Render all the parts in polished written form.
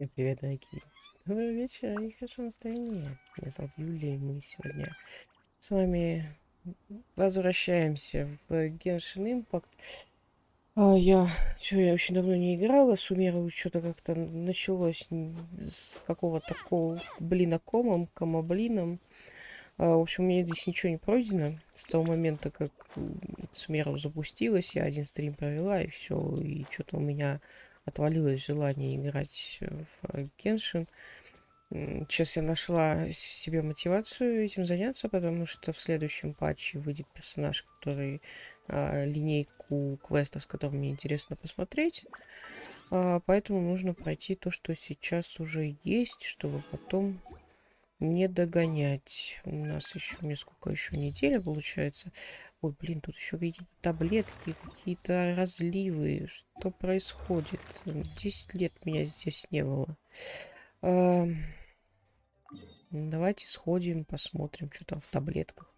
Привет, дорогие. Добрый вечер и хорошего настроения. Меня зовут Юлия, и мы сегодня с вами возвращаемся в Genshin Impact. Я очень давно не играла, суммирую, что-то как-то началось с какого-то такого блина комоблином. В общем, у меня здесь ничего не пройдено с того момента, как Сумеру запустилась, я один стрим провела, и все, и что-то у меня отвалилось желание играть в Genshin. Сейчас я нашла себе мотивацию этим заняться, потому что в следующем патче выйдет персонаж, который линейку квестов, с которым мне интересно посмотреть. Поэтому нужно пройти то, что сейчас уже есть, чтобы потом не догонять. У нас еще сколько еще неделя получается. Ой, блин, тут еще какие-то таблетки, какие-то разливы. Что происходит? 10 лет меня здесь не было. Давайте сходим, посмотрим, что там в таблетках.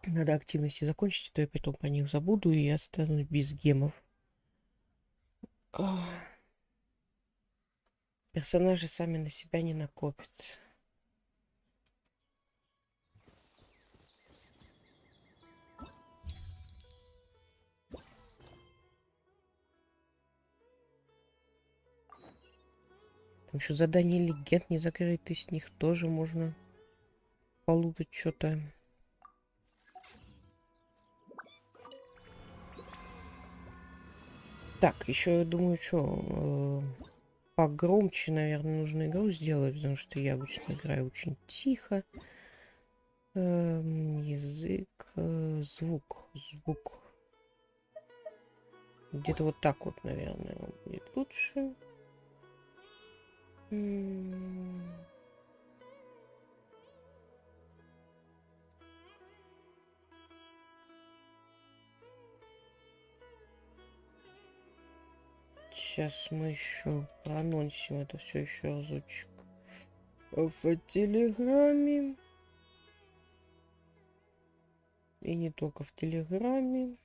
Надо активности закончить, а то я потом по них забуду и останусь без гемов. Персонажи сами на себя не накопят. Там еще задание легенд не закрыты, с них тоже можно полутать что-то. Так, еще я думаю, что погромче, наверное, нужно игру сделать, потому что я обычно играю очень тихо. Язык, звук. Где-то вот так вот, наверное, будет лучше. Сейчас мы еще проанонсим это все еще разочек в Телеграме. И не только в Телеграме.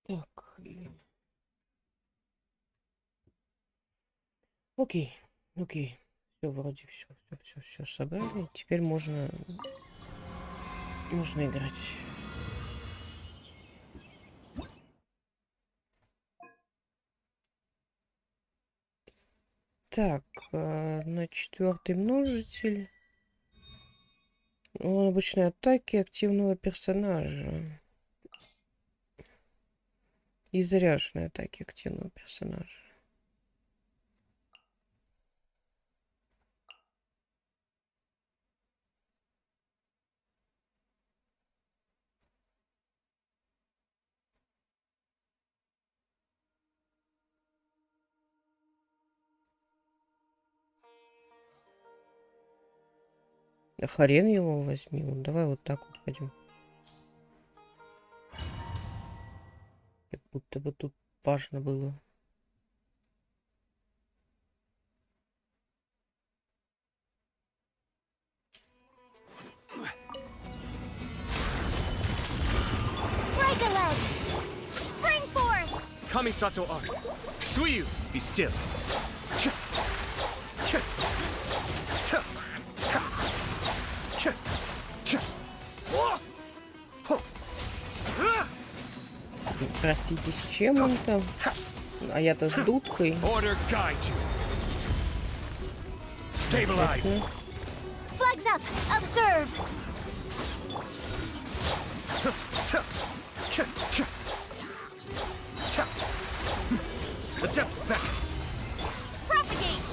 Так. Окей. Все, вроде все собрали. Теперь можно играть. Так, на 4-й множитель. Он обычной атаки активного персонажа. И заряженной атаки активного персонажа. Да хрен его возьми. Вот давай вот так вот пойдем. Как будто бы тут важно было. Kamisato Ari. Suiyu, be still. Простите, с чем он там? А я-то с дудкой. Order guide you. Stabilize. Flags up. Observe. Adepts back. Propagate.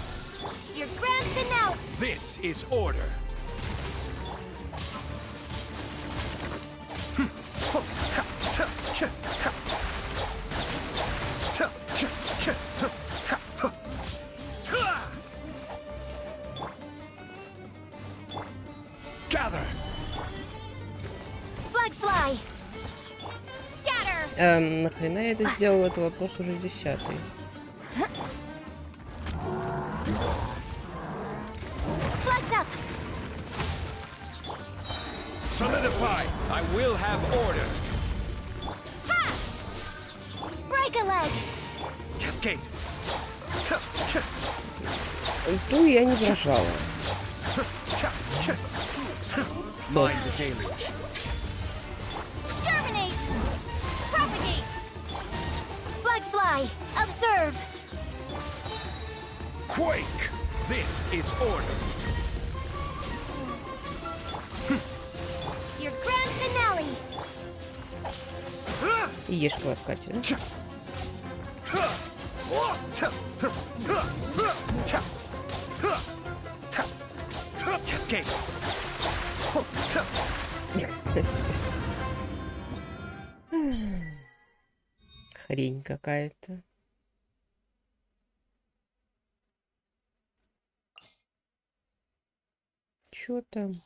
Your grand finale. This is order. Нахрена я это сделал? Это вопрос уже 10-й. Flags up. Solidify. I will have order. Break a leg. Cascade. Ульту я не дрожала. Mind the deluge. Germinate. Propagate. Flags fly. Observe. Quake. This is order. Your grand finale. И ешь в откате, да? Cascade. Хрень какая-то. Чё там?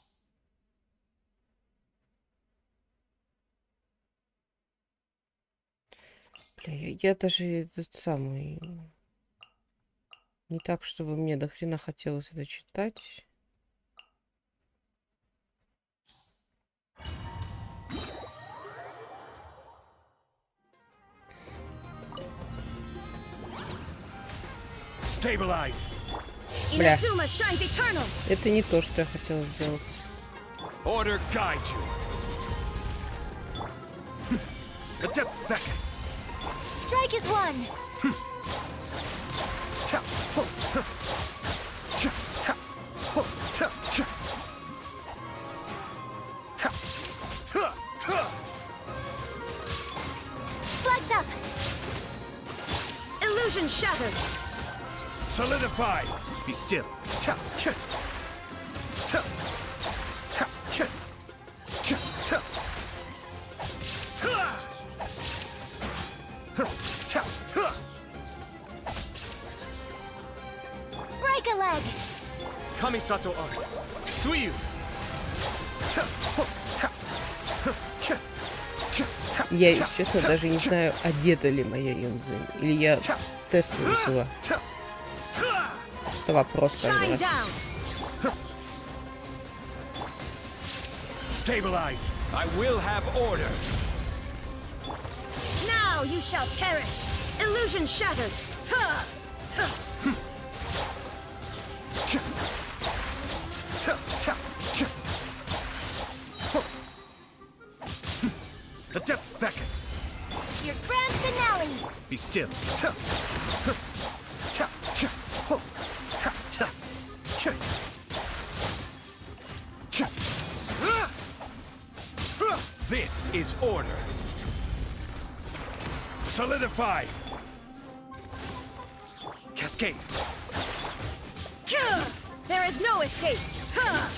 Бля, я даже этот самый... Не так, чтобы мне до хрена хотелось это читать. Stabilize. Бля, Inazuma shines eternal. это не то, что я хотела сделать. Order guide you. Adept beckon. Strike is one. Flags up. Illusion shattered. Solidify. Be still. Break a leg. Kamisato Art. Suiyu. Я, если честно, даже не знаю, одета ли моя Юнзы. Или я тестовую взяла. Это вопрос каждый Shine раз. down. Stabilize. I will have order. Now you shall perish. Illusion shattered. Ha! Adept beckon. Your grand finale. Be still. This is order. Solidify. Cascade. There is no escape. Ha!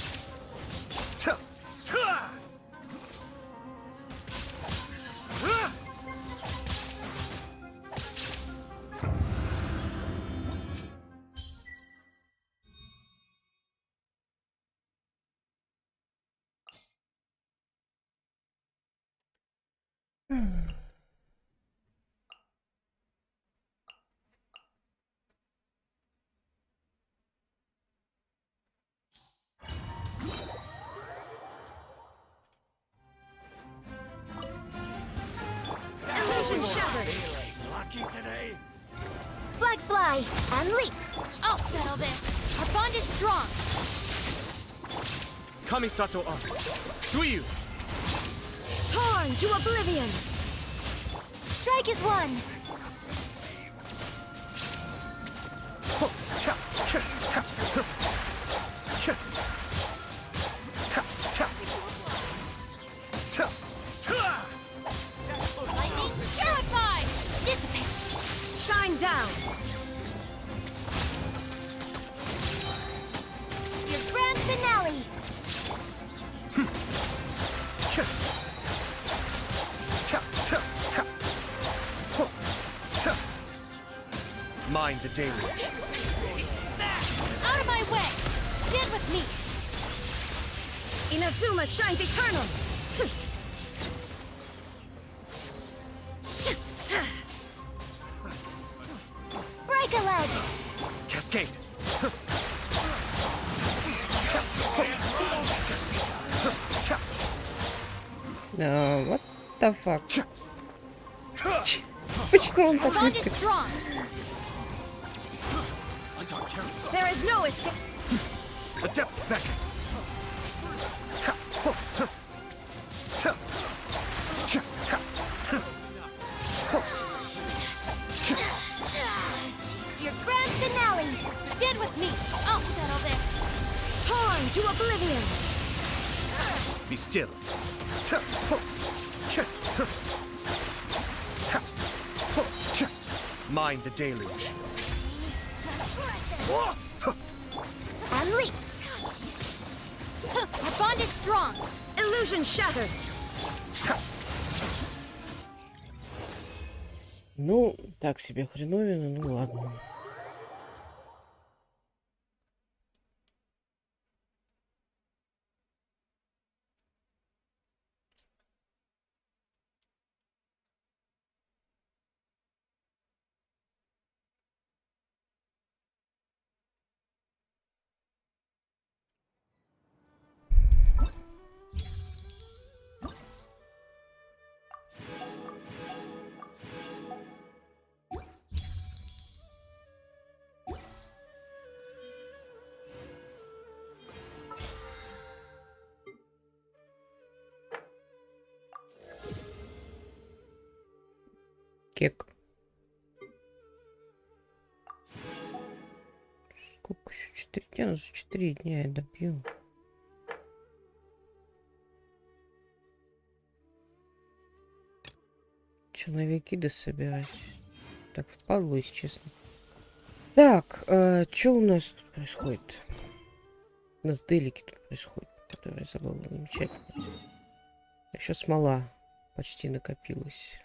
Illusion shattered. Lucky today. Flags fly and leap. I'll settle this. Our bond is strong. Kamisato Art. Suiyu. Torn to oblivion. Strike is one. Lightning purify. Dissipate. Shine down. Your grand finale. Mind the deluge. Out of my way! Get with me! Inazuma shines eternal! What the fuck? Почему он Our так bond is низко? strong. There is no escape. The depths beckon. Your grand finale. Stand with me. I'll settle this. Torn to oblivion. Be still. Mind the deluge. And leap. Our bond is strong. Illusion shattered. Ну, так себе хреновина, ну ладно. Кек. Сколько еще? 4 дня? Ну, за 4 дня я добью. Черновики дособирать. Так, впадло, если честно. Так, что у нас тут происходит? У нас делики тут происходят, которые я забыла. Замечательно. Еще смола почти накопилась.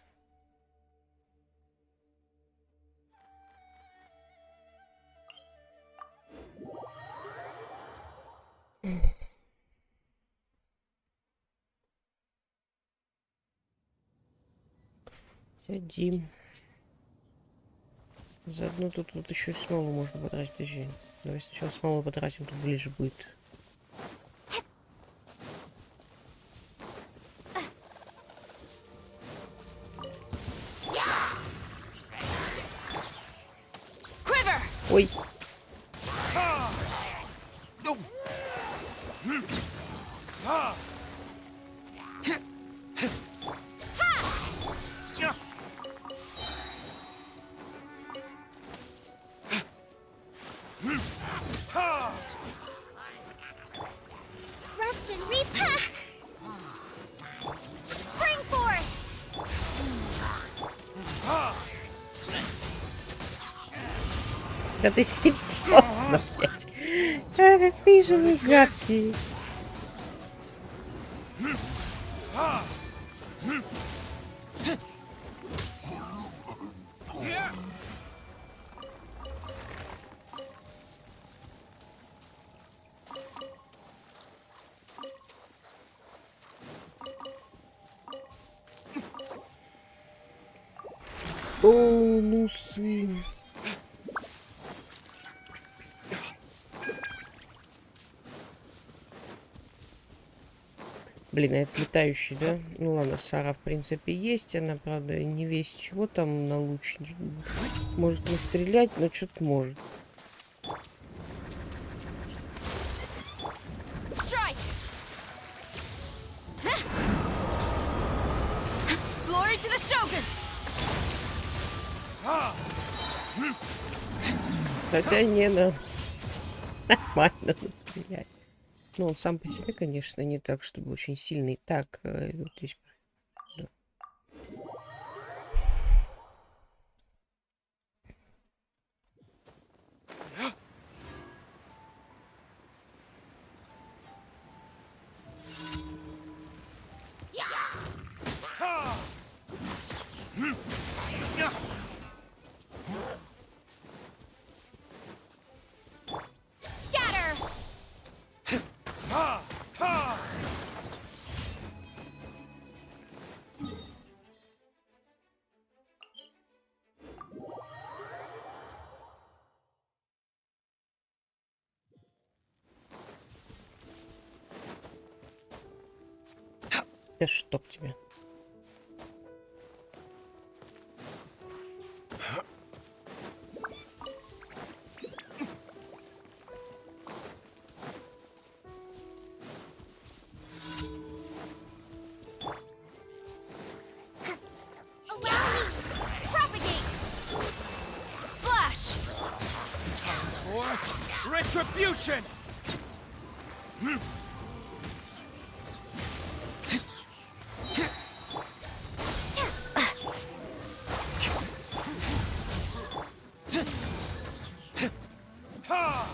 Сядим. Заодно тут вот еще и смолу можно потратить. Подожди. Давай сначала смолу потратим, тут ближе будет. Quiver. Ой. Rest and repack. Spring forth. Да ты серьезно, блядь. А, какие же вы гадкие. О, ну сын. Блин, а это летающий, да? Ну ладно, Сара в принципе есть. Она, правда, не весь чего там на луч может не стрелять, но что-то может. Strike. Glory to the Shogun. Хотя не, надо нормально настрелять. Ну, он сам по себе, конечно, не так, чтобы очень сильный. Так, вот здесь. Да. Scatter. Да чтоб тебе. Allow me! Propagate! Flash! Time for retribution! Ha!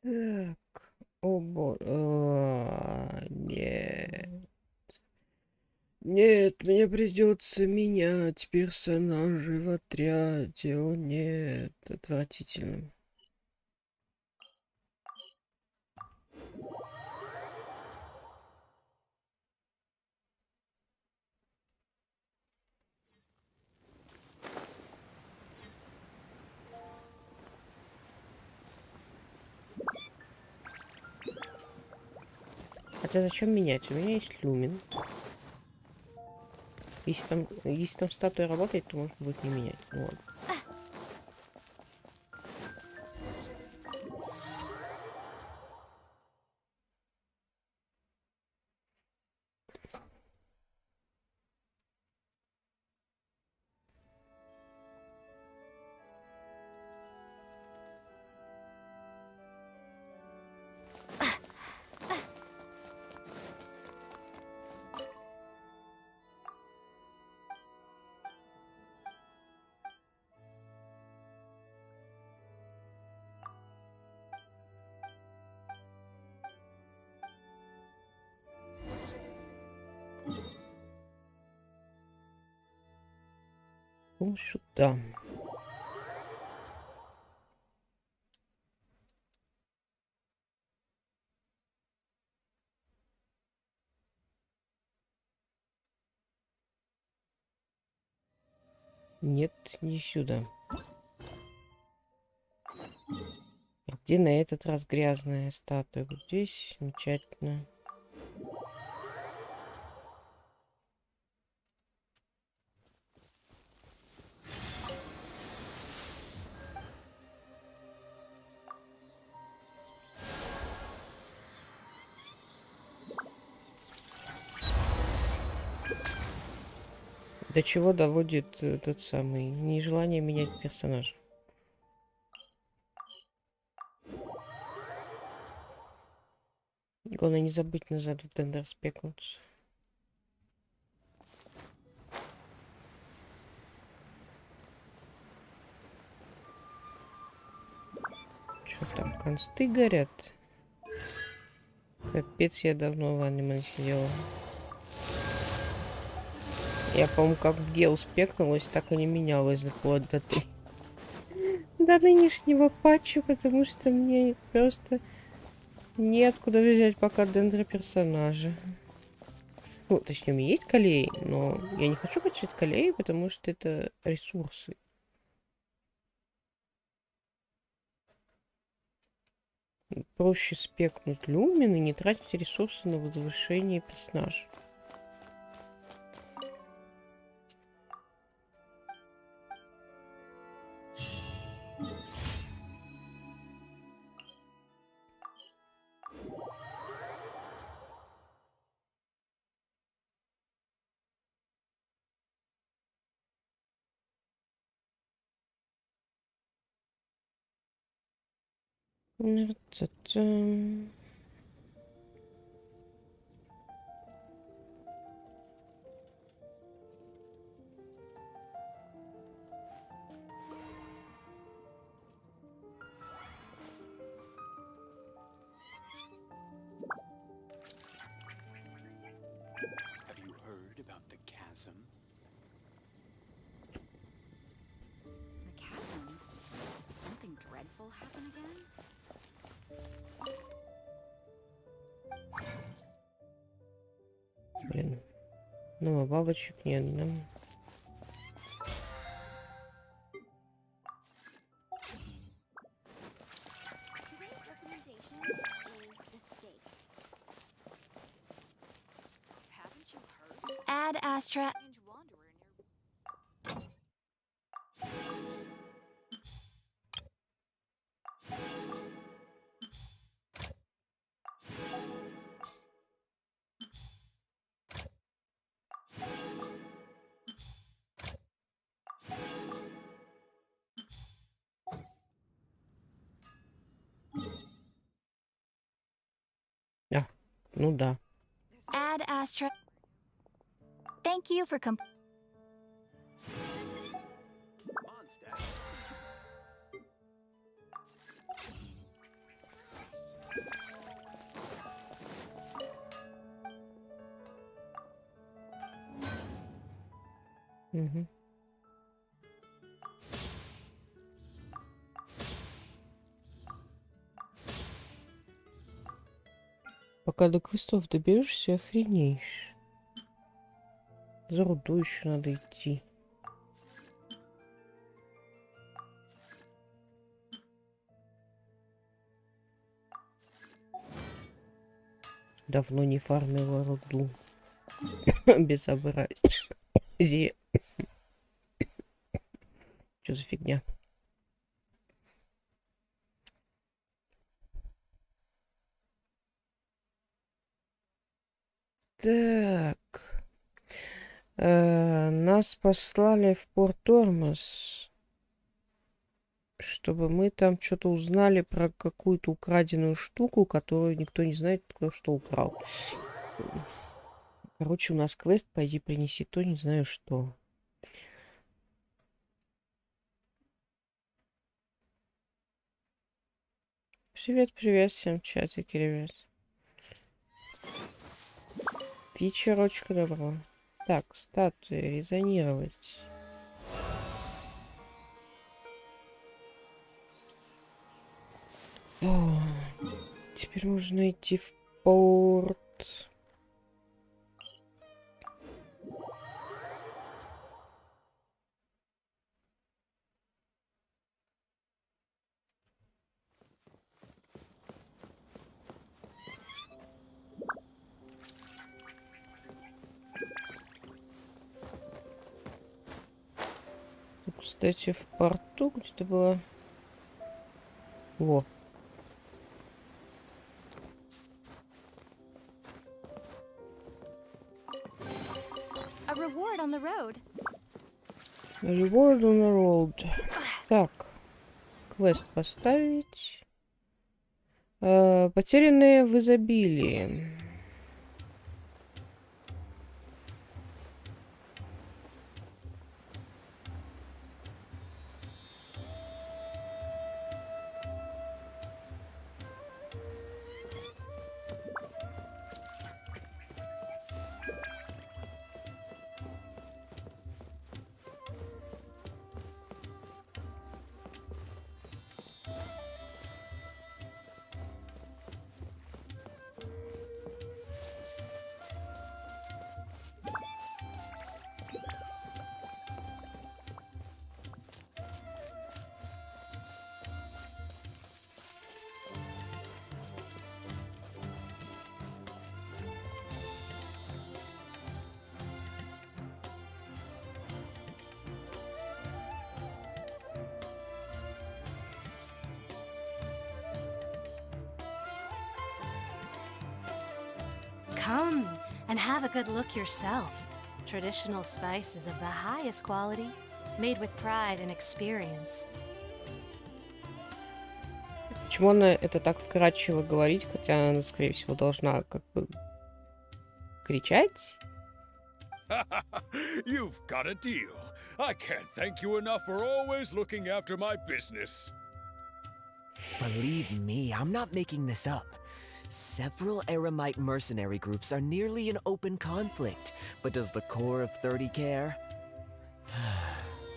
Так. О, нет. Нет, мне придется менять персонажей в отряде. О, нет, отвратительно. Хотя зачем менять? У меня есть люмин. Если там статуя работает, то можно будет не менять. Ну ладно. Ну, сюда. Нет, не сюда. А где на этот раз грязная статуя? Вот здесь. Замечательно. До чего доводит этот самый нежелание менять персонажа? Главное не забыть назад в тендер спекнуться. Что там, консты горят? Капец, я давно в аниме сидела. Я, по-моему, как в гел спекнулась, так и не менялась вплоть до нынешнего патча, потому что мне просто неоткуда взять пока дендро персонажа. Ну, точнее, у меня есть колеи, но я не хочу качать колеи, потому что это ресурсы. Проще спекнуть люмин и не тратить ресурсы на возвышение персонажа. Ца-цам. Have you heard about the chasm? The chasm? Did something dreadful happen again? Блин. Ну, а бабочек нет, да? Today's recommendation is the steak. Haven't you heard? Add Astra. Strange wanderer near. А, ну да. Add Astra. Thank you for On staff. Угу. Пока до квестов доберешься, охренеешь. За руду еще надо идти. Давно не фармила руду. Безобразие. Что за фигня? Так. Нас послали в Порт Ормос, чтобы мы там что-то узнали про какую-то украденную штуку, которую никто не знает, кто что украл. Короче, у нас квест «Пойди принеси то, не знаю что». Привет всем в чатике, ребят. Вечерочка добро. Так, статуи, резонировать. О, теперь можно идти в порт. Тут, кстати, в порту где-то было... Во. A reward on the road. Reward on the road. Так. Квест поставить. Потерянные в изобилии. Come and have a good look yourself. Traditional spices of the highest quality, made with pride and experience. Почему она это так вкратчиво говорит, хотя она, скорее всего, должна как бы кричать? You've got a deal. I can't thank you enough for always looking after my business. Believe me, I'm not making this up. Several Eremite mercenary groups are nearly in open conflict, but does the core of 30 care?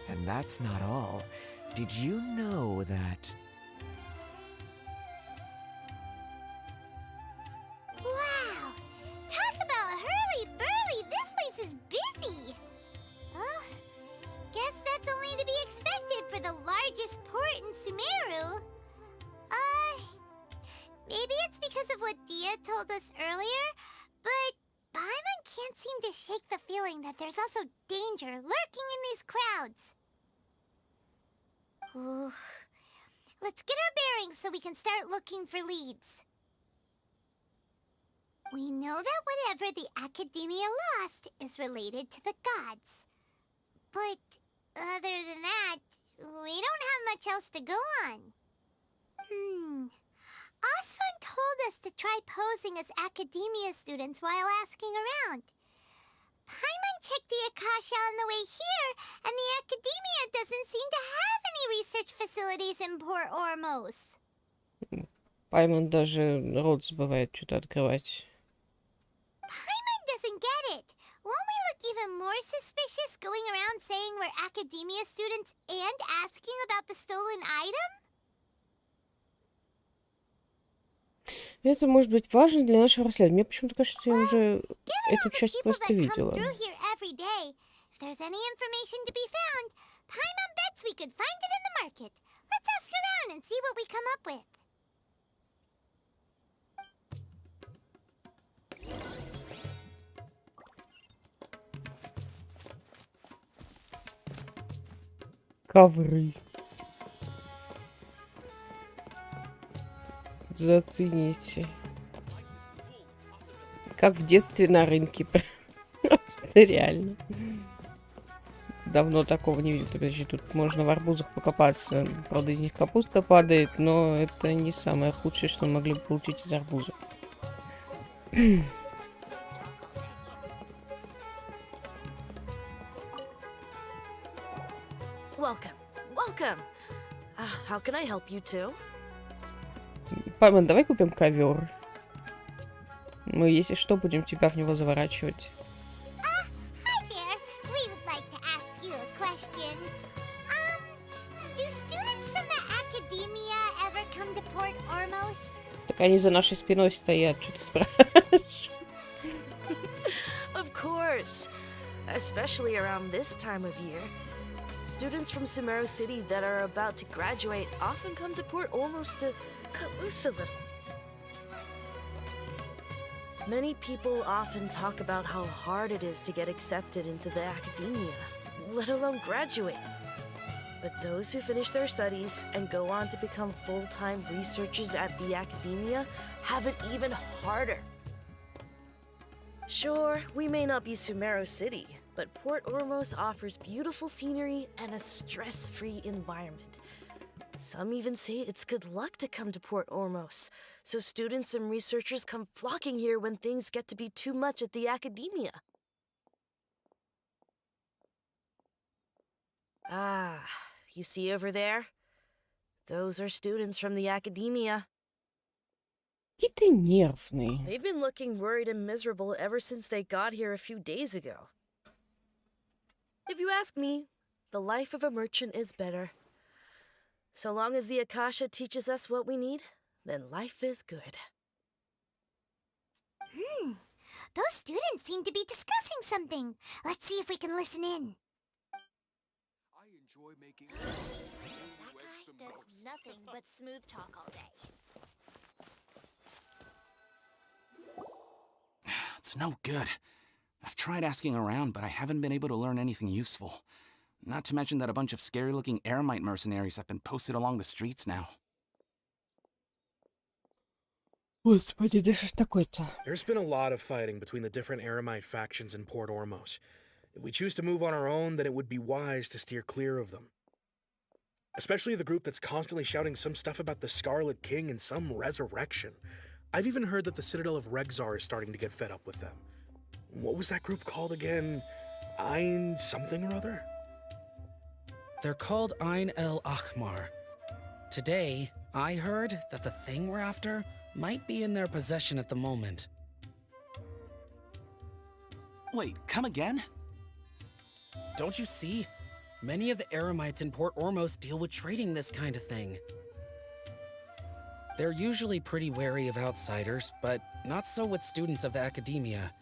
And that's not all. Did you know that... Wow! Talk about hurly-burly! told us earlier, but Paimon can't seem to shake the feeling that there's also danger lurking in these crowds. Ooh. Let's get our bearings so we can start looking for leads. We know that whatever the Academia lost is related to the gods. But other than that, we don't have much else to go on. Osfun told us to try posing as Academia students while asking around. Paimon checked the Akasha on the way here, and the Academia doesn't seem to have any research facilities in Port Ormos. Паймон даже рот забывает что-то открывать. Paimon doesn't get it. Won't we look even more suspicious going around saying we're Academia students and asking about the stolen item? Это может быть важно для нашего расследования. Мне почему-то кажется, что я уже Given эту all the часть people просто that come видела. through here every day, if there's any information to be found, Paimon bets we could find it in the market. Let's ask around and see what we come up with. Ковры. Зацените. Как в детстве на рынке. Просто реально. Давно такого не видел. Подожди, тут можно в арбузах покопаться. Правда, из них капуста падает, но это не самое худшее, что мы могли бы получить из арбуза. Welcome. Welcome. How can I help you too? Паймон, давай купим ковер. Мы, если что, будем тебя в него заворачивать. Hi there. We would like to ask you a question. Do students from the Academia ever come to Port Ormos? Так они за нашей спиной стоят, что ты спрашиваешь? Of course. Especially around this time of year. Students from Sumeru City that are about to graduate often come to Port Ormos to cut loose a little. Many people often talk about how hard it is to get accepted into the academia, let alone graduate. But those who finish their studies and go on to become full-time researchers at the academia have it even harder. Sure, we may not be Sumeru City, but Port Ormos offers beautiful scenery and a stress-free environment. Some even say it's good luck to come to Port Ormos, so students and researchers come flocking here when things get to be too much at the academia. Ah, you see over there? Those are students from the academia. И ты нервный. They've been looking worried and miserable ever since they got here a few days ago. If you ask me, the life of a merchant is better. So long as the Akasha teaches us what we need, then life is good. Those students seem to be discussing something. Let's see if we can listen in. I enjoy making That guy does nothing but smooth talk all day. It's no good. I've tried asking around, but I haven't been able to learn anything useful. Not to mention that a bunch of scary-looking Eremite mercenaries have been posted along the streets now. Господи, да что ж такое-то? There's been a lot of fighting between the different Eremite factions in Port Ormos. If we choose to move on our own, then it would be wise to steer clear of them. Especially the group that's constantly shouting some stuff about the Scarlet King and some resurrection. I've even heard that the Citadel of Regzar is starting to get fed up with them. What was that group called again? Ein something or other? They're called Ein El Akhmar. Today, I heard that the thing we're after might be in their possession at the moment. Wait, come again? Don't you see? Many of the Eremites in Port Ormos deal with trading this kind of thing. They're usually pretty wary of outsiders, but not so with students of the academia.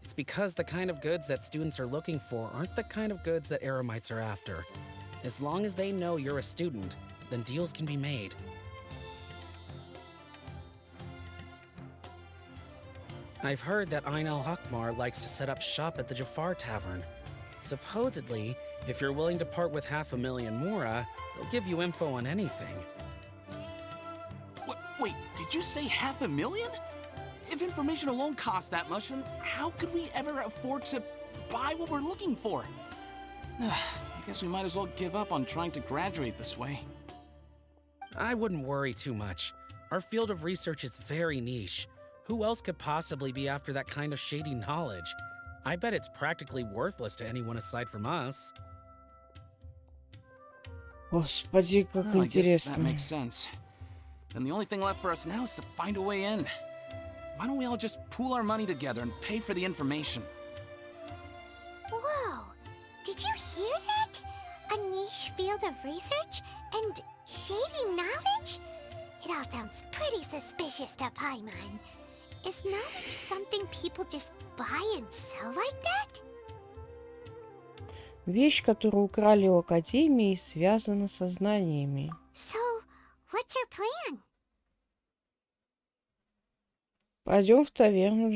It's because the kind of goods that students are looking for aren't the kind of goods that Eremites are after. As long as they know you're a student, then deals can be made. I've heard that Ain al-Hakmar likes to set up shop at the Jafar Tavern. Supposedly, if you're willing to part with 500,000 Mora, he'll give you info on anything. Wait, did you say 500,000? If information alone costs that much, then how could we ever afford to buy what we're looking for? I guess we might as well give up on trying to graduate this way. I wouldn't worry too much. Our field of research is very niche. Who else could possibly be after that kind of shady knowledge? I bet it's practically worthless to anyone aside from us. Господи, как Well, I guess that интересно. makes sense. Then the only thing left for us now is to find a way in. Why don't we all just pool our money together and pay for the information? Whoa! Did you hear that? A niche field of research and shady knowledge? It all sounds pretty suspicious to Paimon. Is knowledge something people just buy and sell like that? Вещь, которую украли у Академии, связана со знаниями. So, what's our plan? Пойдем в таверну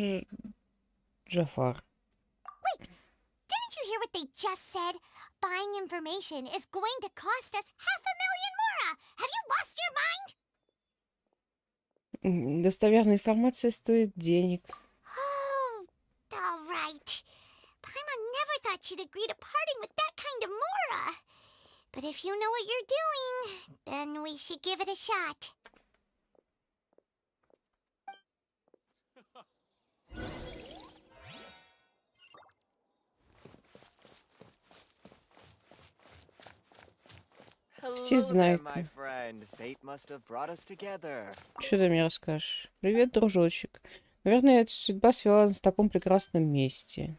Джафар. Didn't you hear what they just said? Buying information is going to cost us 500,000 Mora! Have you lost your mind? Достоверная информация стоит денег. Oh, all right. Paimon never thought she'd agree to parting with that kind of Mora. But if you know what you're doing, then we should give it a shot. Все знают. my friend. Fate must have brought us together. Что ты мне расскажешь? Привет, дружочек. Наверное, эта судьба свела нас в таком прекрасном месте.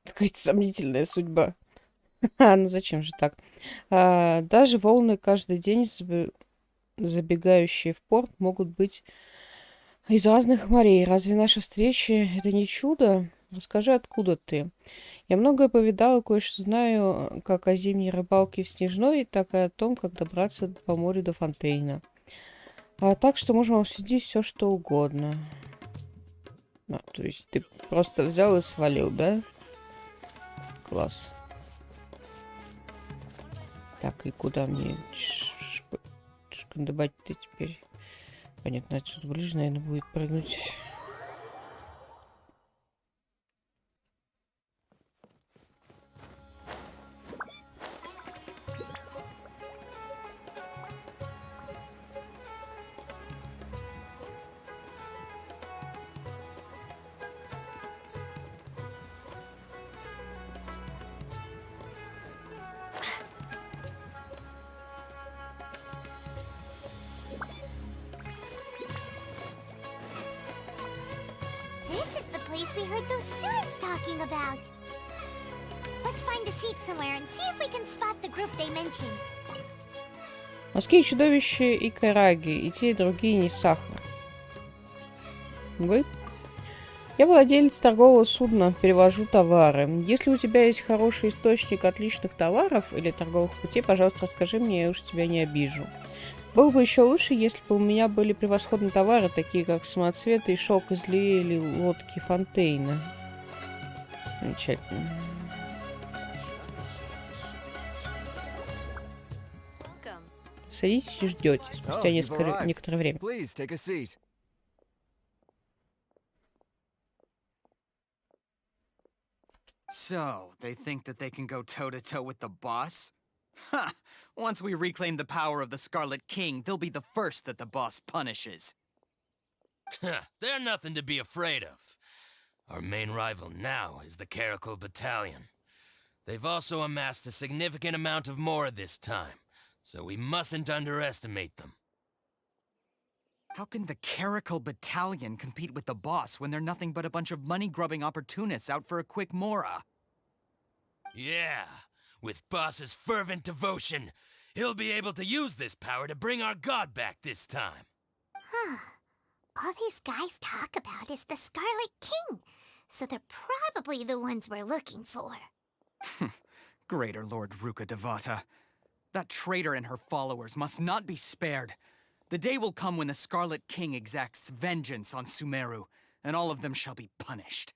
Какая-то сомнительная судьба. Ну зачем же так? Даже волны каждый день, забегающие в порт, могут быть из разных морей. Разве наша встреча — это не чудо? Расскажи, откуда ты? Я многое повидала, кое-что знаю как о зимней рыбалке в Снежной, так и о том, как добраться по морю до Фонтейна. Так что можем обсудить все, что угодно. То есть ты просто взял и свалил, да? Класс. Так, и куда мне шкандыбать-то теперь? Понятно, отсюда ближе, наверное, будет прыгнуть. This is the place we heard those students talking about. Let's find a seat somewhere and see if we can spot the group they mentioned. Морские чудовища и караги, и те, и другие не сахар. Вы? Я владелец торгового судна, перевожу товары. Если у тебя есть хороший источник отличных товаров или торговых путей, пожалуйста, расскажи мне, я уж тебя не обижу. Было бы еще лучше, если бы у меня были превосходные товары, такие как самоцветы и шелк из Ли или лодки Фонтейна. Замечательно. Welcome. Садитесь и ждете спустя некоторое время. Please take a seat. So, they think that they can go toe-to-toe with the boss? Ha! Once we reclaim the power of the Scarlet King, they'll be the first that the boss punishes. They're nothing to be afraid of. Our main rival now is the Caracal Battalion. They've also amassed a significant amount of Mora this time, so we mustn't underestimate them. How can the Caracal Battalion compete with the boss when they're nothing but a bunch of money-grubbing opportunists out for a quick Mora? Yeah, with Boss's fervent devotion, he'll be able to use this power to bring our god back this time. Huh. All these guys talk about is the Scarlet King, so they're probably the ones we're looking for. Greater Lord Ruka Devata. That traitor and her followers must not be spared. The day will come when the Scarlet King exacts vengeance on Sumeru, and all of them shall be punished.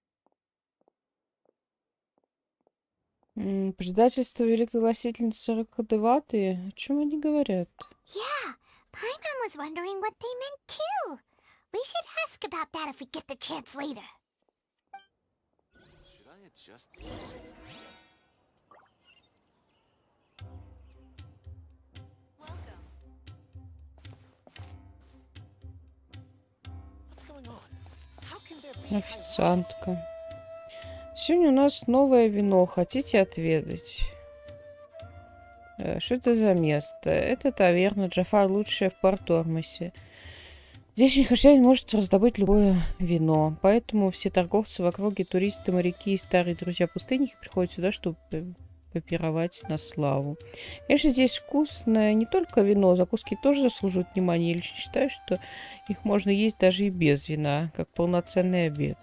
Предательство великой властительницы Рокодеваты? О чем они говорят? Yeah, Paimon was wondering what they meant too. We should ask about that if we get the chance later. Should I adjust What's going on? How can there be Официантка. Сегодня у нас новое вино. Хотите отведать? Что это за место? Это таверна. Джафар лучшая в Порт Ормосе. Здешний хозяин может раздобыть любое вино. Поэтому все торговцы в округе, туристы, моряки и старые друзья-пустынники приходят сюда, чтобы попировать на славу. Конечно, здесь вкусное не только вино, закуски тоже заслуживают внимания. Я лично считаю, что их можно есть даже и без вина, как полноценный обед.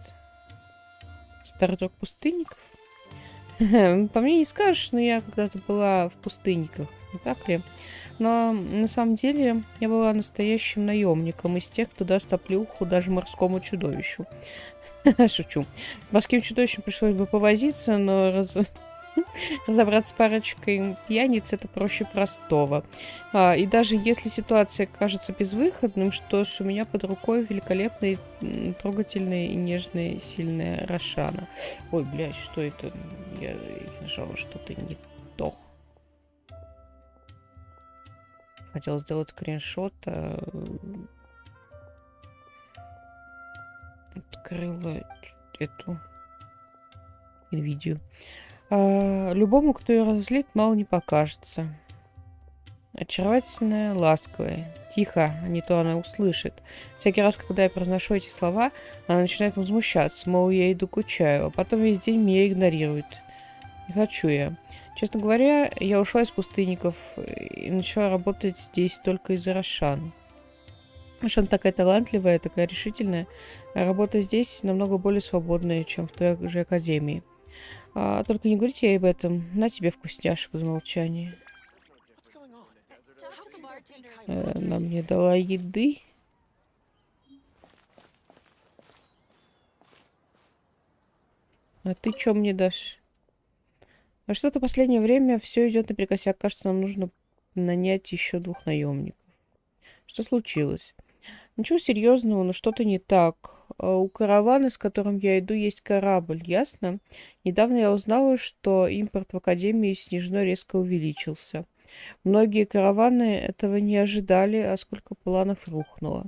Старый друг пустынников? По мне не скажешь, но я когда-то была в пустынниках, не так ли? Но на самом деле я была настоящим наемником из тех, кто даст оплеуху даже морскому чудовищу. Шучу. С морским чудовищем пришлось бы повозиться, но разобраться с парочкой пьяниц это проще простого. И даже если ситуация кажется безвыходным, что ж, у меня под рукой великолепная, трогательная и нежная, сильная Рошана. Ой, блядь, что это? Я нажала что-то не то. Хотела сделать скриншот, а открыла эту видео. Любому, кто ее разозлит, мало не покажется. Очаровательная, ласковая. Тихо, а не то она услышит. Всякий раз, когда я произношу эти слова, она начинает возмущаться, мол, я иду к чаю, а потом весь день меня игнорирует. Не хочу я. Честно говоря, я ушла из пустынников и начала работать здесь только из-за Рошан. Рошан такая талантливая, такая решительная, а работа здесь намного более свободная, чем в той же академии. Только не говорите ей об этом. На тебе вкусняшек за молчание. Она мне дала еды. А ты что мне дашь? А что-то в последнее время все идет наперекосяк. Кажется, нам нужно нанять еще 2 наемников. Что случилось? Ничего серьезного, но что-то не так. У каравана, с которым я иду, есть корабль, ясно? Недавно я узнала, что импорт в Академии Снежной резко увеличился. Многие караваны этого не ожидали, а сколько планов рухнуло.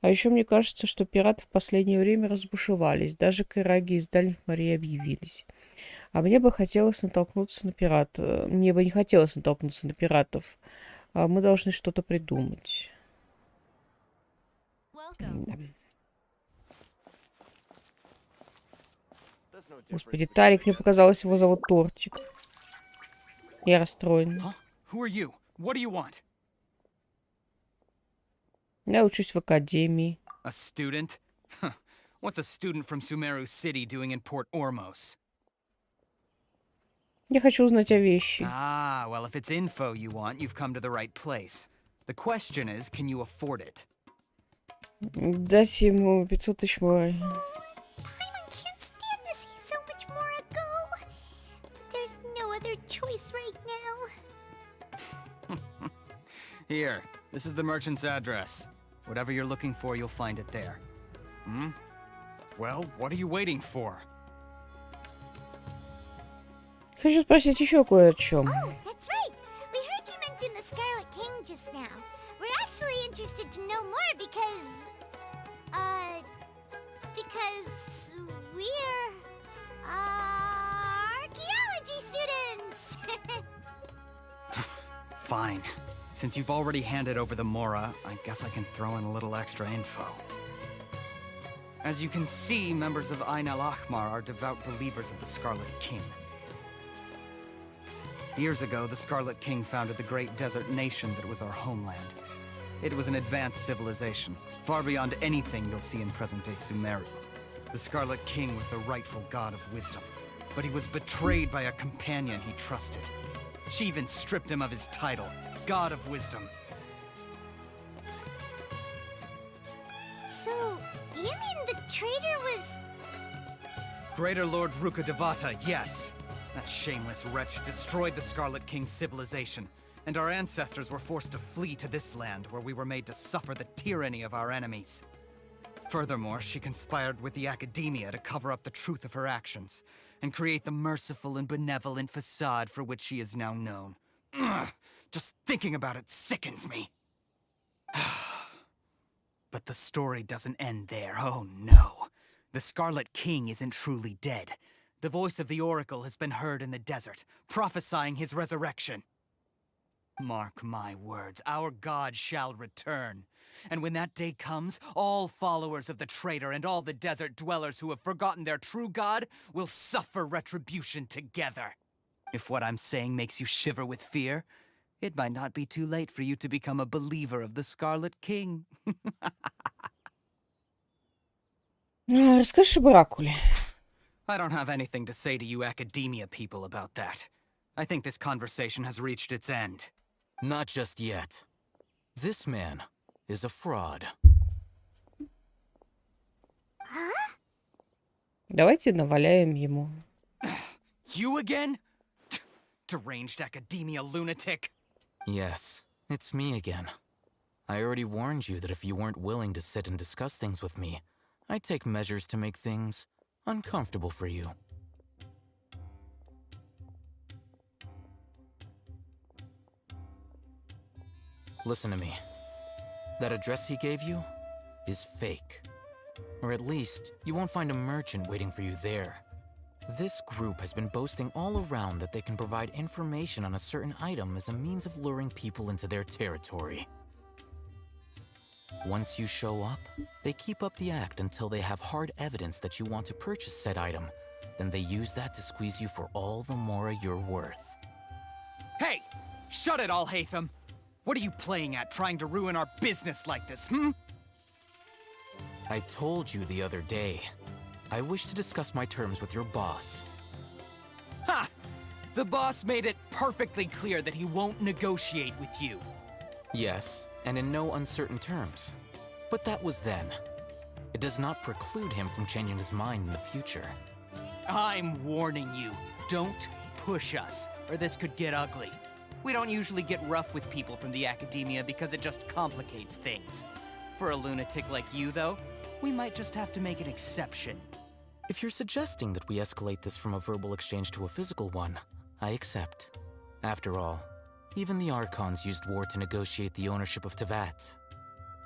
А еще мне кажется, что пираты в последнее время разбушевались. Даже кораги из дальних морей объявились. А мне бы хотелось натолкнуться на пиратов. Мне бы не хотелось натолкнуться на пиратов. Мы должны что-то придумать. Да. Господи, Тарик, мне показалось, его зовут Тортик. Я расстроен. Я учусь в академии. A student? What's a student from Sumeru City doing in Port Ormos? Я хочу узнать о вещи. Ah, well, if it's info you want, you've come to the right place. The question is, can you afford it? Дать ему 500 тысяч морей. Paimon can't stand to see so much more go. But there's no other choice right now. Here, this is the merchant's address. Whatever you're looking for, you'll find it there. Hmm? Well, what are you waiting for? Хочу спросить еще кое о чем. Oh, that's right. We heard you mention the Scarlet King just now. We're actually interested to know more because we're archaeology students. Fine. Since you've already handed over the Mora, I guess I can throw in a little extra info. As you can see, members of Ain al-Ahmar are devout believers of the Scarlet King. Years ago, the Scarlet King founded the great desert nation that was our homeland. It was an advanced civilization, far beyond anything you'll see in present-day Sumeru. The Scarlet King was the rightful god of wisdom, but he was betrayed by a companion he trusted. She even stripped him of his title, God of Wisdom. You mean the traitor was... Greater Lord Rukkhadevata, yes. That shameless wretch destroyed the Scarlet King's civilization, and our ancestors were forced to flee to this land where we were made to suffer the tyranny of our enemies. Furthermore, she conspired with the Academia to cover up the truth of her actions, and create the merciful and benevolent facade for which she is now known. Ugh, just thinking about it sickens me. But the story doesn't end there, oh no. The Scarlet King isn't truly dead. The voice of the Oracle has been heard in the desert, prophesying his resurrection. Mark my words, our god shall return. And when that day comes, all followers of the traitor and all the desert dwellers who have forgotten their true god will suffer retribution together. If what I'm saying makes you shiver with fear, it might not be too late for you to become a believer of the Scarlet King. Расскажи об Оракуле. I don't have anything to say to you Academia people about that. I think this conversation has reached its end. Not just yet. This man is a fraud. Давайте наваляем ему. You again? Deranged Academia lunatic. Yes, it's me again. I already warned you that if you weren't willing to sit and discuss things with me, I'd take measures to make things uncomfortable for you. Listen to me. That address he gave you is fake. Or at least, you won't find a merchant waiting for you there. This group has been boasting all around that they can provide information on a certain item as a means of luring people into their territory. Once you show up, they keep up the act until they have hard evidence that you want to purchase said item. Then they use that to squeeze you for all the more you're worth. Hey! Shut it, Al-Hайтам! What are you playing at, trying to ruin our business like this, I told you the other day. I wish to discuss my terms with your boss. Ha! The boss made it perfectly clear that he won't negotiate with you. Yes, and in no uncertain terms. But that was then. It does not preclude him from changing his mind in the future. I'm warning you. Don't push us, or this could get ugly. We don't usually get rough with people from the Academia because it just complicates things. For a lunatic like you, though, we might just have to make an exception. If you're suggesting that we escalate this from a verbal exchange to a physical one, I accept. After all, even the Archons used war to negotiate the ownership of Teyvat.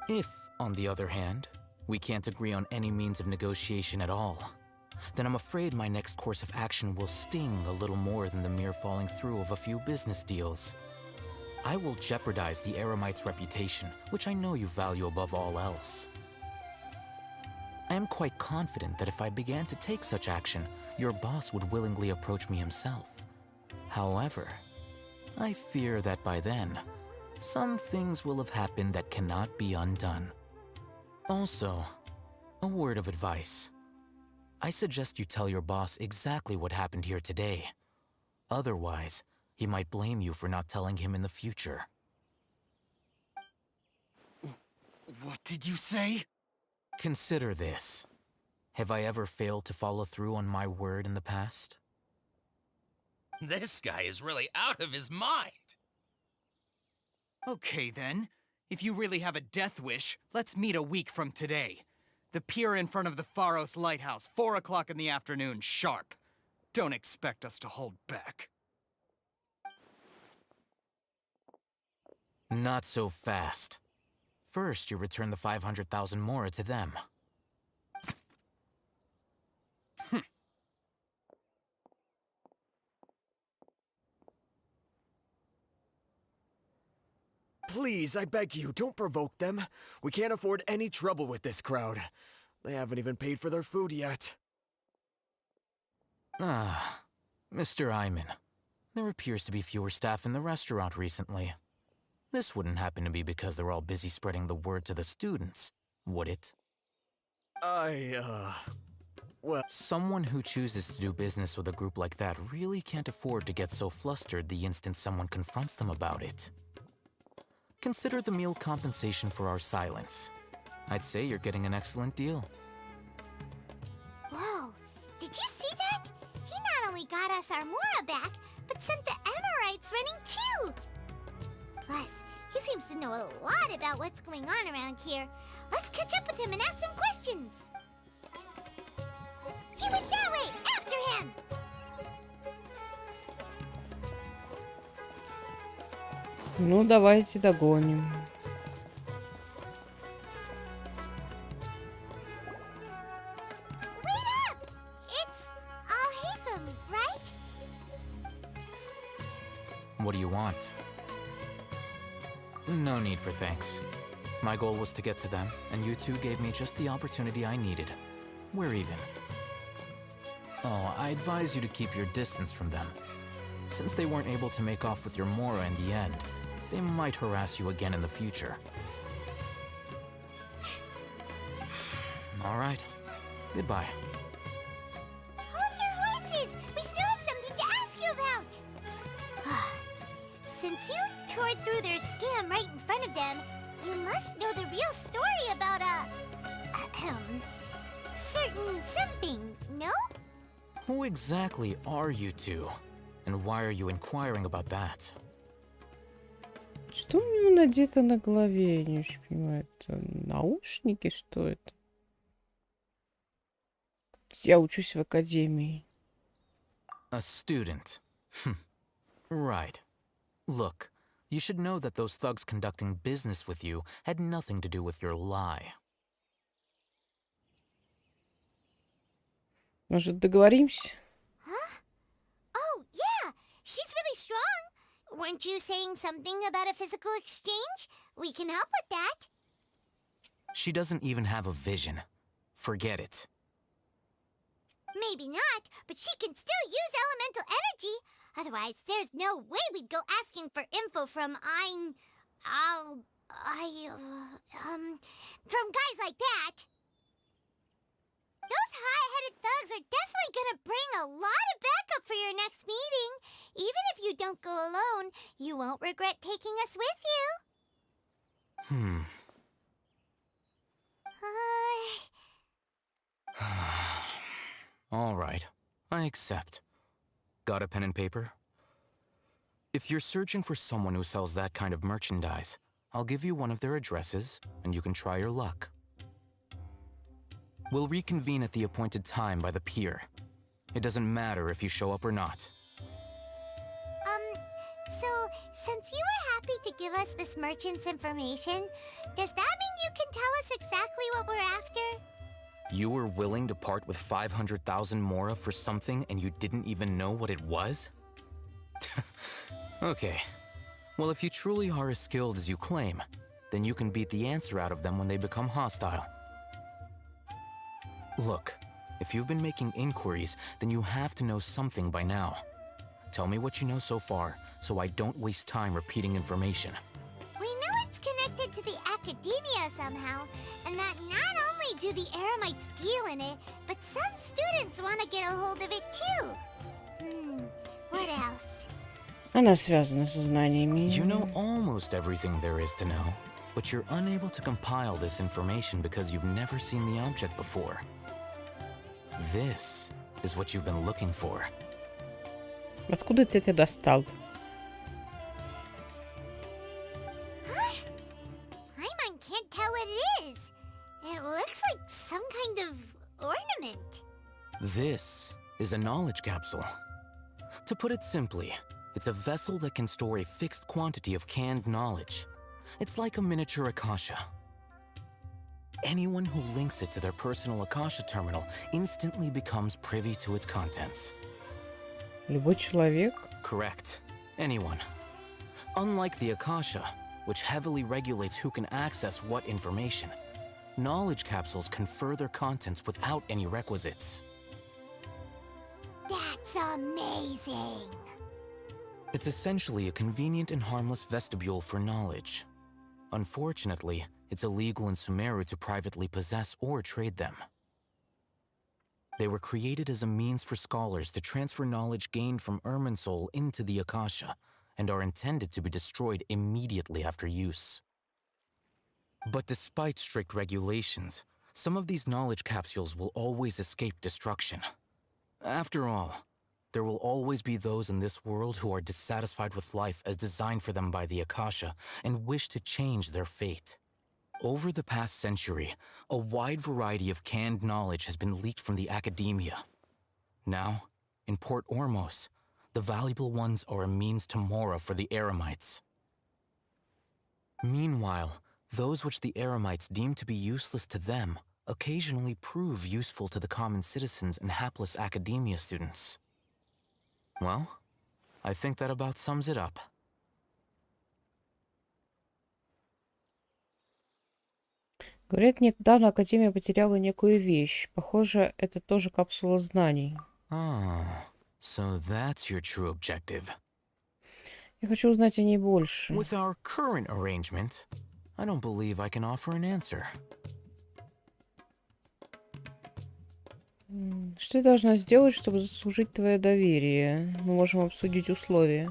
If, on the other hand, we can't agree on any means of negotiation at all, then I'm afraid my next course of action will sting a little more than the mere falling through of a few business deals. I will jeopardize the Eremite's reputation, which I know you value above all else. I am quite confident that if I began to take such action, your boss would willingly approach me himself. However, I fear that by then, some things will have happened that cannot be undone. Also, a word of advice. I suggest you tell your boss exactly what happened here today. Otherwise, he might blame you for not telling him in the future. What did you say? Consider this. Have I ever failed to follow through on my word in the past? This guy is really out of his mind. Okay then. If you really have a death wish, let's meet a week from today. The pier in front of the Pharos Lighthouse, 4 o'clock in the afternoon, sharp. Don't expect us to hold back. Not so fast. First, you return the 500,000 mora to them. Please, I beg you, don't provoke them. We can't afford any trouble with this crowd. They haven't even paid for their food yet. Ah, Mr. Iman. There appears to be fewer staff in the restaurant recently. This wouldn't happen to be because they're all busy spreading the word to the students, would it? Well... Someone who chooses to do business with a group like that really can't afford to get so flustered the instant someone confronts them about it. Consider the meal compensation for our silence. I'd say you're getting an excellent deal. Whoa, did you see that? He not only got us our Mora back, but sent the Amorites running too! Plus, he seems to know a lot about what's going on around here. Let's catch up with him and ask some questions! He went that way! After him! Ну, давайте догоним. Wait up! It's Al-Hайтам, right? What do you want? No need for thanks. My goal was to get to them, and you two gave me just the opportunity I needed. We're even. Oh, I advise you to keep your distance from them. Since they weren't able to make off with your Mora in the end, they might harass you again in the future. All right. Goodbye. Hold your horses! We still have something to ask you about! Since you tore through their scam right in front of them, you must know the real story about certain something, no? Who exactly are you two? And why are you inquiring about that? Что у него надето на голове? Я не очень понимаю. Это наушники? Что это? Я учусь в академии. A student. Right. Look, you should know that those thugs conducting business with you had nothing to do with your lie. Может, договоримся? Huh? Oh, yeah! She's really strong! Weren't you saying something about a physical exchange? We can help with that. She doesn't even have a vision. Forget it. Maybe not, but she can still use elemental energy. Otherwise, there's no way we'd go asking for info from from guys like that. Those hot-headed thugs are definitely gonna bring a lot of backup for your next meeting. Even if you don't go alone, you won't regret taking us with you. All right, I accept. Got a pen and paper? If you're searching for someone who sells that kind of merchandise, I'll give you one of their addresses, and you can try your luck. We'll reconvene at the appointed time by the pier. It doesn't matter if you show up or not. So, since you were happy to give us this merchant's information, does that mean you can tell us exactly what we're after? You were willing to part with 500,000 Mora for something and you didn't even know what it was? Okay. Well, if you truly are as skilled as you claim, then you can beat the answer out of them when they become hostile. Look, if you've been making inquiries, then you have to know something by now. Tell me what you know so far, so I don't waste time repeating information. We know it's connected to the academia somehow, and that not only do the Eremites deal in it, but some students want to get a hold of it too. What else? Она связана со знаниями. You know almost everything there is to know, but you're unable to compile this information because you've never seen the object before. This is what you've been looking for. Откуда ты это достал? Paimon can't tell what it is. It looks like some kind of ornament. This is a knowledge capsule. To put it simply, it's a vessel that can store a fixed quantity of canned knowledge. It's like a miniature Akasha. Anyone who links it to their personal Akasha terminal instantly becomes privy to its contents. Любой человек? Correct. Anyone. Unlike the Akasha, which heavily regulates who can access what information, knowledge capsules confer their contents without any requisites. That's amazing. It's essentially a convenient and harmless vestibule for knowledge. Unfortunately, it's illegal in Sumeru to privately possess or trade them. They were created as a means for scholars to transfer knowledge gained from Irminsul into the Akasha, and are intended to be destroyed immediately after use. But despite strict regulations, some of these knowledge capsules will always escape destruction. After all, there will always be those in this world who are dissatisfied with life as designed for them by the Akasha and wish to change their fate. Over the past century, a wide variety of canned knowledge has been leaked from the academia. Now, in Port Ormos, the valuable ones are a means to mora for the Eremites. Meanwhile, those which the Eremites deem to be useless to them occasionally prove useful to the common citizens and hapless academia students. Well, I think that about sums it up. Говорят, недавно Академия потеряла некую вещь. Похоже, это тоже капсула знаний. Oh, so that's your true objective. Я хочу узнать о ней больше. With our current arrangement, I don't believe I can offer an answer. Что я должна сделать, чтобы заслужить твое доверие? Мы можем обсудить условия.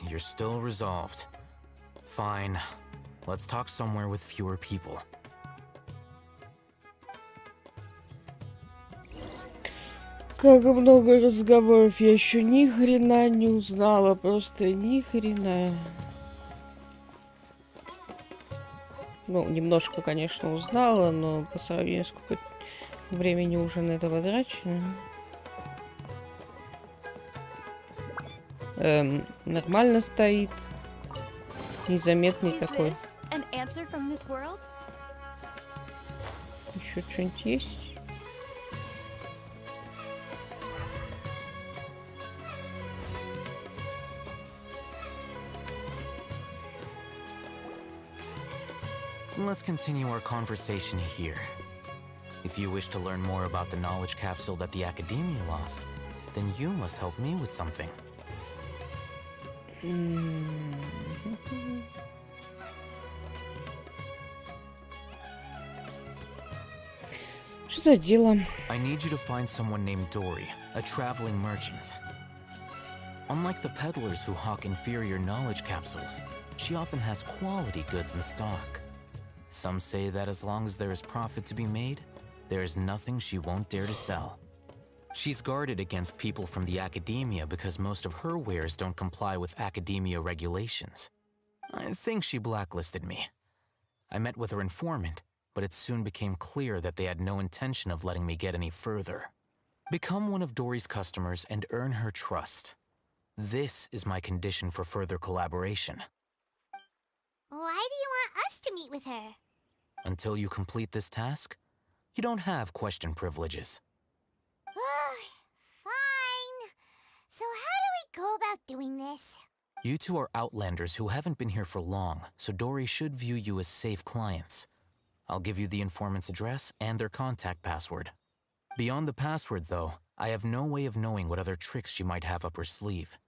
You're still resolved. Fine. Let's talk somewhere with fewer people. Как много разговоров, я еще ни хрена не узнала, просто ни хрена. Ну, немножко, конечно, узнала, но по сравнению с сколько времени уже на это потрачено. Нормально стоит. Незаметный такой. Еще что-нибудь есть? Let's continue our conversation here. If you wish to learn more about the knowledge capsule that the Academia lost, then you must help me with something. Что за дело? I need you to find someone named Dory, a traveling merchant. Unlike the peddlers who hawk inferior knowledge capsules, she often has quality goods in stock. Some say that as long as there is profit to be made, there is nothing she won't dare to sell. She's guarded against people from the academia because most of her wares don't comply with academia regulations. I think she blacklisted me. I met with her informant, but it soon became clear that they had no intention of letting me get any further. Become one of Dory's customers and earn her trust. This is my condition for further collaboration. Why do you want us to meet with her? Until you complete this task, you don't have question privileges. Fine. So how do we go about doing this? You two are outlanders who haven't been here for long, so Dory should view you as safe clients. I'll give you the informant's address and their contact password. Beyond the password, though, I have no way of knowing what other tricks she might have up her sleeve.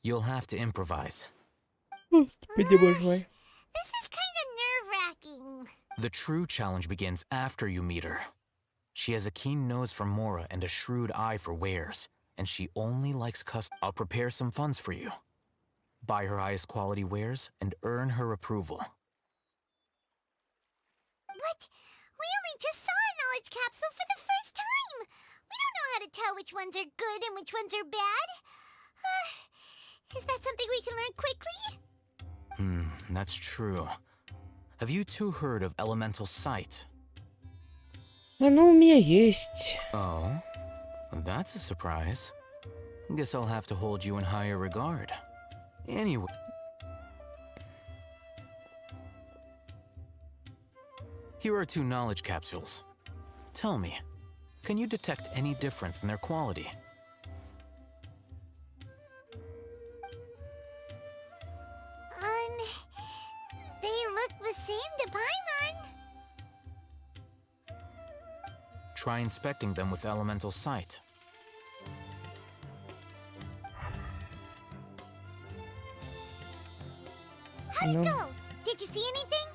You'll have to improvise. This is kind of nerve-wracking. The true challenge begins after you meet her. She has a keen nose for mora and a shrewd eye for wares, and she only likes I'll prepare some funds for you. Buy her highest quality wares and earn her approval. But we only just saw a knowledge capsule for the first time. We don't know how to tell which ones are good and which ones are bad. Is that something we can learn quickly? That's true. Have you two heard of elemental sight? Оно у меня есть. Oh, that's a surprise. Guess I'll have to hold you in higher regard. Anyway. Here are 2 knowledge capsules. Tell me, can you detect any difference in their quality? They look the same to Paimon. Try inspecting them with elemental sight. How'd it go? Did you see anything?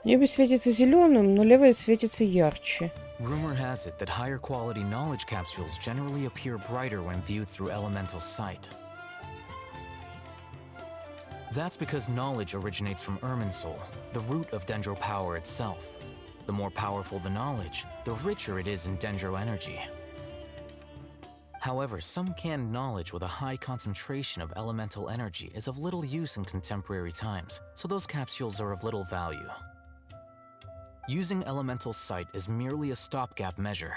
Небо светится зеленым, но левое светится ярче. Rumor has it that higher quality knowledge capsules generally appear brighter when viewed through elemental sight. That's because knowledge originates from Irminsul, the root of Dendro power itself. The more powerful the knowledge, the richer it is in Dendro energy. However, some canned knowledge with a high concentration of elemental energy is of little use in contemporary times, so those capsules are of little value. Using Elemental Sight is merely a stopgap measure,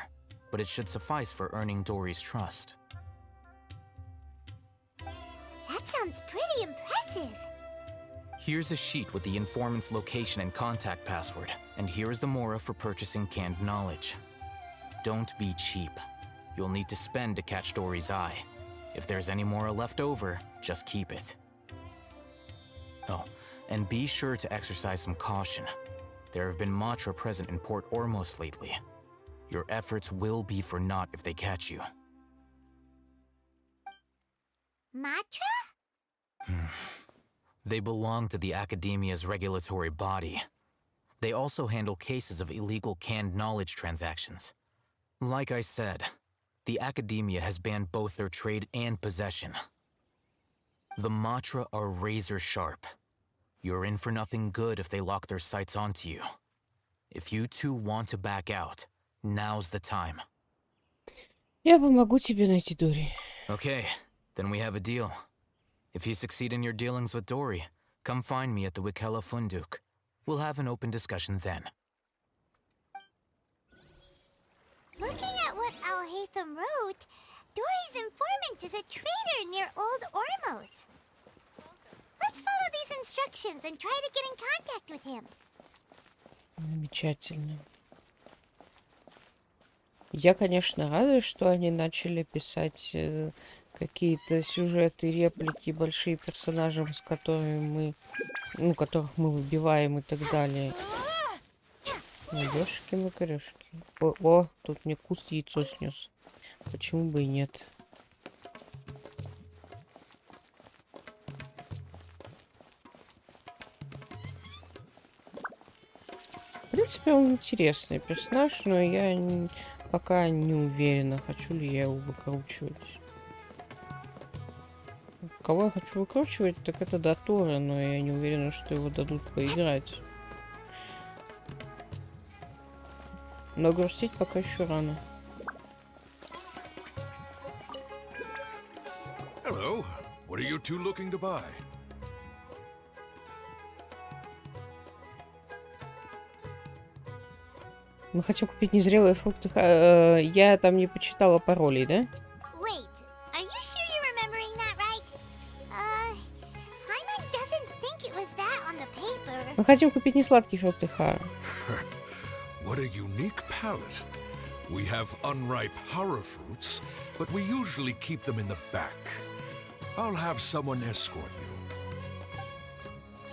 but it should suffice for earning Dory's trust. That sounds pretty impressive. Here's a sheet with the informant's location and contact password, and here is the mora for purchasing canned knowledge. Don't be cheap. You'll need to spend to catch Dory's eye. If there's any mora left over, just keep it. Oh, and be sure to exercise some caution. There have been Matra present in Port Ormos lately. Your efforts will be for naught if they catch you. Matra? They belong to the Academia's regulatory body. They also handle cases of illegal canned knowledge transactions. Like I said, the Academia has banned both their trade and possession. The Matra are razor sharp. You're in for nothing good if they lock their sights onto you. If you two want to back out, now's the time. Я помогу тебе найти Дори. Okay, then we have a deal. If you succeed in your dealings with Dory, come find me at the Wikela Funduk. We'll have an open discussion then. Looking at what Al-Hайтам wrote, Dory's informant is a trader near Old Ormos. Let's follow these instructions and try to get in contact with him. Замечательно. Я, конечно, рада, что они начали писать какие-то сюжеты, реплики, большие персонажи, с которыми мы, ну, которых мы выбиваем и так далее. Ёшки-макарёшки. О, тут мне куст яйцо снес. Почему бы и нет? В принципе, он интересный персонаж, но я пока не уверена, хочу ли я его выкручивать. Кого я хочу выкручивать, так это Дотора, но я не уверена, что его дадут поиграть. Но грустить пока еще рано. Hello. What are you two looking to buy? Мы хотим купить незрелые фрукты. Я там не почитала паролей, да? Wait, are you sure you're remembering that right? Hyman doesn't think it was that on the paper. Мы хотим купить несладкие фрукты, Хара. What a unique palate. We have unripe horror fruits, but we usually keep them in the back. I'll have someone escort you.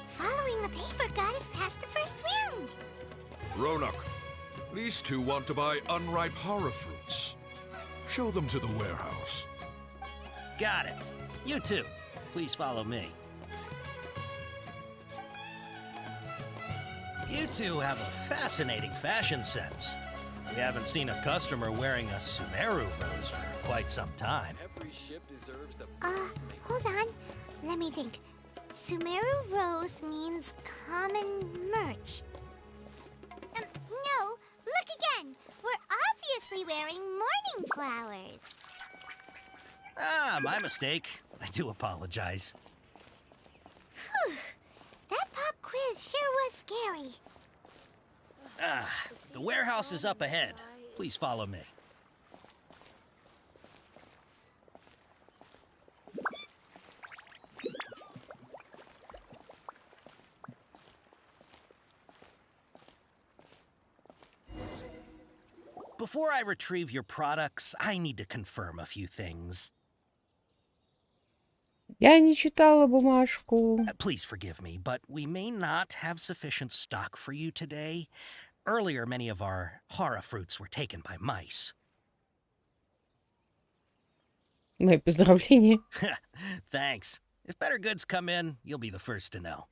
Following the paper got us past the first round. Ronak, these two want to buy unripe horror fruits. Show them to the warehouse. Got it. You too. Please follow me. You two have a fascinating fashion sense. We haven't seen a customer wearing a Sumeru rose for quite some time. Every ship deserves the Hold on. Let me think. Sumeru rose means common merch. No, look again. We're obviously wearing mourning flowers. Ah, my mistake. I do apologize. Whew. That pop quiz sure was scary. Ah, the warehouse is up ahead. Please follow me. Before I retrieve your products, I need to confirm a few things. Я не читала бумажку. Please forgive me, but we may not have sufficient stock for you today. Earlier, many of our hara fruits were taken by mice. Мои поздравления. Thanks. If better goods come in, you'll be the first to know.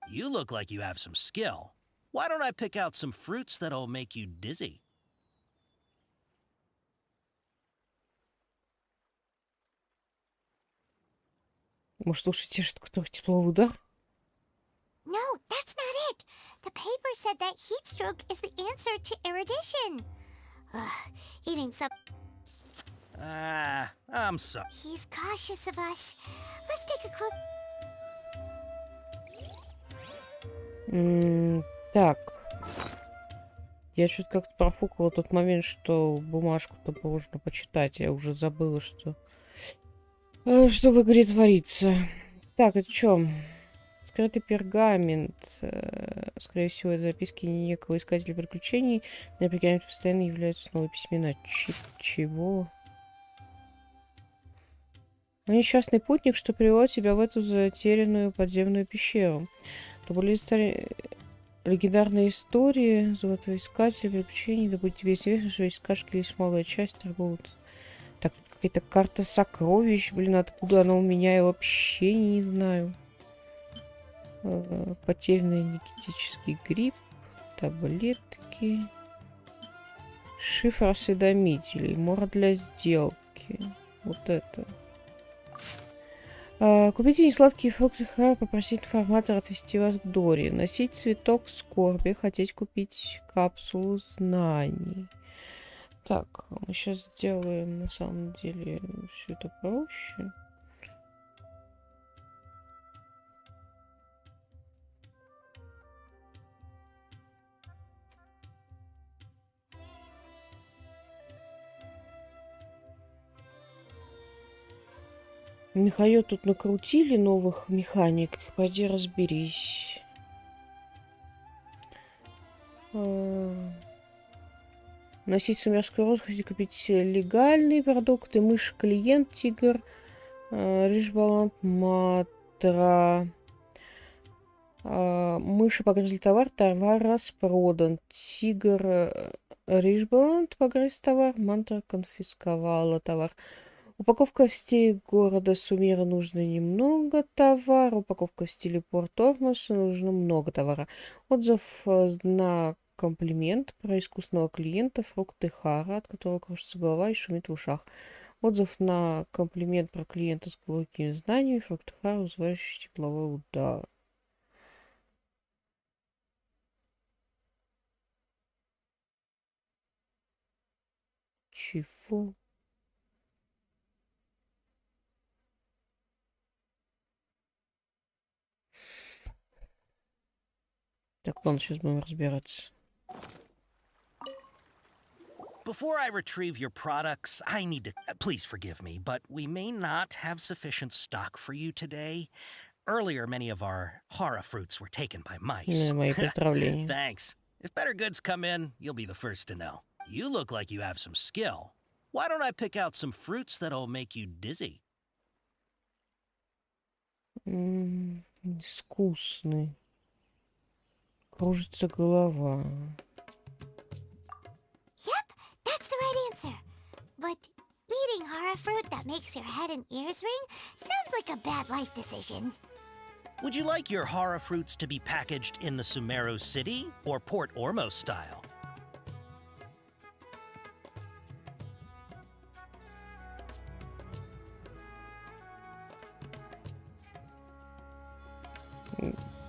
You look like you have some skill. Why don't I pick out some fruits that'll make you dizzy? Может, лучше те, что которых тепловой удар? No, that's not it. The paper said that heat stroke is the answer to erudition. Ugh, eating some. I'm sorry. He's cautious of us. Let's take a close. Так. Я что-то как-то профукала тот момент, что бумажку-то можно почитать. Я уже забыла, что в игре творится. Так, это что? Скрытый пергамент. Скорее всего, это записки некого искателя приключений. На пергаменте постоянно являются новые письмена. Чего? Несчастный путник, что привел тебя в эту затерянную подземную пещеру. Это были легендарные истории золотой искателя приключений. Да будет тебе известно, что есть сказки лишь малая часть торговых. Так, какая-то карта сокровищ. Блин, откуда она у меня? Я вообще не знаю. Потерянный никотический гриб. Таблетки. Шифр осведомителей. Мора для сделки. Вот это. Купите несладкие фрукты хар, попросить информатора отвезти вас к Дори. Носить цветок скорби, хотеть купить капсулу знаний. Так, мы сейчас сделаем на самом деле все это проще. Михаил тут накрутили новых механик. Пойди разберись. Носить сумерскую розыск, купить легальные продукты. Мышь, клиент, тигр. Рижбалант, матра. Мыши погрызли товар, товар распродан. Тигр, Рижбалант погрыз товар, мантра конфисковала товар. Упаковка в стиле города Сумера нужно немного товара. Упаковка в стиле Порт Ормос нужно много товара. Отзыв на комплимент про искусного клиента фрукты Хара, от которого кружится голова и шумит в ушах. Отзыв на комплимент про клиента с глубокими знаниями фрукты Хара, вызывающий тепловой удар. Чего? Так, ладно, сейчас будем разбираться. Before I retrieve your products, I need to... please forgive me, but we may not have sufficient stock for you today. Earlier, many of our hara fruits were taken by mice. Мои поздравления. Thanks. If better goods come in, you'll be the first to know. You look like you have some skill. Why don't I pick out some fruits that'll make you dizzy? Искусный. Кружится голова. Yep, that's the right answer. But eating hara fruit that makes your head and ears ring sounds like a bad life decision. Would you like your hara fruits to be packaged in the Sumeru City or Port Ormos style?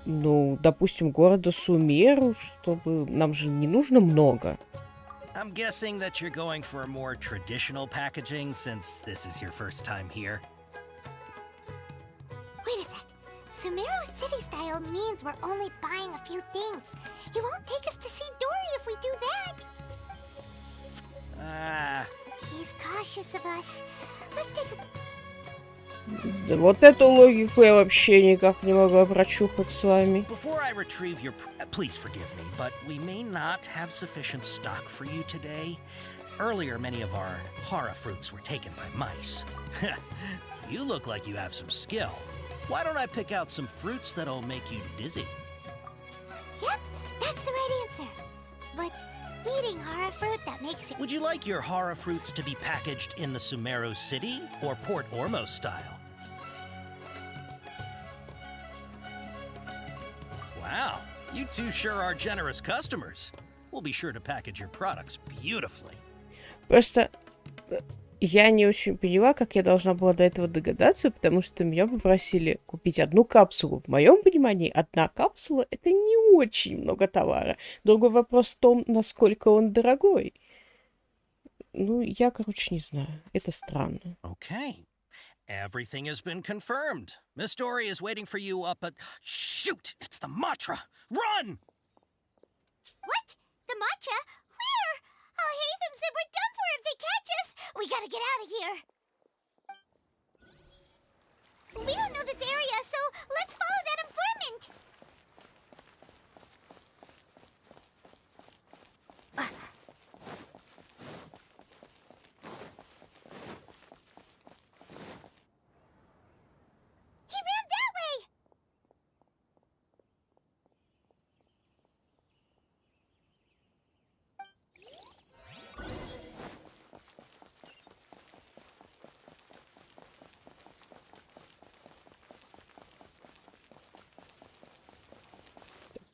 Ну, допустим, города Сумеру, чтобы... Нам же не нужно много. I'm guessing that you're going for a more traditional packaging since this is your first time here. Wait a sec. Sumeru City style means we're only buying a few things. He won't take us to see Dory if we do that. He's cautious of us. Let's take a... Вот эту логику я вообще никак не могла прочухать с вами. Before I retrieve your... please forgive me, but we may not have sufficient stock for you today. Earlier, many of our hara fruits were taken by mice. You look like you have some skill. Why don't I pick out some fruits that'll make you dizzy? Yep, that's the right answer. But eating hara fruit that makes you... Would you like your hara fruits to be packaged in the Sumeru City or Port Ormos style? Wow, you two sure are generous customers. We'll be sure to package your products beautifully. Просто Я не очень поняла, как я должна была до этого догадаться, потому что меня попросили купить одну капсулу. В моем понимании, одна капсула — это не очень много товара. Другой вопрос в том, насколько он дорогой. Ну, я, короче, не знаю. Это странно. Okay. Everything has been confirmed. Miss Dory is waiting for you up at... Shoot! It's the Matra! Run! What? The matcha? Where? Al-Hайтам said we're done for if they catch us. We gotta get out of here. We don't know this area, so let's follow that informant. He ran that way.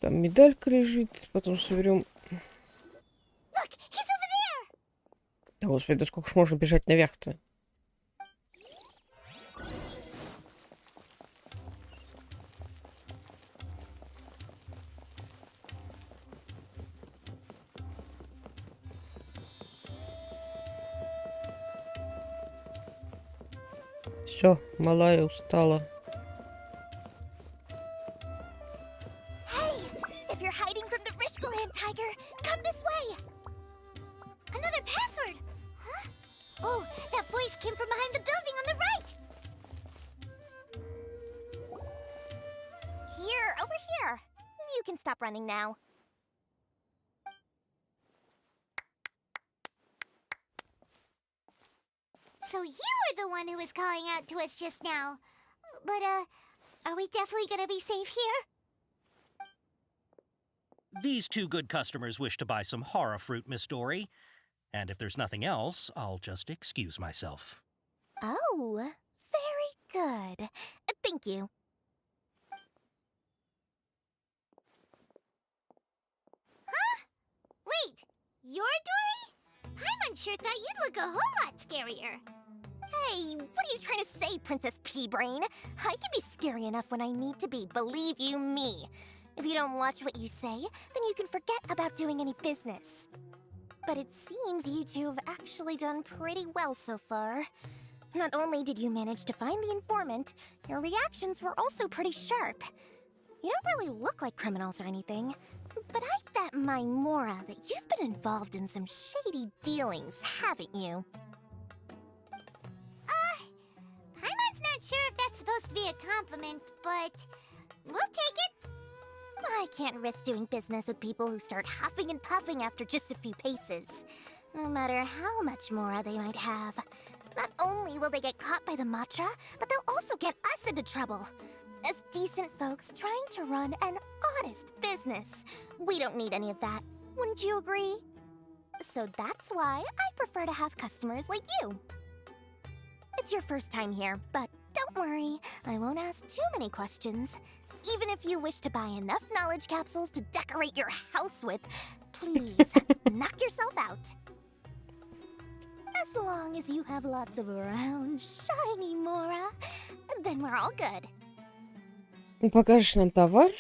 Там медалька лежит, потом соберем. Look, he's over there. Да, господи, да сколько ж можно бежать наверх-то? Все, малая устала. Hey, if you're hiding from the Rishbaland tiger, come this way. Another password. Huh? Oh, that voice came from behind the building on the right. Here, over here. You can stop running now. So you were the one who was calling out to us just now. But, are we definitely gonna be safe here? These two good customers wish to buy some horror fruit, Miss Dory. And if there's nothing else, I'll just excuse myself. Oh, very good. Thank you. Huh? Wait, you're Dory? Paimon sure thought you'd look a whole lot scarier. Hey, what are you trying to say, Princess Pea-Brain? I can be scary enough when I need to be, believe you me. If you don't watch what you say, then you can forget about doing any business. But it seems you two have actually done pretty well so far. Not only did you manage to find the informant, your reactions were also pretty sharp. You don't really look like criminals or anything, but I bet my Mora that you've been involved in some shady dealings, haven't you? Paimon's not sure if that's supposed to be a compliment, but we'll take it. I can't risk doing business with people who start huffing and puffing after just a few paces. No matter how much Mora they might have. Not only will they get caught by the Matra, but they'll also get us into trouble. As decent folks trying to run an honest business. We don't need any of that. Wouldn't you agree? So that's why I prefer to have customers like you. It's your first time here, but don't worry, I won't ask too many questions. Even if you wish to buy enough knowledge capsules to decorate your house with, please knock yourself out. As long as you have lots of round, shiny Mora, then we're all good. Покажешь нам товар?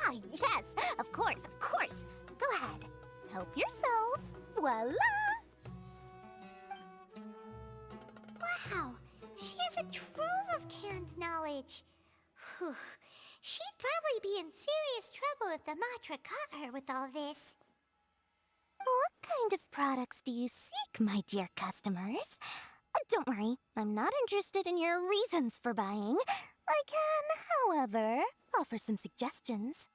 Ah, yes, of course, of course. Go ahead, help yourselves. Voila! Wow, she has a trove of canned knowledge. Whew. She'd probably be in serious trouble if the Matra caught her with all this. What kind of products do you seek, my dear customers? Don't worry, I'm not interested in your reasons for buying. I can, however, offer some suggestions.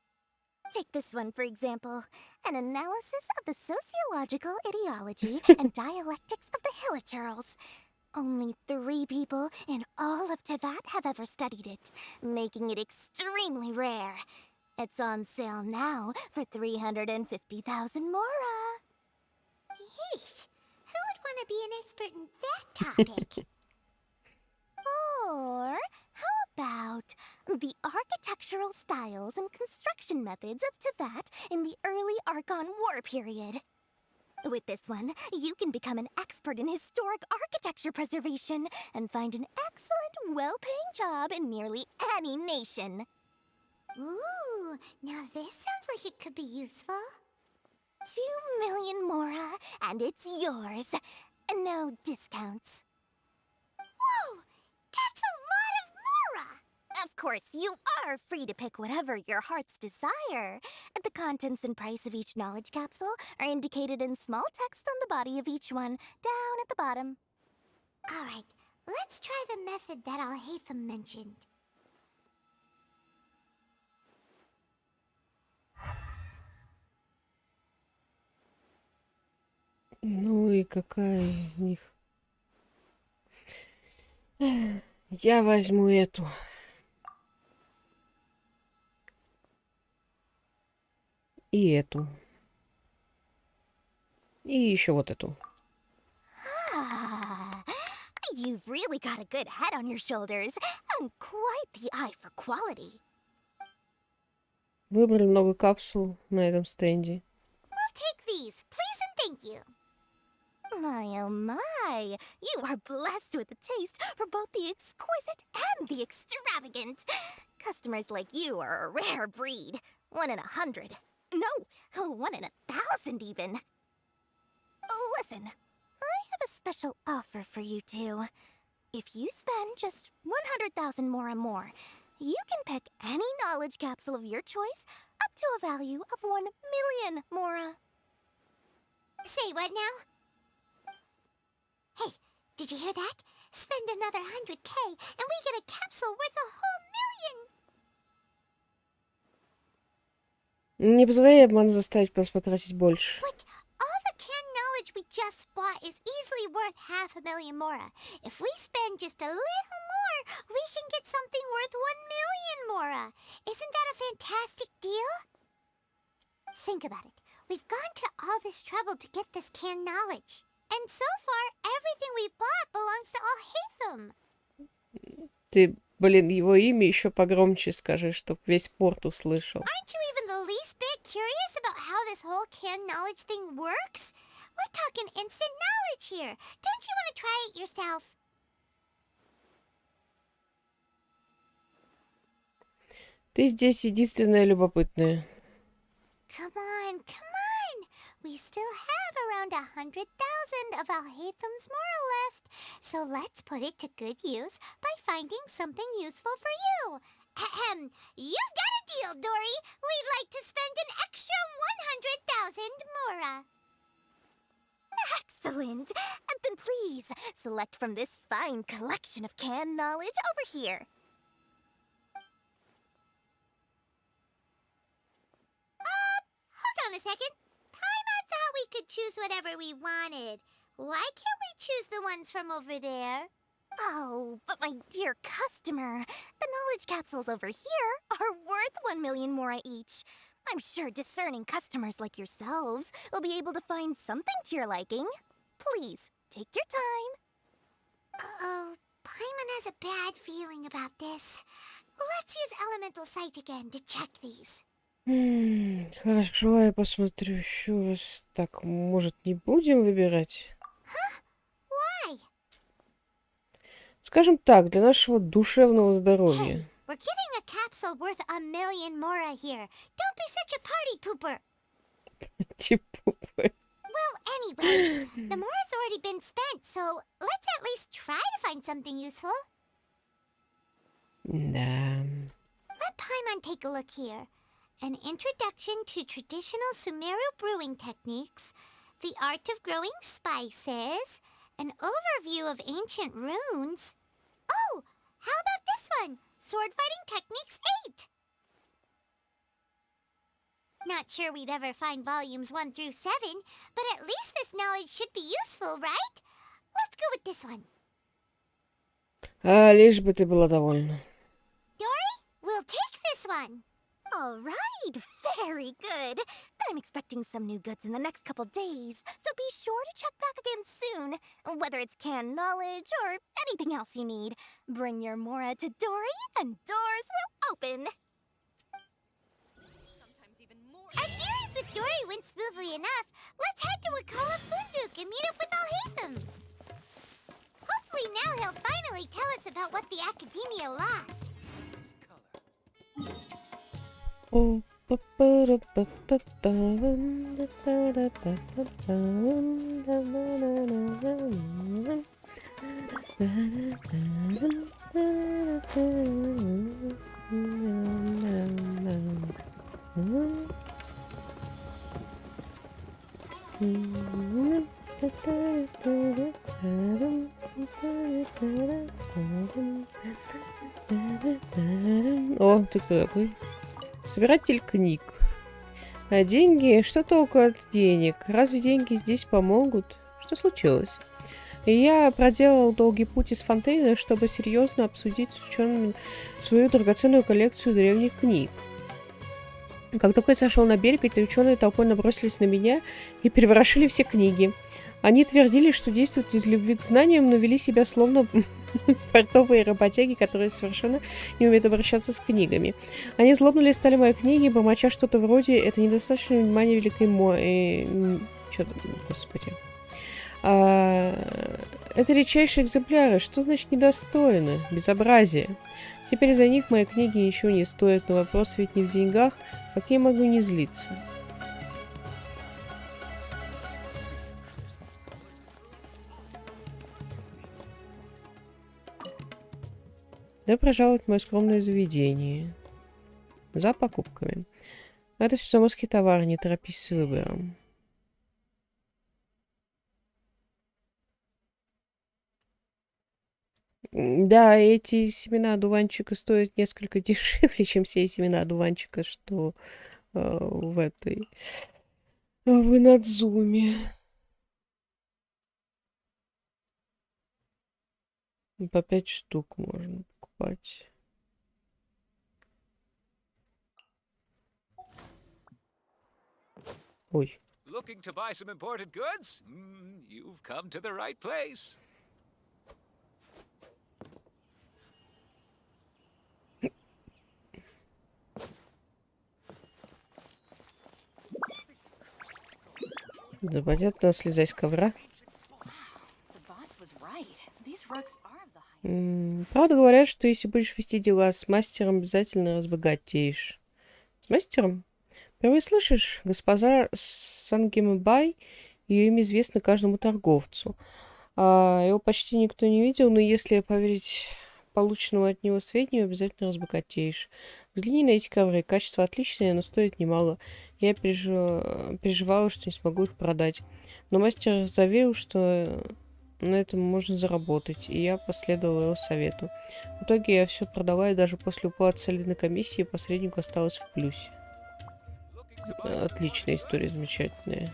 Take this one, for example. An analysis of the sociological ideology and dialectics of the Hilichurls. Only 3 people in all of Teyvat have ever studied it, making it extremely rare. It's on sale now for 350,000 Mora. Yeesh, who would want to be an expert in that topic? Or how about the architectural styles and construction methods of Teyvat in the early Archon War period? With this one, you can become an expert in historic architecture preservation and find an excellent, well-paying job in nearly any nation. Ooh, now this sounds like it could be useful. 2 million mora, and it's yours. No discounts. Whoa! That's a lot of mora! Of course, you are free to pick whatever your heart's desire. The contents and price of each knowledge capsule are indicated in small text on the body of each one, down at the bottom. Alright, let's try the method that Al-Hайтам mentioned. Ну и какая из них? Я возьму эту. И эту. И еще вот эту. Ah, you've really got a good head on your shoulders, and quite the eye for quality. Выбрали много капсул на этом стенде. We'll take these, please and thank you. My, oh my, you are blessed with a taste for both the exquisite and the extravagant. Customers like you are a rare breed. 1 in 100. No, 1 in 1,000 even. Listen, I have a special offer for you two. If you spend just 100,000 mora more, you can pick any knowledge capsule of your choice up to a value of 1 million mora. Say what now? Hey, did you hear that? Spend another 100K and we get a capsule worth a whole million! Не позволяй обману заставить вас потратить больше. But all the canned knowledge we just bought is easily worth 500,000 mora. If we spend just a little more, we can get something worth 1 million mora. Isn't that a fantastic deal? Think about it. We've gone to all this trouble to get this canned knowledge. And so far, everything we bought belongs to Al-Hайтам. Ты, блин, его имя еще погромче скажи, чтоб весь порт услышал. Aren't you even the least bit curious about how this whole canned knowledge thing works? We're talking instant knowledge here. Don't you want to try it yourself? Ты здесь единственная любопытная. Come on, come on. We still have around 100,000 of Al-Hайтам's mora left. So let's put it to good use by finding something useful for you. Ahem. You've got a deal, Dory. We'd like to spend an extra 100,000 mora. Excellent! Then please, select from this fine collection of canned knowledge over here. Hold on a second. Paimon thought we could choose whatever we wanted. Why can't we choose the ones from over there? Oh, but my dear customer, the knowledge capsules over here are worth 1 million mora each. I'm sure discerning customers like yourselves will be able to find something to your liking. Please, take your time. Uh-oh, Paimon has a bad feeling about this. Let's use Elemental Sight again to check these. Хорошо, я посмотрю еще раз. Так, может, не будем выбирать? Huh? Why? Скажем так, для нашего душевного здоровья. We're getting a capsule worth 1 million mora here. Don't be such a party pooper. Типа. Well, anyway, the mora's already been spent, so let's at least try to find something useful. Да. Let Paimon take a look here. An introduction to traditional Sumeru brewing techniques, the art of growing spices, an overview of ancient runes. Oh, how about this one? Sword Fighting Techniques 8. Not sure we'd ever find volumes 1 through 7, but at least this knowledge should be useful, right? Let's go with this one. Лишь бы ты была довольна. Dory, we'll take this one. All right, very good. I'm expecting some new goods in the next couple days, so be sure to check back again soon. Whether it's canned knowledge or anything else you need, bring your mora to Dory and doors will open. Our dealings with Dory went smoothly enough. Let's head to Wakala О, ты кто такой? Собиратель книг. А деньги? Что толку от денег? Разве деньги здесь помогут? Что случилось? Я проделал долгий путь из Фонтейна, чтобы серьезно обсудить с учеными свою драгоценную коллекцию древних книг. Как только я сошел на берег, эти ученые толпой набросились на меня и переворошили все книги. Они твердили, что действуют из любви к знаниям, но вели себя словно портовые работяги, которые совершенно не умеют обращаться с книгами. Они злобно листали мои книги, бормоча что-то вроде «это недостаточно внимания великой Чё там, господи. Это редчайшие экземпляры. Что значит недостойны? Безобразие. Теперь за них мои книги ничего не стоят, но вопрос ведь не в деньгах. Как я могу не злиться? Добро пожаловать в мое скромное заведение. За покупками. Это все заморский товар, не торопись с выбором. Да, эти семена одуванчика стоят несколько дешевле, чем все семена одуванчика, что в этой... в Инадзуме. По 5 штук можно покупать. Ой. Looking to buy some imported goods? You've come to the right place. Да понятно, слезай с ковра. Правда говорят, что если будешь вести дела с мастером, обязательно разбогатеешь. С мастером? Впервые слышишь, госпожа Сангембай, ее имя известно каждому торговцу. Его почти никто не видел, но если поверить полученному от него сведению, обязательно разбогатеешь. Взгляни на эти ковры. Качество отличное, но стоит немало. Я переживала, что не смогу их продать. Но мастер заверил, что на этом можно заработать, и я последовала его совету. В итоге я все продала, и даже после уплаты солидной комиссии посреднику осталось в плюсе. Отличная история, замечательная.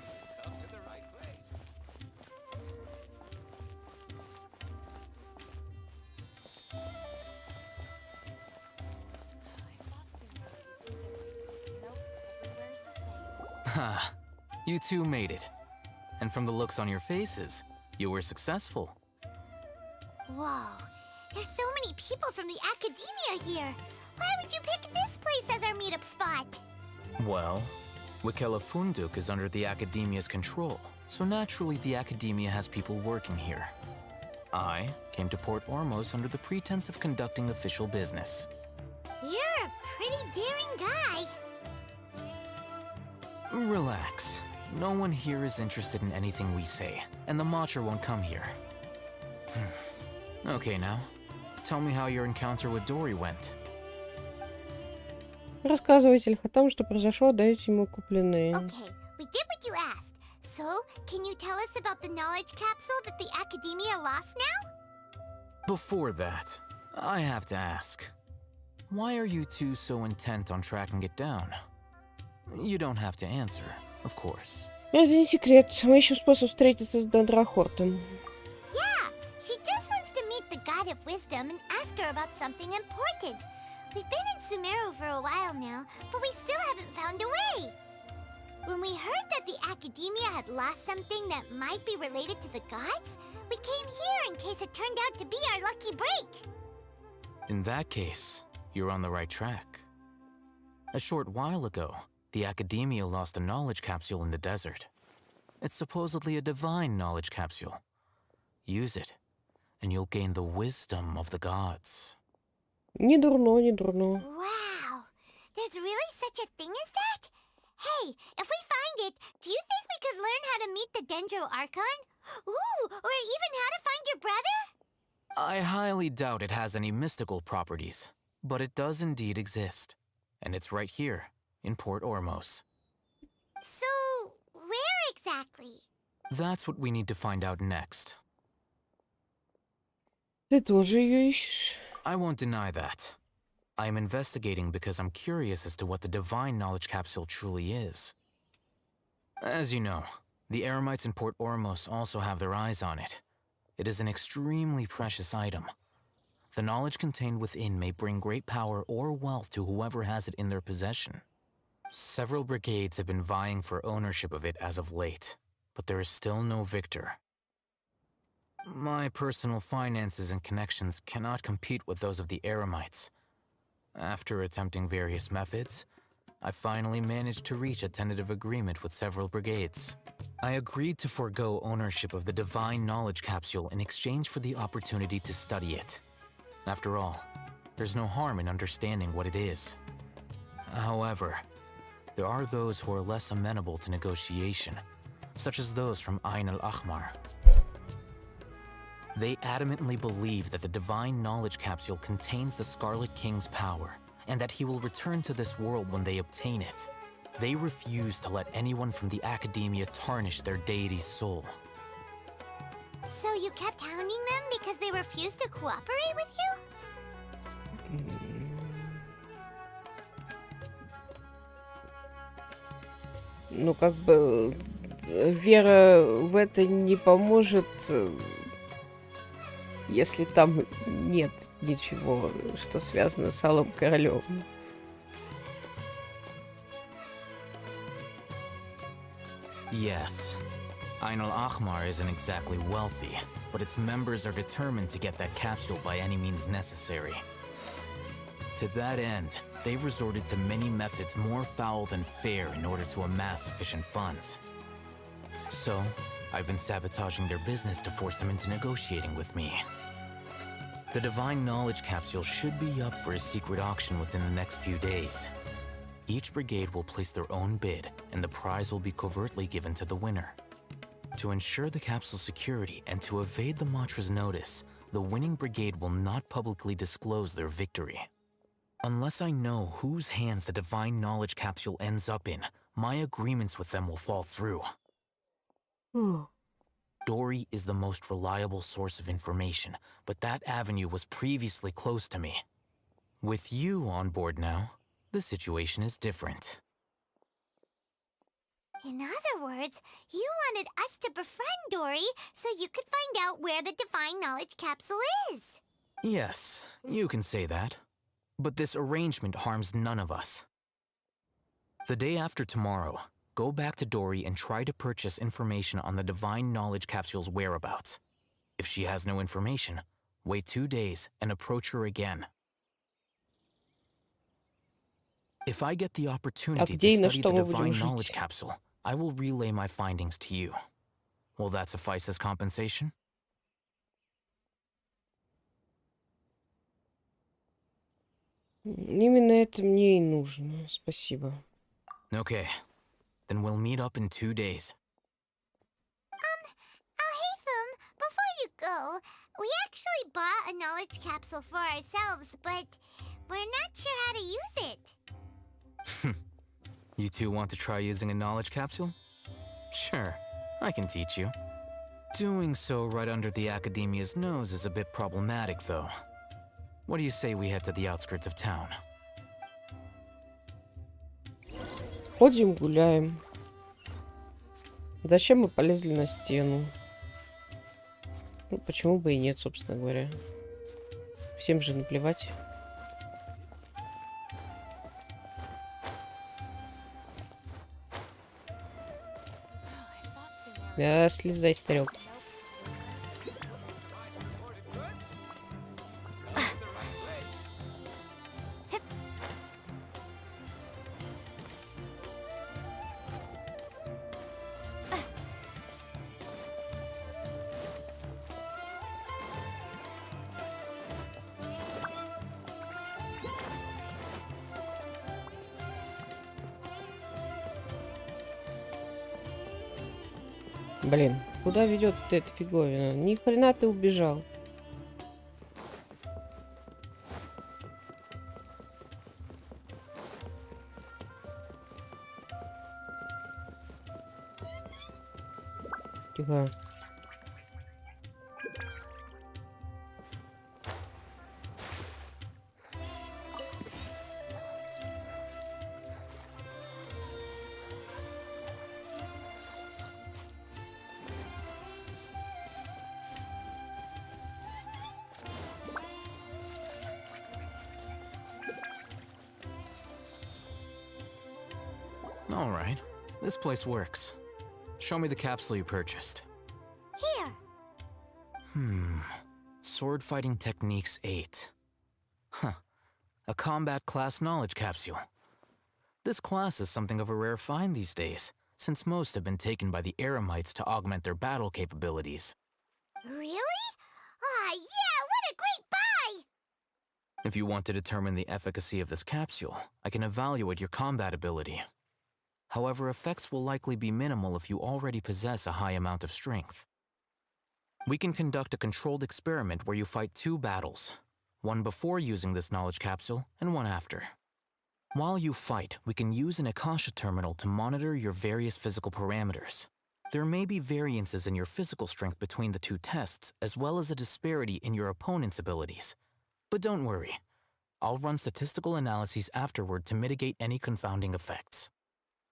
Ha, you two made it. And from the looks on your faces, you were successful. Whoa, there's so many people from the academia here. Why would you pick this place as our meetup spot? Well, Wikela Funduk is under the Academia's control, so naturally the Academia has people working here. I came to Port Ormos under the pretense of conducting official business. You're a pretty daring guy. Relax. No one here is interested in anything we say, and the Matcha won't come here. Okay, now, tell me how your encounter with Dory went. Рассказывайте Аль-Хайтам, что произошло, дайте ему купленные. Okay, we did what you asked. So, can you tell us about the knowledge capsule that the academia lost now? Before that, I have to ask, why are you two so intent on tracking it down? You don't have to answer, of course. Это не секрет. Мы ищем способ встретиться с Дандрахортом. Yeah, she just wants to meet the God of Wisdom and ask her about something important. We've been in Sumeru for a while now, but we still haven't found a way. When we heard that the Academia had lost something that might be related to the gods, we came here in case it turned out to be our lucky break. In that case, you're on the right track. A short while ago, the Academia lost a knowledge capsule in the desert. It's supposedly a divine knowledge capsule. Use it, and you'll gain the wisdom of the gods. Не дурно, не дурно. Wow, There's really such a thing as that? Hey, if we find it, do you think we could learn how to meet the Dendro Archon? Ooh, or even how to find your brother? I highly doubt it has any mystical properties, but it does indeed exist. And it's right here, in Port Ormos. So, where exactly? That's what we need to find out next. Ты тоже ее ищешь? I won't deny that. I am investigating because I'm curious as to what the Divine Knowledge Capsule truly is. As you know, the Eremites in Port Ormos also have their eyes on it. It is an extremely precious item. The knowledge contained within may bring great power or wealth to whoever has it in their possession. Several brigades have been vying for ownership of it as of late, but there is still no victor. My personal finances and connections cannot compete with those of the Eremites. After attempting various methods, I finally managed to reach a tentative agreement with several brigades. I agreed to forego ownership of the Divine Knowledge Capsule in exchange for the opportunity to study it. After all, there's no harm in understanding what it is. However, there are those who are less amenable to negotiation, such as those from Ain al-Ahmar. They adamantly believe that the Divine Knowledge Capsule contains the Scarlet King's power, and that he will return to this world when they obtain it. They refuse to let anyone from the Academia tarnish their deity's soul. So you kept hounding them because they refused to cooperate with you? Ну, как бы, вера в это не поможет, если там нет ничего, что связано с Алым Королем. Yes, Ain al-Ahmar isn't exactly wealthy, but its members are determined to get that capsule by any means necessary. To that end, they've resorted to many methods more foul than fair in order to amass sufficient funds. So, I've been sabotaging their business to force them into negotiating with me. The Divine Knowledge Capsule should be up for a secret auction within the next few days. Each brigade will place their own bid, and the prize will be covertly given to the winner. To ensure the capsule's security and to evade the Matra's notice, the winning brigade will not publicly disclose their victory. Unless I know whose hands the Divine Knowledge Capsule ends up in, my agreements with them will fall through. Dory is the most reliable source of information, but that avenue was previously closed to me. With you on board now, the situation is different. In other words, you wanted us to befriend Dory so you could find out where the Divine Knowledge Capsule is. Yes, you can say that. But this arrangement harms none of us. The day after tomorrow, go back to Dory and try to purchase information on the Divine Knowledge Capsule's whereabouts. If she has no information, wait 2 days and approach her again. If I get the opportunity to study the Divine Knowledge Capsule, I will relay my findings to you. Will that suffice as compensation? Именно это мне и нужно. Спасибо. Okay, then we'll meet up in 2 days. Al-Hайтам, before you go, we actually bought a knowledge capsule for ourselves, but we're not sure how to use it. You two want to try using a knowledge capsule? Sure, I can teach you. Doing so right under the Academia's nose is a bit problematic, though. What do you say we head to the outskirts of town? Ходим, гуляем. Зачем мы полезли на стену? Ну, почему бы и нет, собственно говоря. Всем же наплевать. Да, слезай, старёк. Блин, куда ведет эта фиговина? Ни хрена ты убежал. Тихо. All right. This place works. Show me the capsule you purchased. Here. Sword Fighting Techniques 8. Huh. A combat class knowledge capsule. This class is something of a rare find these days, since most have been taken by the Eremites to augment their battle capabilities. Really? Ah, yeah, what a great buy! If you want to determine the efficacy of this capsule, I can evaluate your combat ability. However, effects will likely be minimal if you already possess a high amount of strength. We can conduct a controlled experiment where you fight 2 battles, one before using this knowledge capsule and one after. While you fight, we can use an Akasha terminal to monitor your various physical parameters. There may be variances in your physical strength between the 2 tests, as well as a disparity in your opponent's abilities. But don't worry, I'll run statistical analyses afterward to mitigate any confounding effects.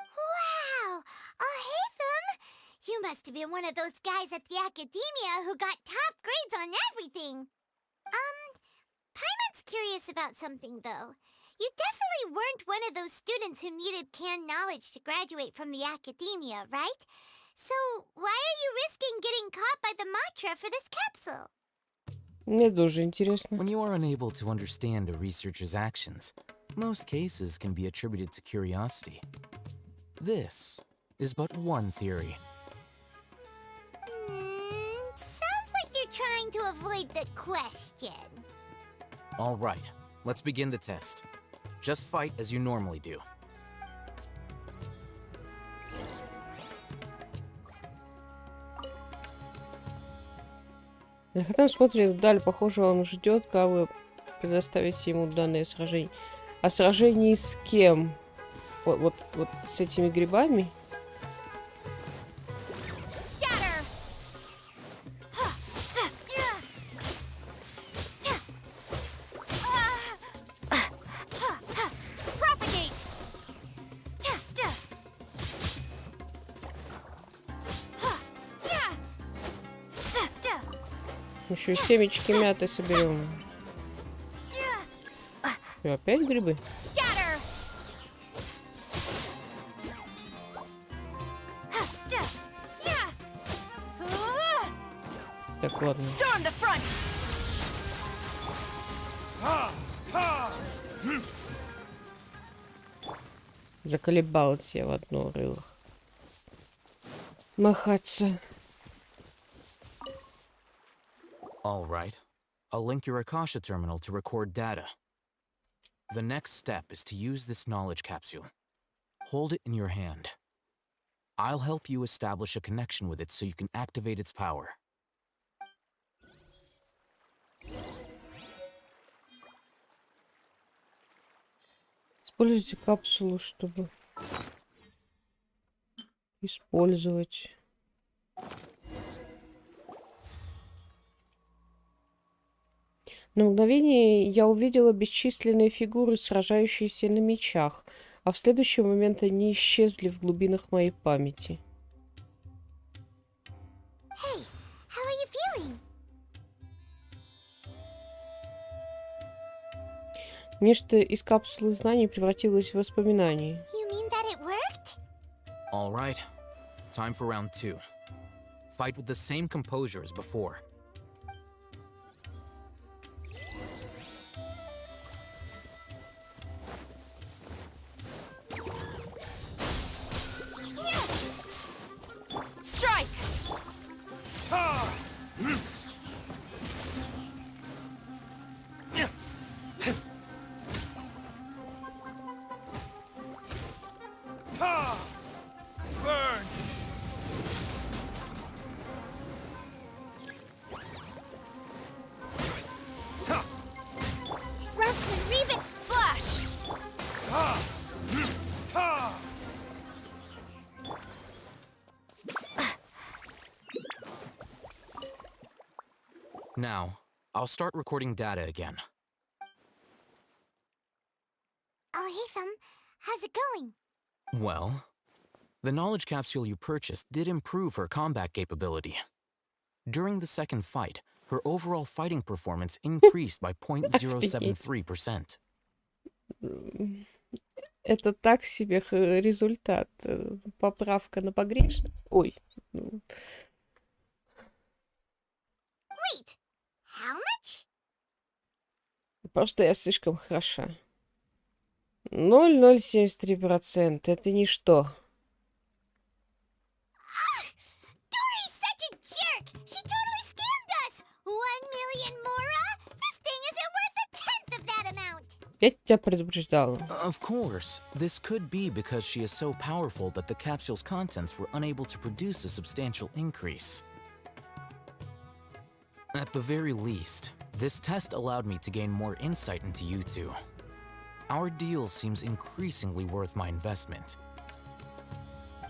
Wow! Al-Hitham! You must have been one of those guys at the academia who got top grades on everything. Paimon's curious about something, though. You definitely weren't one of those students who needed canned knowledge to graduate from the academia, right? So, why are you risking getting caught by the Matra for this capsule? Мне тоже интересно. When you are unable to understand a researcher's actions, most cases can be attributed to curiosity. This is but one theory. Sounds like you're trying to avoid the question. All right, let's begin the test. Just fight as you normally do. Аль-Хайтам смотрит вдаль. Похоже, он ждет, как вы предоставите ему данное сражение. А сражение с кем? Вот с этими грибами? Еще семечки мяты соберем. И опять грибы? Так, ладно. Заколебался я в одно рыло махаться. All right. I'll link your Akasha terminal to record data. The next step is to use this knowledge capsule. Hold it in your hand. I'll help you establish a connection with it so you can activate its power. Используйте капсулу, чтобы использовать. На мгновение я увидела бесчисленные фигуры, сражающиеся на мечах, а в следующий момент они исчезли в глубинах моей памяти. Hey, how are you feeling? Нечто из капсулы знаний превратилось в воспоминание. You mean that it worked? All right. Time for round 2. Fight with the same composure as before. Now, I'll start recording data again. Al-Hайтам, how's it going? Well, the knowledge capsule you purchased did improve her combat capability. During the second fight, her overall fighting performance increased by 0.073%. Это так себе результат. Поправка на погрешность. Ой. Wait, how much? Просто я слишком хороша. 0,073%. Это ничто. Dory's such a jerk! She totally scammed us! 1 million mora? This thing isn't worth a tenth of that amount! Я тебя предупреждала. Of course, this could be because she is so powerful that the capsule's contents were unable to produce a substantial increase. At the very least, this test allowed me to gain more insight into you two. Our deal seems increasingly worth my investment.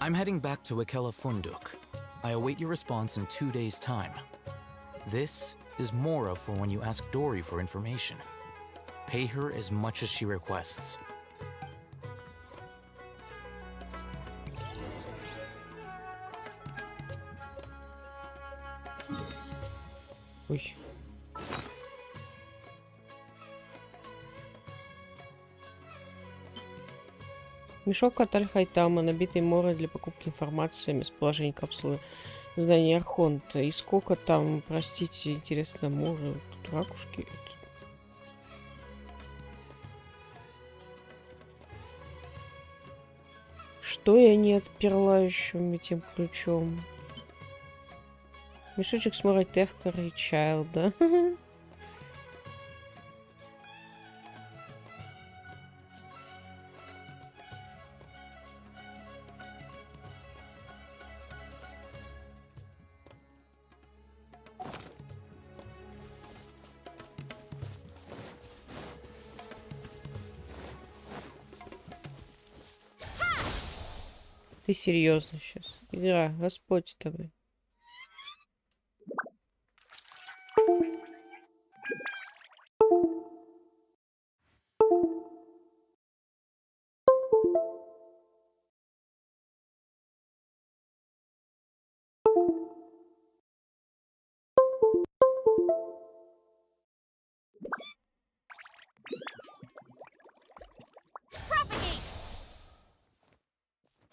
I'm heading back to Akela Funduk. I await your response in 2 days' time. This is Mora for when you ask Dory for information. Pay her as much as she requests. Ой. Мешок от Аль-Хайтама, набитый морой для покупки информации о местоположении капсулы здания Архонта. И сколько там, простите, интересно, мора, тут ракушки. Что я не отперла еще этим ключом? Мешочек с морой Тевкара и Чайлда. Ты серьезно сейчас? Игра, Господь с тобой.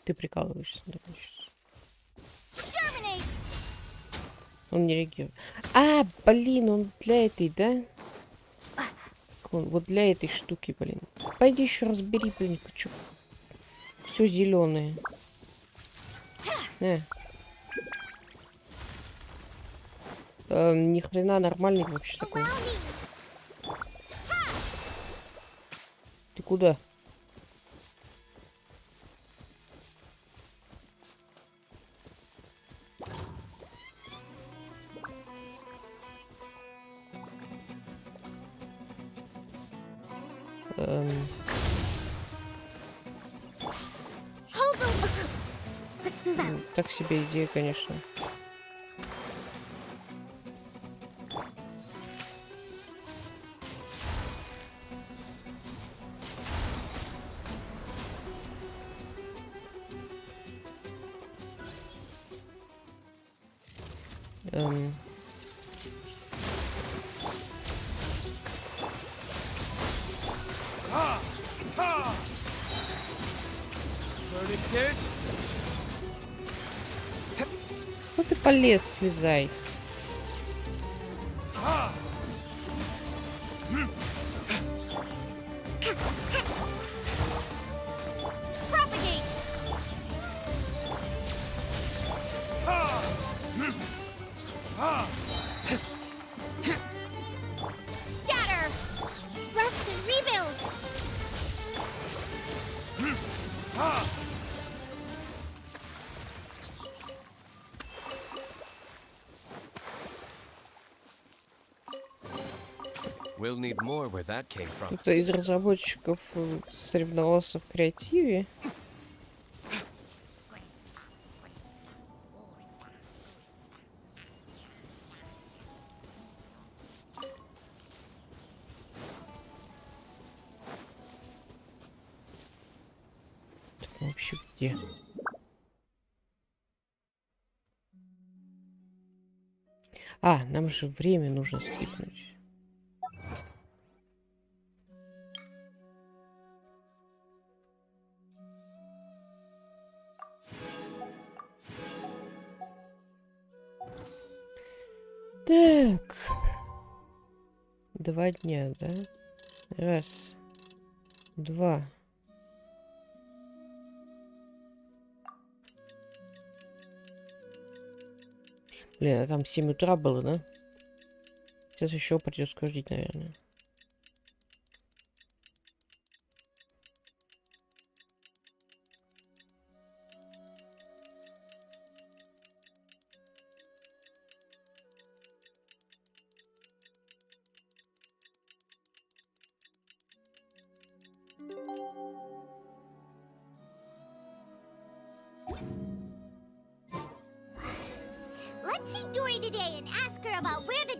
Ты прикалываешься, да, сейчас. Он не реагирует. А, блин, он для этой, да? Вот для этой штуки, блин. Пойди еще разбери, блин, что. Все зеленое. Ни хрена нормальный вообще такой. Ты куда? Так себе идея, конечно. Ну ты полез, слезай. Кто-то из разработчиков соревновался в креативе. вообще где? А, нам же время нужно скипнуть. Так. 2 дня, да? Раз. 2. Блин, а там 7 утра было, да? Сейчас еще придется скрутить, наверное. Let's see Dory today and ask her about where the...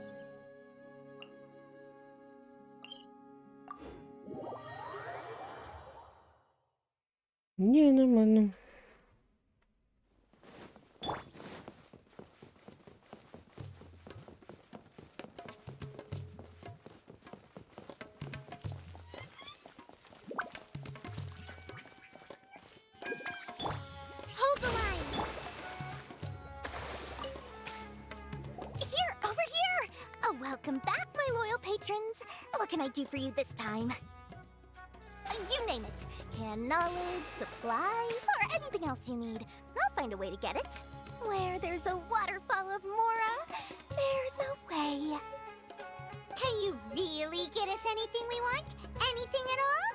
Не, нормально. Hold the line! Here, over here! Oh, welcome back, my loyal patrons. What can I do for you this time? You name it. Canned knowledge, supplies, or anything else you need. I'll find a way to get it. Where there's a waterfall of Mora, there's a way. Can you really get us anything we want? Anything at all?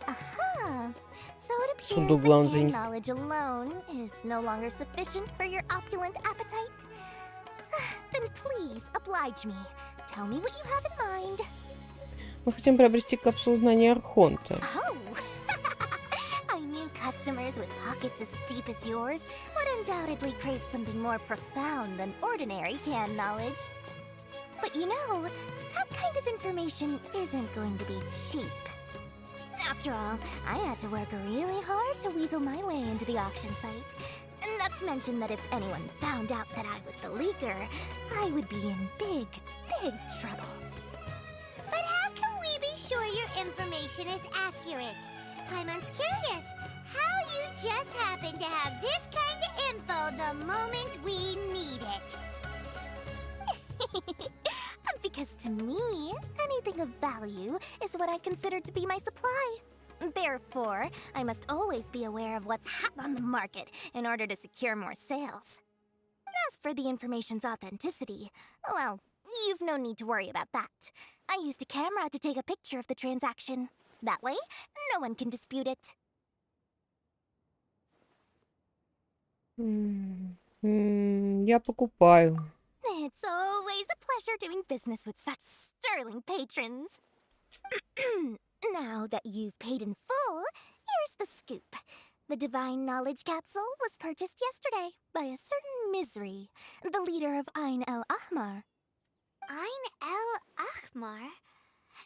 Aha. So it appears Сундук that главное canned занести. knowledge alone is no longer sufficient for your opulent appetite. Then please oblige me. Tell me what you have in mind. Мы хотим приобрести капсулу знаний Архонта. Oh! I knew customers with pockets as deep as yours would undoubtedly crave something more profound than ordinary canned knowledge. But you know, that kind of information isn't going to be cheap. After all, I had to work really hard to weasel my way into the auction site. Not to mention that if anyone found out that I was the leaker, I would be in big, big trouble. But how can we be sure your information is accurate? Paimon's curious how you just happen to have this kind of info the moment we need it. Because to me, anything of value is what I consider to be my supply. Therefore, I must always be aware of what's hot on the market in order to secure more sales. As for the information's authenticity, well, you've no need to worry about that. I used a camera to take a picture of the transaction. That way, no one can dispute it. Я покупаю. It's always a pleasure doing business with such sterling patrons. Now that you've paid in full, here's the scoop. The Divine Knowledge Capsule was purchased yesterday by a certain Misery, the leader of Ain el-Ahmar. Ain el-Ahmar?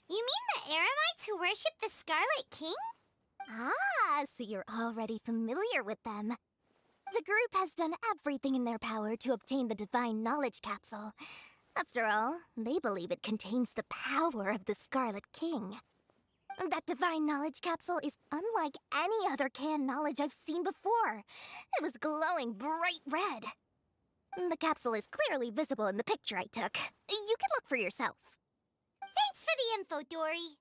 You mean the Eremites who worship the Scarlet King? Ah, so you're already familiar with them. The group has done everything in their power to obtain the Divine Knowledge Capsule. After all, they believe it contains the power of the Scarlet King. That Divine Knowledge Capsule is unlike any other canned knowledge I've seen before. It was glowing bright red. The capsule is clearly visible in the picture I took. You can look for yourself. Thanks for the info, Dory.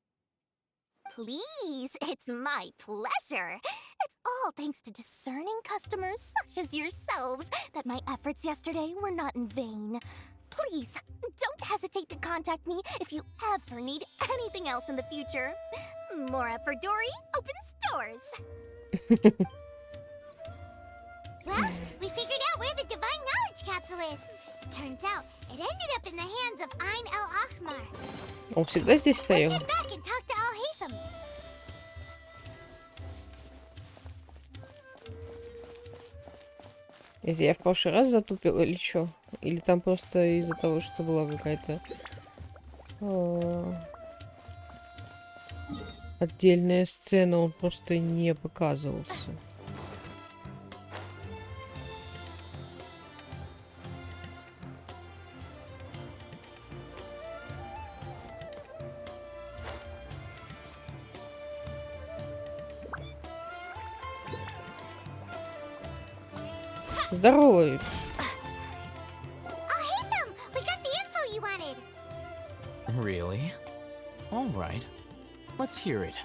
Please, it's my pleasure. It's all thanks to discerning customers such as yourselves that my efforts yesterday were not in vain. Please, don't hesitate to contact me if you ever need anything else in the future. Mora for Dory opens doors. Well, we figured out where the Divine Knowledge Capsule is. Turns out, it ended up in the hands of Ain el-Ahmar. Он всегда здесь стоял. Let's head back and talk to Al-Hайтам. Я в прошлый раз затупил или что? Или там просто из-за того, что была какая-то отдельная сцена, он просто не показывался. Здорово. Alhaitham, we got the info you wanted. Really? All right. Let's hear it.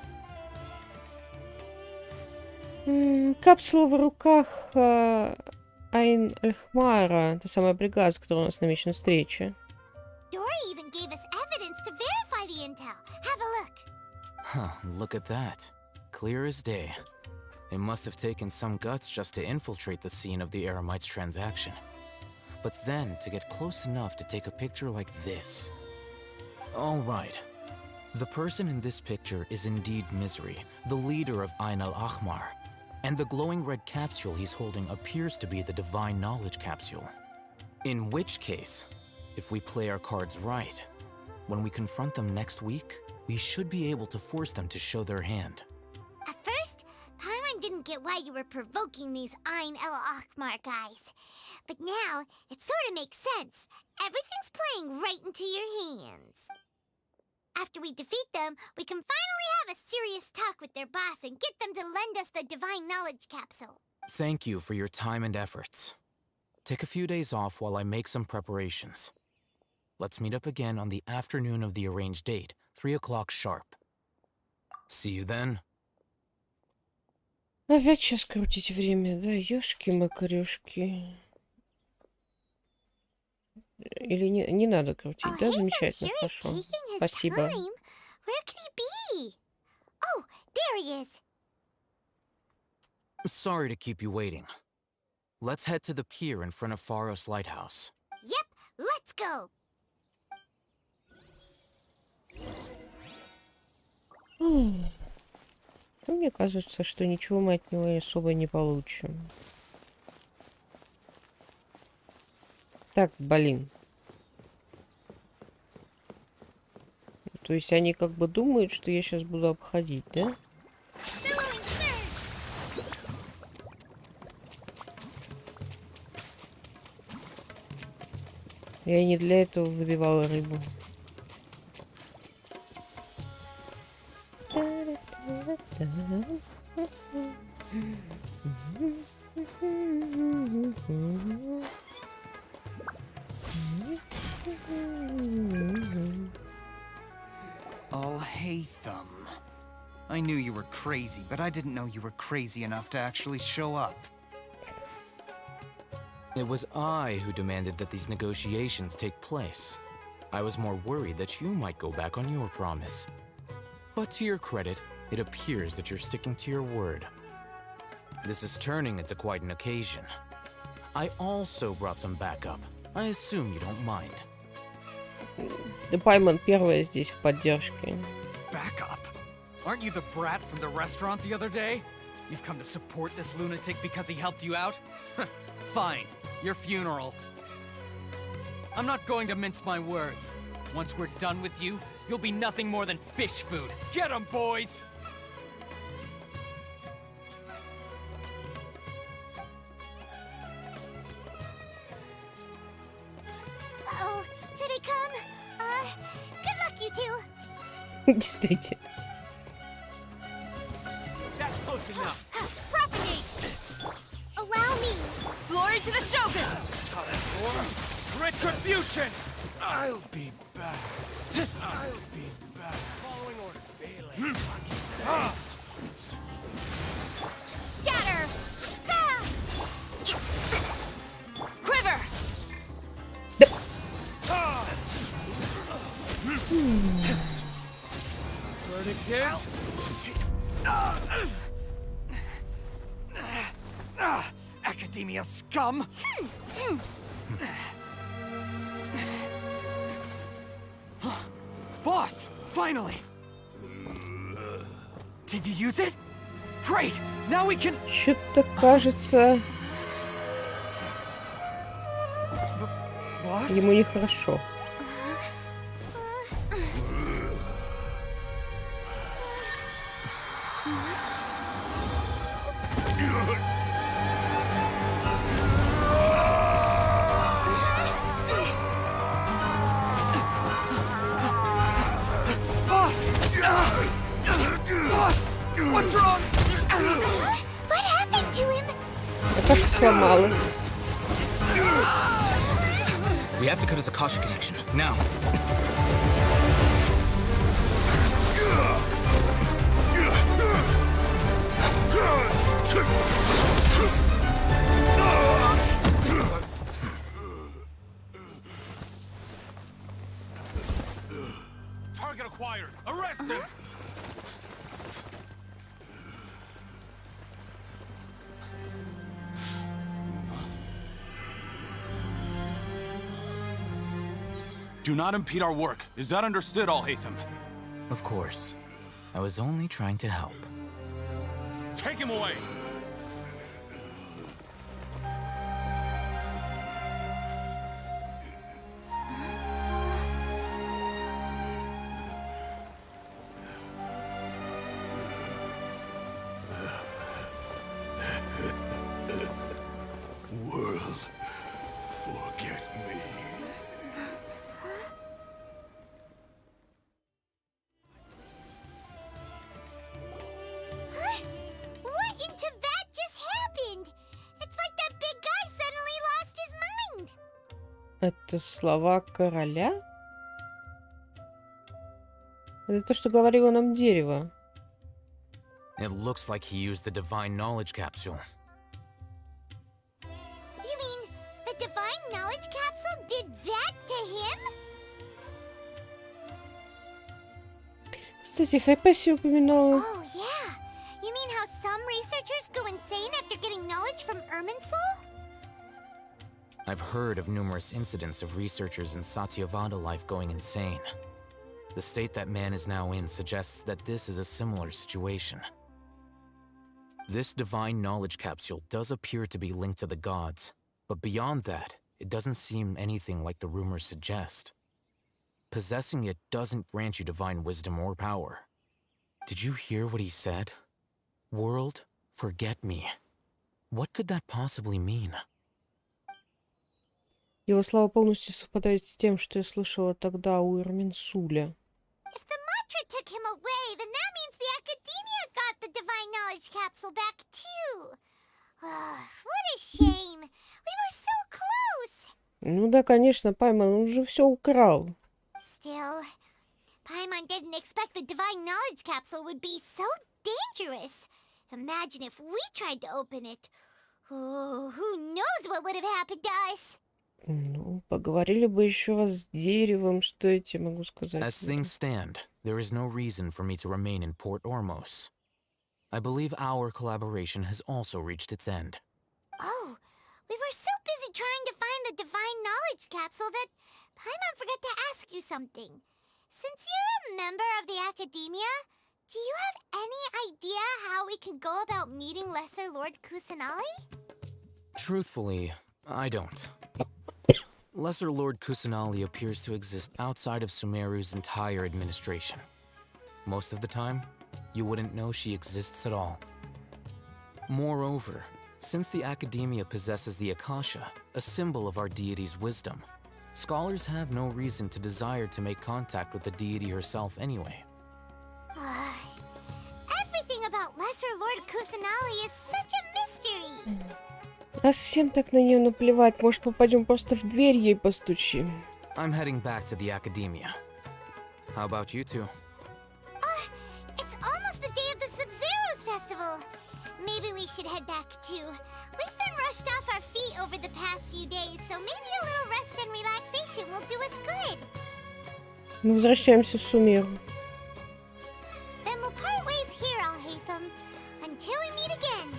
Капсула в руках Аль-Хмара. Та самая бригада, с которой у нас намечена встреча. Dory even gave us evidence to verify the intel. Have a look. Huh, look at that. Clear as day. It must have taken some guts just to infiltrate the scene of the Eremites' transaction. But then to get close enough to take a picture like this. All right. The person in this picture is indeed Misery, the leader of Ain al-Ahmar. And the glowing red capsule he's holding appears to be the Divine Knowledge capsule. In which case, if we play our cards right, when we confront them next week, we should be able to force them to show their hand. At first, Paimon didn't get why you were provoking these Ain el-Ahmar guys. But now, it sort of makes sense. Everything's playing right into your hands. After we defeat them, we can finally have a serious talk with their boss and get them to lend us the Divine Knowledge capsule. Thank you for your time and efforts. Take a few days off while I make some preparations. Let's meet up again on the afternoon of the arranged date, 3 o'clock sharp. See you then. Опять сейчас крутить время, да? Ёшки-макарёшки. Или не надо крутить, да? Замечательно, хорошо. Спасибо. Where could he be? Oh, there he is. Sorry to keep you waiting. Let's head to the pier in front of Faros Lighthouse. Yep, let's go. Мне кажется, что ничего мы от него особо не получим. Так, блин. То есть они как бы думают, что я сейчас буду обходить, да? Я не для этого выбивала рыбу. Al-Heytham. I knew you were crazy, but I didn't know you were crazy enough to actually show up. It was I who demanded that these negotiations take place. I was more worried that you might go back on your promise. But to your credit, it appears that you're sticking to your word. This is turning into quite an occasion. I also brought some backup. I assume you don't mind. Да Паймон первая здесь в поддержке. Backup? Aren't you the brat from the restaurant the other day? You've come to support this lunatic because he helped you out? Fine, your funeral. I'm not going to mince my words. Once we're done with you, you'll be nothing more than fish food. Get 'em, boys! Uh-oh, here they come. Good luck, you two. Действительно. That's close enough. Propagate. Allow me. Glory to the Shogun! Retribution! I'll be back. I'll be back. Following orders. Scatter. Ah! Quiver! Verdict is... Academia scum! Boss! Finally! Did you use it? Great! Now we can... Что-то кажется, Boss? ему нехорошо. What happened to him? Какашка сломалась. We have to cut his Akasha connection, now. Target acquired. Arrest him. Do not impede our work. Is that understood, Al-Hайтам? Of course. I was only trying to help. Take him away! World, forget me. What in Teyvat just happened? It's like that big guy suddenly lost his mind. Это слова короля? Это то, что говорило нам дерево. It looks like he used the divine knowledge capsule. You mean the divine knowledge capsule did that to him? Кстати, Хайпаси упоминала. Oh yeah. You mean how some researchers go insane after getting knowledge from Irminsul? I've heard of numerous incidents of researchers in Satyavada life going insane. The state that man is now in suggests that this is a similar situation. This divine knowledge capsule does appear to be linked to the gods, but beyond that, it doesn't seem anything like the rumors suggest. Possessing it doesn't grant you divine wisdom or power. Did you hear what he said? World, forget me. What could that possibly mean? Его слова полностью совпадают с тем, что я слышала тогда у Ирминсуля. If the mantra took him away, then that means the Academia got the divine knowledge capsule back too. What a shame. We were so close. Ну да, конечно, Паймон, он же все украл. Still, Paimon didn't expect the divine knowledge capsule would be so dangerous. Imagine if we tried to open it. Oh, who knows what would have happened to us? Ну, поговорили бы еще раз с деревом, что я тебе могу сказать. As things stand, there is no reason for me to remain in Port Ormos. I believe our collaboration has also reached its end. Oh, we were so busy trying to find the divine knowledge capsule that Paimon forgot to ask you something. Since you're a member of the Academia, do you have any idea how we can go about meeting Lesser Lord Kusanali? Truthfully, I don't. Lesser Lord Kusanali appears to exist outside of Sumeru's entire administration. Most of the time, you wouldn't know she exists at all. Moreover, since the Academia possesses the Akasha, a symbol of our deity's wisdom, scholars have no reason to desire to make contact with the deity herself anyway. Everything about Lesser Lord Kusanali is such a mystery. Раз всем так на нее наплевать, может, попадем просто в дверь ей постучим. I'm heading back to the Academia. How about you two? It's almost the day of the Sub-Zero's festival. Maybe we should head back too. We've been rushed off our feet over the past few days, so maybe a little rest and relaxation will do us good. Мы возвращаемся в Сумеру. Then we'll part ways here, Al-Hайтам, until we meet again.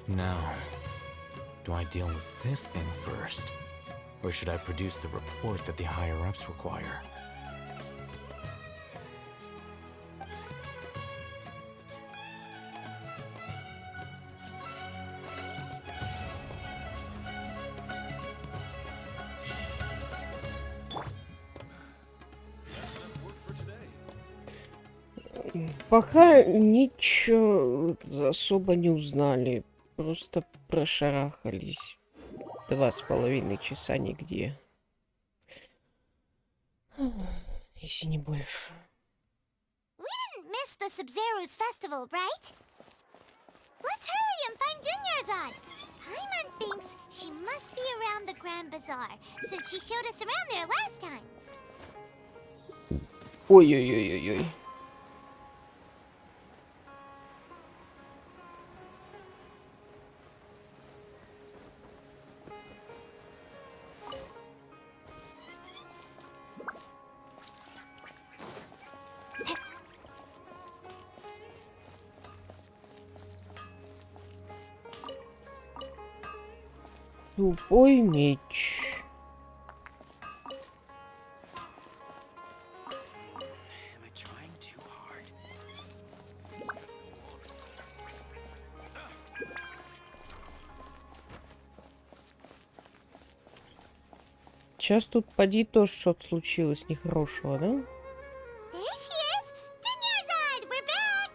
Now, do I deal with this thing first? Or should I produce the report that the higher-ups require? Пока ничего особо не узнали. Просто прошарахались 2,5 часа нигде. Если не больше. We didn't miss finished the Sub-Zero's festival, right? Let's hurry and find Dunyarzad. Paimon thinks she must be around the Grand Bazaar, since she showed us around there last time. Ой-ой-ой-ой-ой. Тупой меч. Сейчас тут поди тоже что-то случилось нехорошего, да? There she is! Dunyarzad, we're back!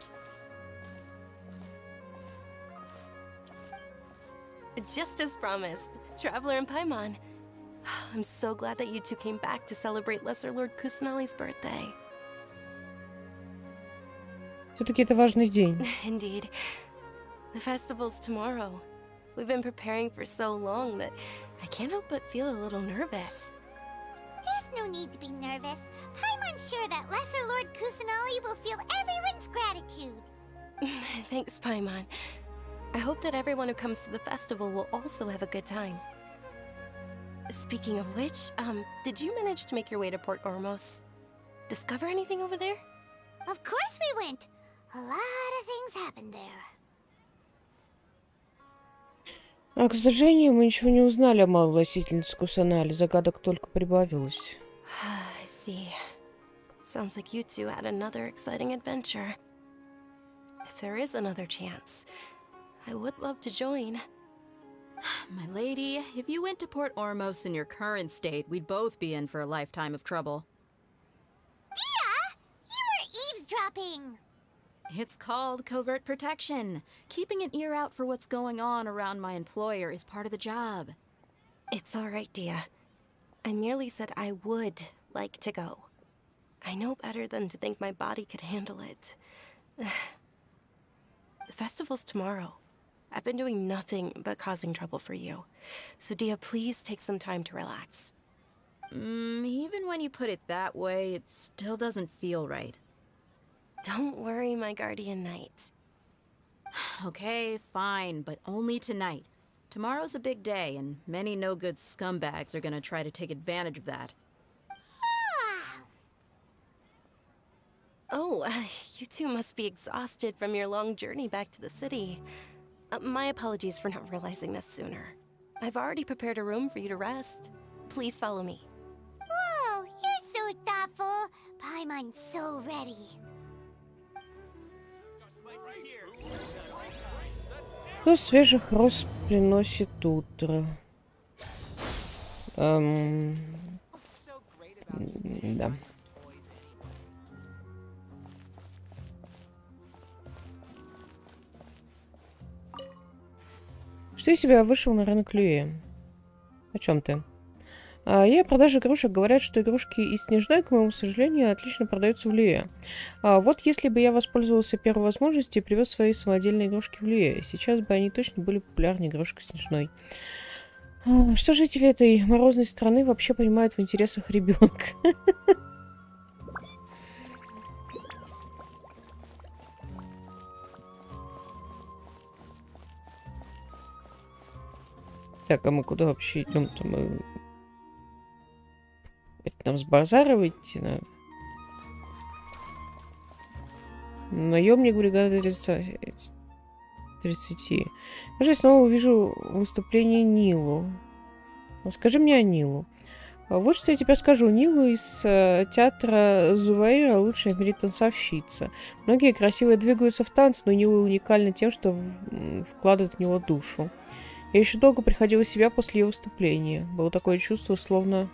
Just as promised, Traveler and Paimon. I'm so glad that you two came back to celebrate Lesser Lord Kusanali's birthday. Все-таки это важный день. Indeed. The festival's tomorrow. We've been preparing for so long that I can't help but feel a little nervous. There's no need to be nervous. Paimon's sure that Lesser Lord Kusanali will feel everyone's gratitude. Thanks, Paimon. I hope that everyone who comes to the festival will also have a good time. Speaking of which, did you manage to make your way to Port Ormos? Discover anything over there? Of course we went. A lot of things happened there. А, к сожалению, мы ничего не узнали о малой властительнице Кусанали. Загадок только прибавилось. I see. Sounds like you two had another exciting adventure. If there is another chance, I would love to join. My lady, if you went to Port Ormos in your current state, we'd both be in for a lifetime of trouble. Dia! You were eavesdropping! It's called covert protection. Keeping an ear out for what's going on around my employer is part of the job. It's all right, Dia. I merely said I would like to go. I know better than to think my body could handle it. The festival's tomorrow. I've been doing nothing but causing trouble for you. So, Dia, please take some time to relax. Even when you put it that way, it still doesn't feel right. Don't worry, my guardian knight. Okay, fine, but only tonight. Tomorrow's a big day, and many no-good scumbags are gonna try to take advantage of that. Oh, you two must be exhausted from your long journey back to the city. My apologies for not realizing this sooner. I've already prepared a room for you to rest. Please follow me. Whoa, you're so thoughtful. Paimon's so ready. Кто свежих роз приносит утро? Да. Что из себя вышел на рынок Люэ? О чем ты? Я о продаже игрушек. Говорят, что игрушки из Снежной, к моему сожалению, отлично продаются в Люэ. Вот если бы я воспользовался первой возможностью и привез свои самодельные игрушки в Люэ, сейчас бы они точно были популярнее игрушек Снежной. Что жители этой морозной страны вообще понимают в интересах ребенка? Так, а мы куда вообще идем-то? Мы... Это нам с базара выйти надо? Наемник бригады 30. Даже я снова увижу выступление Нилу. Скажи мне о Нилу. Вот что я тебе скажу. Нилу из театра Зуваира лучшая в мире танцовщица. Многие красивые двигаются в танц, но Нила уникальна тем, что вкладывает в него душу. Я еще долго приходила в себя после ее выступления. Было такое чувство, словно...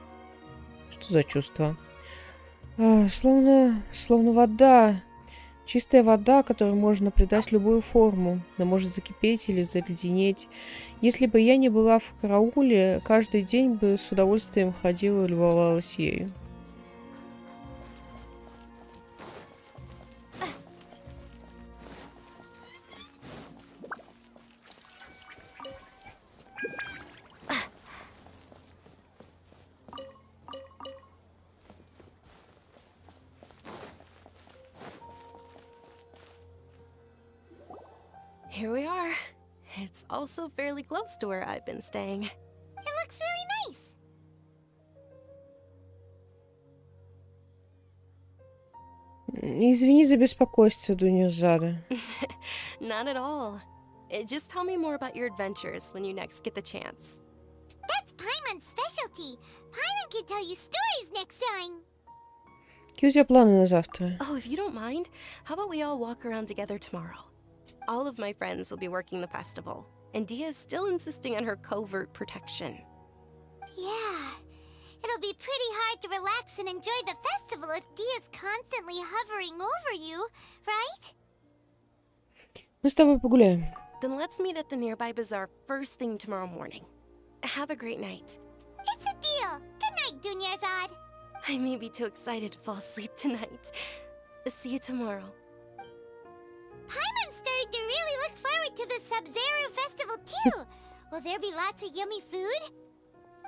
Что за чувство? Словно вода. Чистая вода, которой можно придать любую форму. Она может закипеть или заледенеть. Если бы я не была в карауле, каждый день бы с удовольствием ходила и любовалась ею. here we are. It's also fairly close to where I've been staying. It looks really nice. Извини за беспокойство, Дуньязада. Not at all. Just tell me more about your adventures when you next get the chance. That's Paimon's specialty. Paimon can tell you stories next time. Какие у тебя планы на завтра? Oh, if you don't mind, how about we all walk around together tomorrow? All of my friends will be working the festival, and Dia's still insisting on her covert protection. Yeah. It'll be pretty hard to relax and enjoy the festival if Dia's constantly hovering over you, right? Мы с тобой погуляем. Then let's meet at the nearby bazaar first thing tomorrow morning. Have a great night. It's a deal. Good night, Dunyarzad. I may be too excited to fall asleep tonight. See you tomorrow. Paimon's starting to really look forward to the Sub-Zero festival too. Will there be lots of yummy food?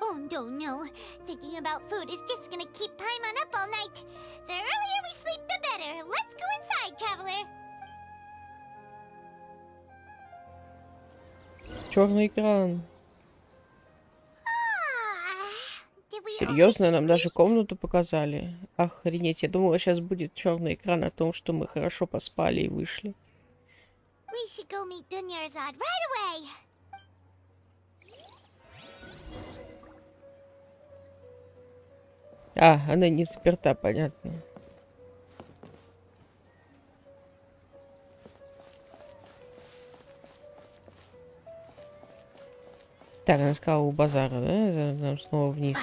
Oh no. Thinking about food is just gonna keep Paimon up all night. The earlier we sleep, the better. Let's go inside, traveler. Черный экран. Серьезно, нам даже комнату показали. Охренеть, я думала, сейчас будет черный экран о том, что мы хорошо поспали и вышли. We should go meet Dunyarzad right away. А, она не заперта, понятно. Так, она сказала у базара, да? Нам снова вниз.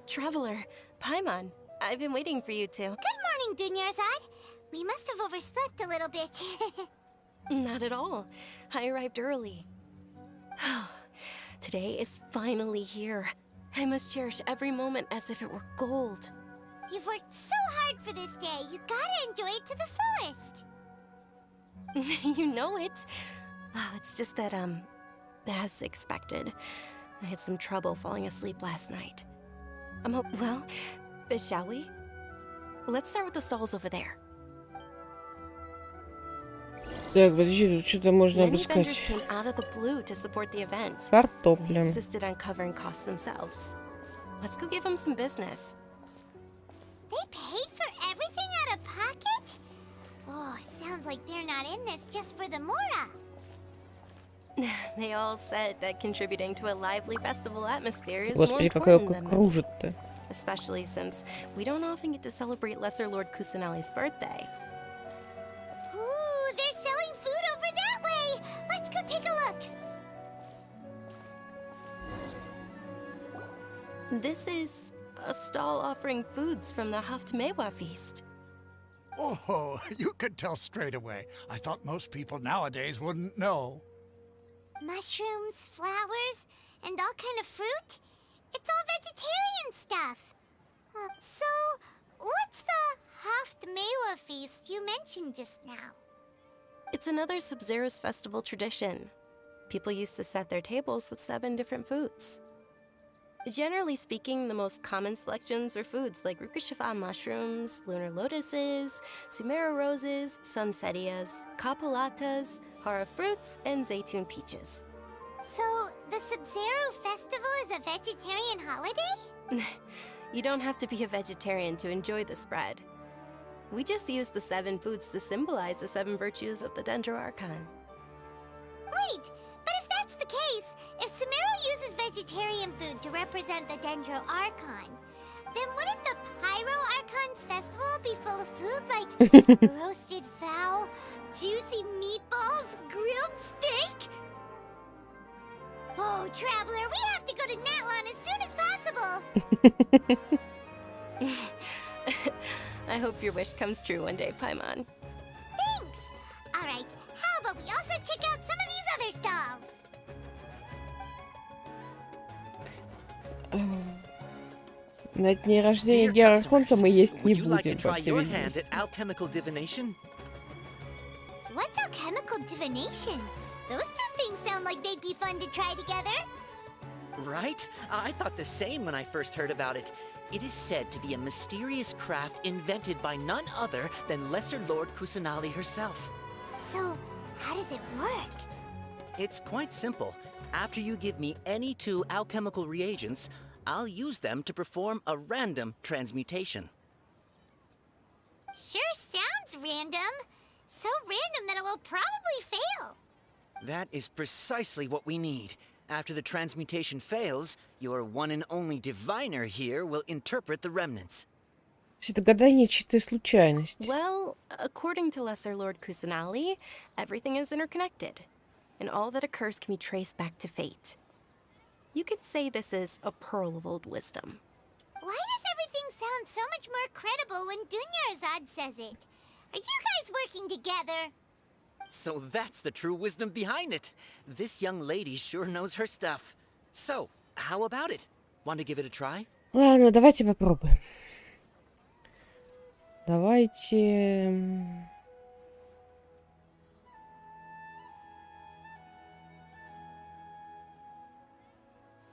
Traveler, Paimon, I've been waiting for you two. Good morning, Dunyarzad. We must have overslept a little bit. Not at all. I arrived early. Today is finally here. I must cherish every moment as if it were gold. You've worked so hard for this day. You gotta enjoy it to the fullest. You know it. Oh, it's just that, as expected, I had some trouble falling asleep last night. Well, shall we? Let's start with the stalls over there. Так, подожди, тут что-то можно Many vendors обыскать. came out of the blue to support the event. Картопля. They insisted on covering costs themselves. Let's go give them some business. They paid for everything out of pocket? Oh, sounds like they're not in this just for the Mora. They all said that contributing to a lively festival atmosphere is Господи, more какая important than money. кружит-то. Especially since we don't often get to celebrate Lesser Lord Kusanali's birthday. Ooh, they're selling food over that way. Let's go take a look. This is a stall offering foods from the Haft Mewa feast. Oh, you could tell straight away. I thought most people nowadays wouldn't know. Mushrooms, flowers, and all kind of fruit? It's all vegetarian stuff. So, what's the Haft Mewa feast you mentioned just now? It's another Sub-Zero's festival tradition. People used to set their tables with 7 different foods. Generally speaking, the most common selections were foods like Rukashifa mushrooms, lunar lotuses, Sumera roses, sunsetias, kapalatas, hara fruits, and zaytun peaches. So, the Sub-Zero festival is a vegetarian holiday? You don't have to be a vegetarian to enjoy the spread. We just use the 7 foods to symbolize the 7 virtues of the Dendro Archon. Wait, but if that's the case, if Sumero uses vegetarian food to represent the Dendro Archon, then wouldn't the Pyro Archon's festival be full of food like roasted fowl, juicy meatballs, grilled steak? Oh, Traveler, we have to go to Natlan as soon as possible! I hope your wish comes true one day, Paimon. Thanks! Alright, how about we also check out some of these other stalls? На дне рождения Герархонта мы есть не Would you like to будем, по try всей your hand видимости. at alchemical divination? What's alchemical divination? Those two things sound like they'd be fun to try together. Right? I thought the same when I first heard about it. It is said to be a mysterious craft invented by none other than Lesser Lord Kusanali herself. So, how does it work? It's quite simple. After you give me any 2 alchemical reagents, I'll use them to perform a random transmutation. Sure sounds random. So random that it will probably fail. That is precisely what we need. After the transmutation fails, your one and only diviner here will interpret the remnants. Это гадание чистая случайность. Well, according to Lesser Lord Kusanali, everything is interconnected, and all that occurs can be traced back to fate. You could say this is a pearl of old wisdom. Why does everything sound so much more credible when Dunyarzad says it? Are you guys working together? So that's the true wisdom behind it. This young lady sure knows her stuff. So, how about it? Want to give it a try? Ладно, давайте попробуем. Давайте...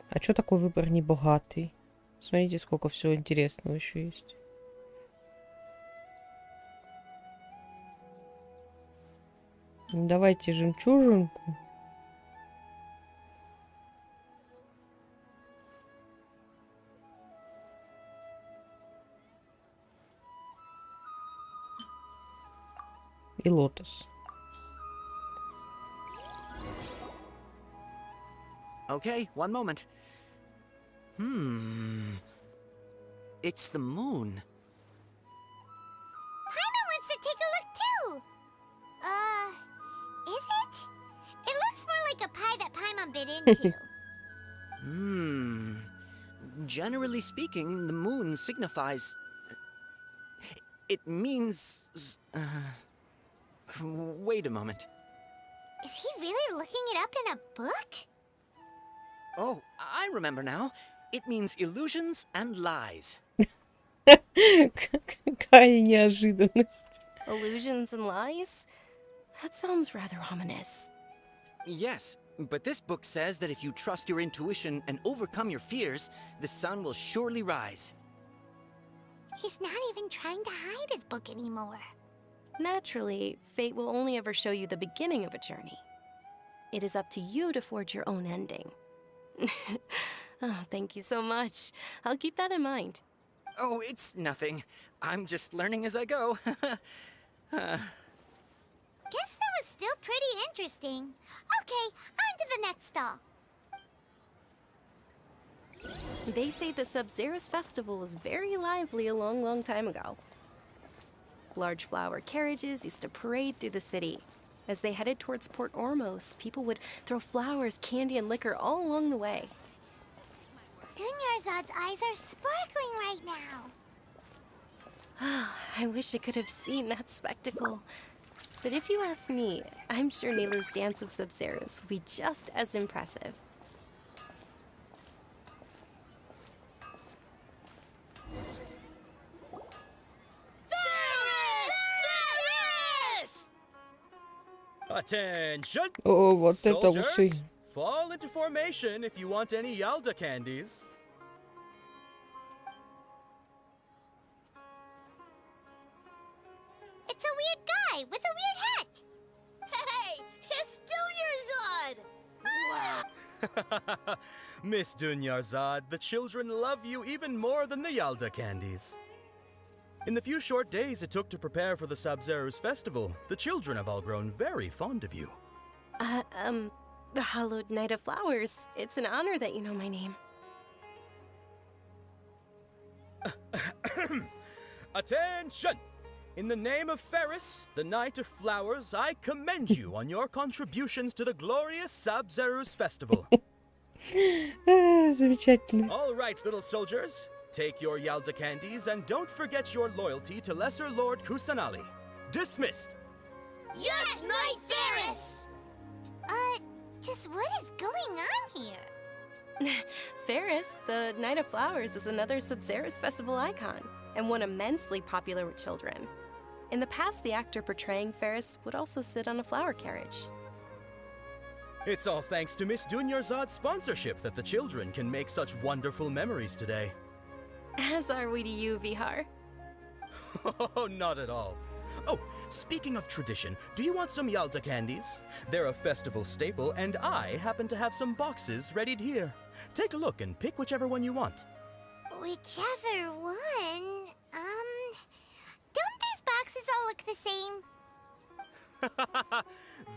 А чё такой выбор небогатый? Смотрите, сколько всего интересного еще есть. Давайте жемчужинку. И лотос. Okay, one moment. It's the moon. Paimon wants to take a look too. Is it? It looks more like a pie that Paimon bit into. Generally speaking, the moon signifies... It means... Wait a moment. Is he really looking it up in a book? Oh, I remember now. It means illusions and lies. Какая неожиданность. Illusions and lies? That sounds rather ominous. Yes, but this book says that if you trust your intuition and overcome your fears, the sun will surely rise. He's not even trying to hide his book anymore. Naturally, fate will only ever show you the beginning of a journey. It is up to you to forge your own ending. Oh, thank you so much. I'll keep that in mind. Oh, it's nothing. I'm just learning as I go. Guess that was still pretty interesting. Okay, on to the next stall. They say the Sub-Zerus festival was very lively a long time ago. Large flower carriages used to parade through the city. As they headed towards Port Ormos, people would throw flowers, candy, and liquor all along the way. Dunyarzad's eyes are sparkling right now. I wish I could have seen that spectacle. But if you ask me, I'm sure Nilu's Dance of Sub-Zerus would be just as impressive. Attention! О, вот это усы. Soldiers, fall into formation if you want any Yalda candies. It's a weird guy with a weird hat. Hey, it's Dunyarzad! Miss Dunyarzad, the children love you even more than the Yalda candies. In the few short days it took to prepare for the Sub-Zerus festival, the children have all grown very fond of you. The Hallowed Knight of Flowers. It's an honor that you know my name. Attention! In the name of Ferris, the Knight of Flowers, I commend you on your contributions to the glorious Sub-Zerus festival. Замечательно. All right, little soldiers. Take your Yalda candies and don't forget your loyalty to Lesser Lord Kusanali. Dismissed! Yes, Knight Ferris! Just what is going on here? Ferris, the Knight of Flowers, is another Sub-Zerus festival icon, and one immensely popular with children. In the past, the actor portraying Ferris would also sit on a flower carriage. It's all thanks to Miss Dunyarzad's sponsorship that the children can make such wonderful memories today. As are we to you, Vihar. Oh, not at all. Oh, speaking of tradition, do you want some Yalta candies? They're a festival staple, and I happen to have some boxes readied here. Take a look and pick whichever one you want. Whichever one? Don't these boxes all look the same?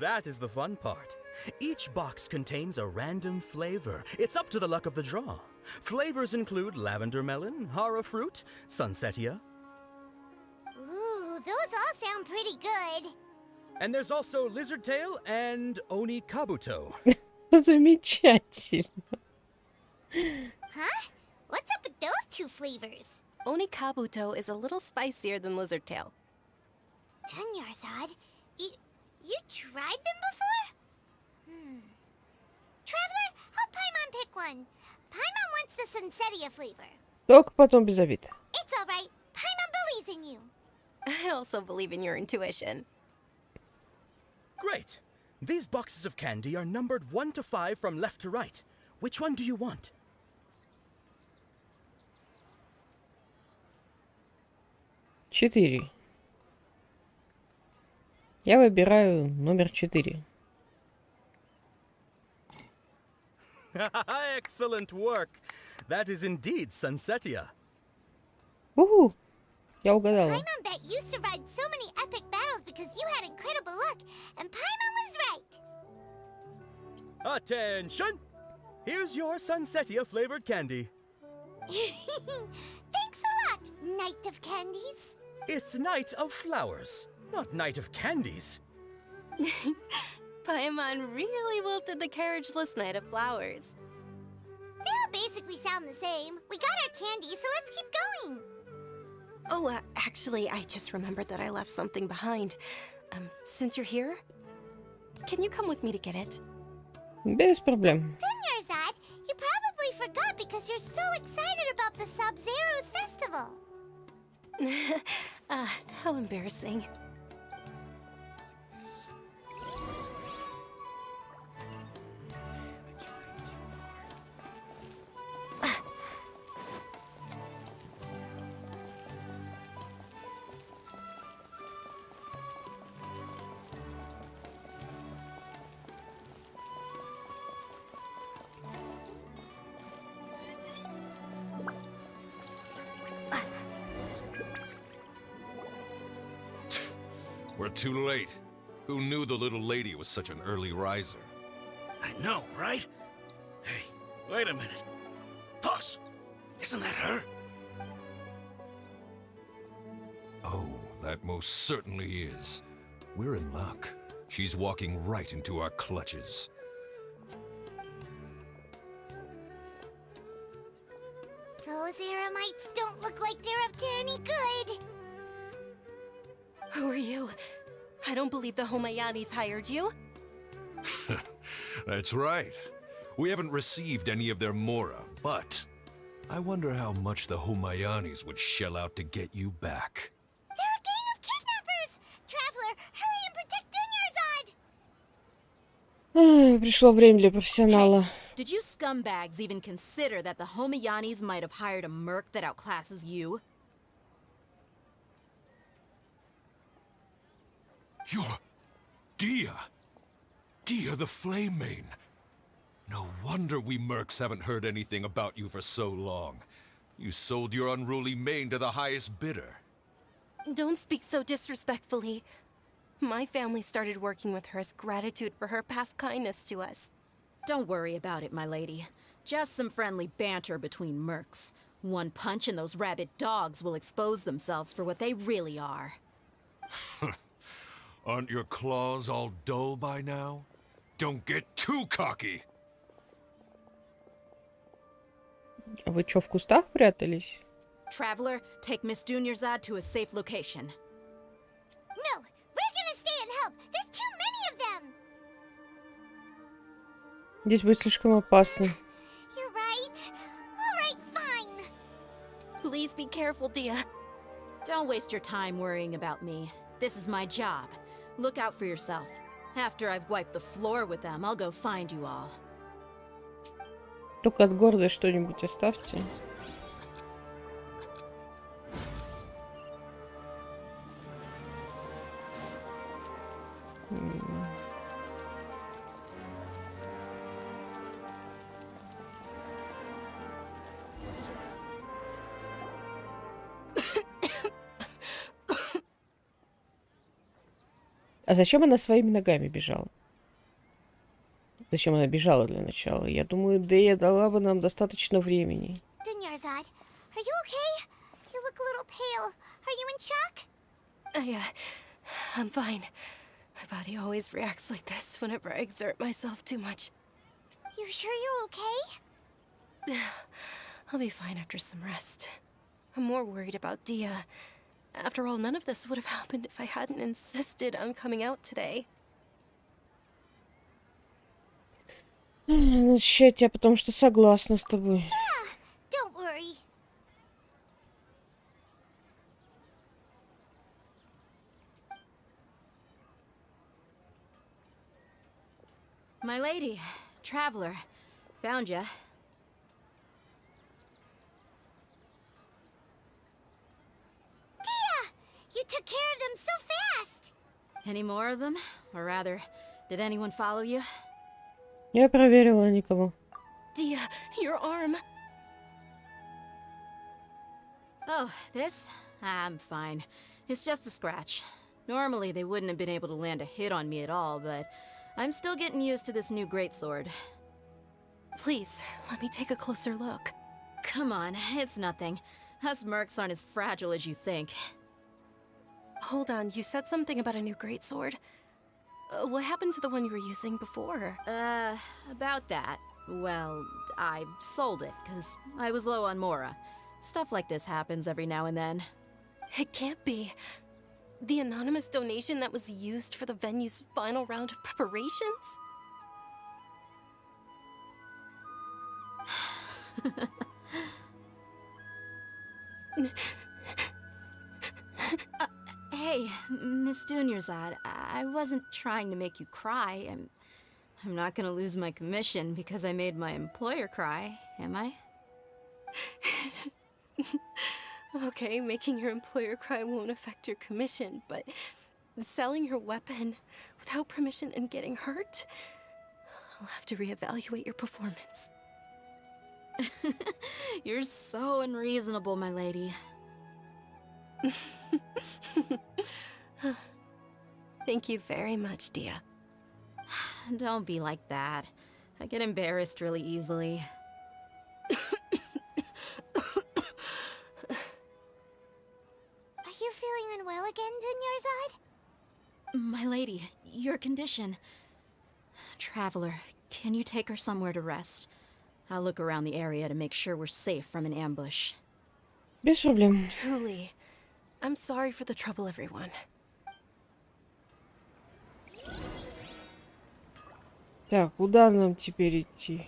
That is the fun part. Each box contains a random flavor. It's up to the luck of the draw. Flavors include lavender melon, hara fruit, sunsetia. Ooh, those all sound pretty good. And there's also lizard tail and oni kabuto. Замечательно. Huh? What's up with those two flavors? Oni kabuto is a little spicier than lizard tail. Dunyarzad, you tried them before? Traveler, help Paimon pick one. Paimon wants the sunsetia flavor. Только потом без обид. It's all right. Paimon believes in you. I also believe in your intuition. Great. These boxes of candy are numbered 1 to 5 from left to right. Which one do you want? Четыре. Я выбираю номер 4. Excellent work. That is indeed sunsetia. Уху! Я угадала. Paimon bet you survived so many epic battles because you had incredible luck, and Paimon was right. Attention! Here's your sunsetia flavored candy. Thanks a lot, Knight of Candies. It's Night of Flowers, not Night of Candies. Paimon really wilted the carriageless Knight of Flowers. They all basically sound the same. We got our candy, so let's keep going. Oh, actually, I just remembered that I left something behind. Since you're here, can you come with me to get it? Без проблем. Dunyarzad, you probably forgot because you're so excited about the Sub-Zero's festival. How embarrassing. We're too late. Who knew the little lady was such an early riser? I know, right? Hey, wait a minute. Boss, isn't that her? Oh, that most certainly is. We're in luck. She's walking right into our clutches. Those Eremites don't look like they're up to any good. Who are you? I don't believe the Homayanis hired you. That's right. We haven't received any of their mora, but I wonder how much the Homayanis would shell out to get you back. They're a gang of kidnappers! Traveler, hurry and protect Dunyarzad! Пришло время для профессионала. Did you scumbags even consider that the Homayanis might have hired a merc that outclasses you? You're Dia! Dia the Flame Mane! No wonder we mercs haven't heard anything about you for so long. You sold your unruly mane to the highest bidder. Don't speak so disrespectfully. My family started working with her as gratitude for her past kindness to us. Don't worry about it, my lady. Just some friendly banter between mercs. One punch and those rabid dogs will expose themselves for what they really are. Aren't your claws all dull by now? Don't get too cocky! А вы чё, в кустах прятались? Traveler, take Miss Dunyarzad to a safe location. No, we're gonna stay and help. There's too many of them. Здесь будет слишком опасно. You're right. All right, fine. Please be careful, Dia. Don't waste your time worrying about me. This is my job. Look out for yourself. After I've wiped the floor with them, I'll go find you all. Только от гордой что-нибудь оставьте. А зачем она своими ногами бежала? Зачем она бежала для начала? Я думаю, Дея дала бы нам достаточно времени. Dunyarzad, are you okay? You look a little pale. Are you in shock? I'm fine. My body always reacts like this whenever I exert myself too much. You sure you're okay? I'll be fine after some rest. I'm more worried about Dia. After all, none of this would have happened if I hadn't insisted on coming out today. Насчет я потому что согласна с тобой. Yeah, don't worry. My lady, traveler, found ya. Dia! You took care of them so fast! Any more of them? Or rather, did anyone follow you? Я проверила, никого. Dia, your arm. Oh, this? I'm fine. It's just a scratch. Normally, they wouldn't have been able to land a hit on me at all, but I'm still getting used to this new greatsword. Please, let me take a closer look. Come on, it's nothing. Us mercs aren't as fragile as you think. Hold on, you said something about a new greatsword. What happened to the one you were using before? About that. Well, I sold it, because I was low on Mora. Stuff like this happens every now and then. It can't be. The anonymous donation that was used for the venue's final round of preparations? Hey, Miss Dunyarzad, I wasn't trying to make you cry. I'm not gonna lose my commission because I made my employer cry, am I? Okay, making your employer cry won't affect your commission, but selling your weapon without permission and getting hurt? I'll have to reevaluate your performance. You're so unreasonable, my lady. Thank you very much, Dia. Don't be like that. I get embarrassed really easily. Are you feeling unwell again, Dunyarzad? My lady, your condition. Traveler, can you take her somewhere to rest? I'll look around the area to make sure we're safe from an ambush. Без проблем. Truly. I'm sorry for the trouble, everyone. Так, куда нам теперь идти?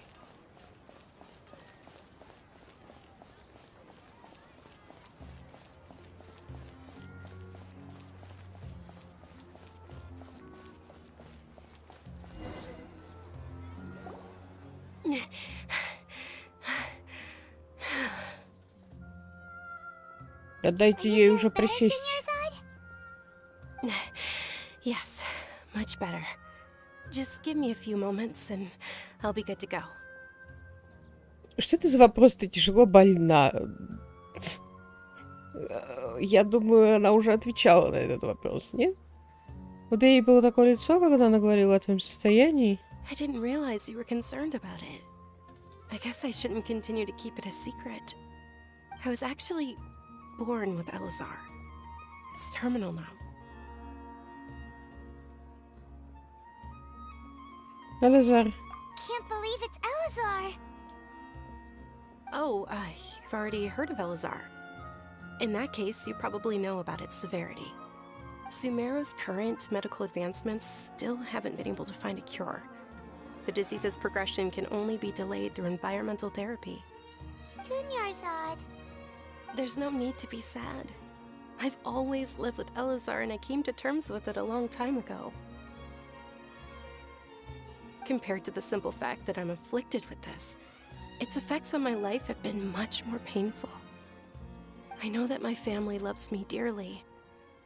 Отдайте ей уже присесть. Yes, much better. Just give me a few moments and I'll be good to go. Что это за вопрос? Ты тяжело больна? Я думаю, она уже отвечала на этот вопрос, нет? Вот ей было такое лицо, когда она говорила о твоем состоянии. I didn't realize you were concerned about it. I guess I shouldn't continue to keep it a secret. I was actually born with Elazar. It's terminal now. Ализар. Can't believe it's Elazar. Oh, you've already heard of Elazar. In that case, you probably know about its severity. Sumeru's current medical advancements still haven't been able to find a cure. The disease's progression can only be delayed through environmental therapy. Dunyarzad. There's no need to be sad. I've always lived with Elazar and I came to terms with it a long time ago. compared to the simple fact that I'm afflicted with this. Its effects on my life have been much more painful. I know that my family loves me dearly.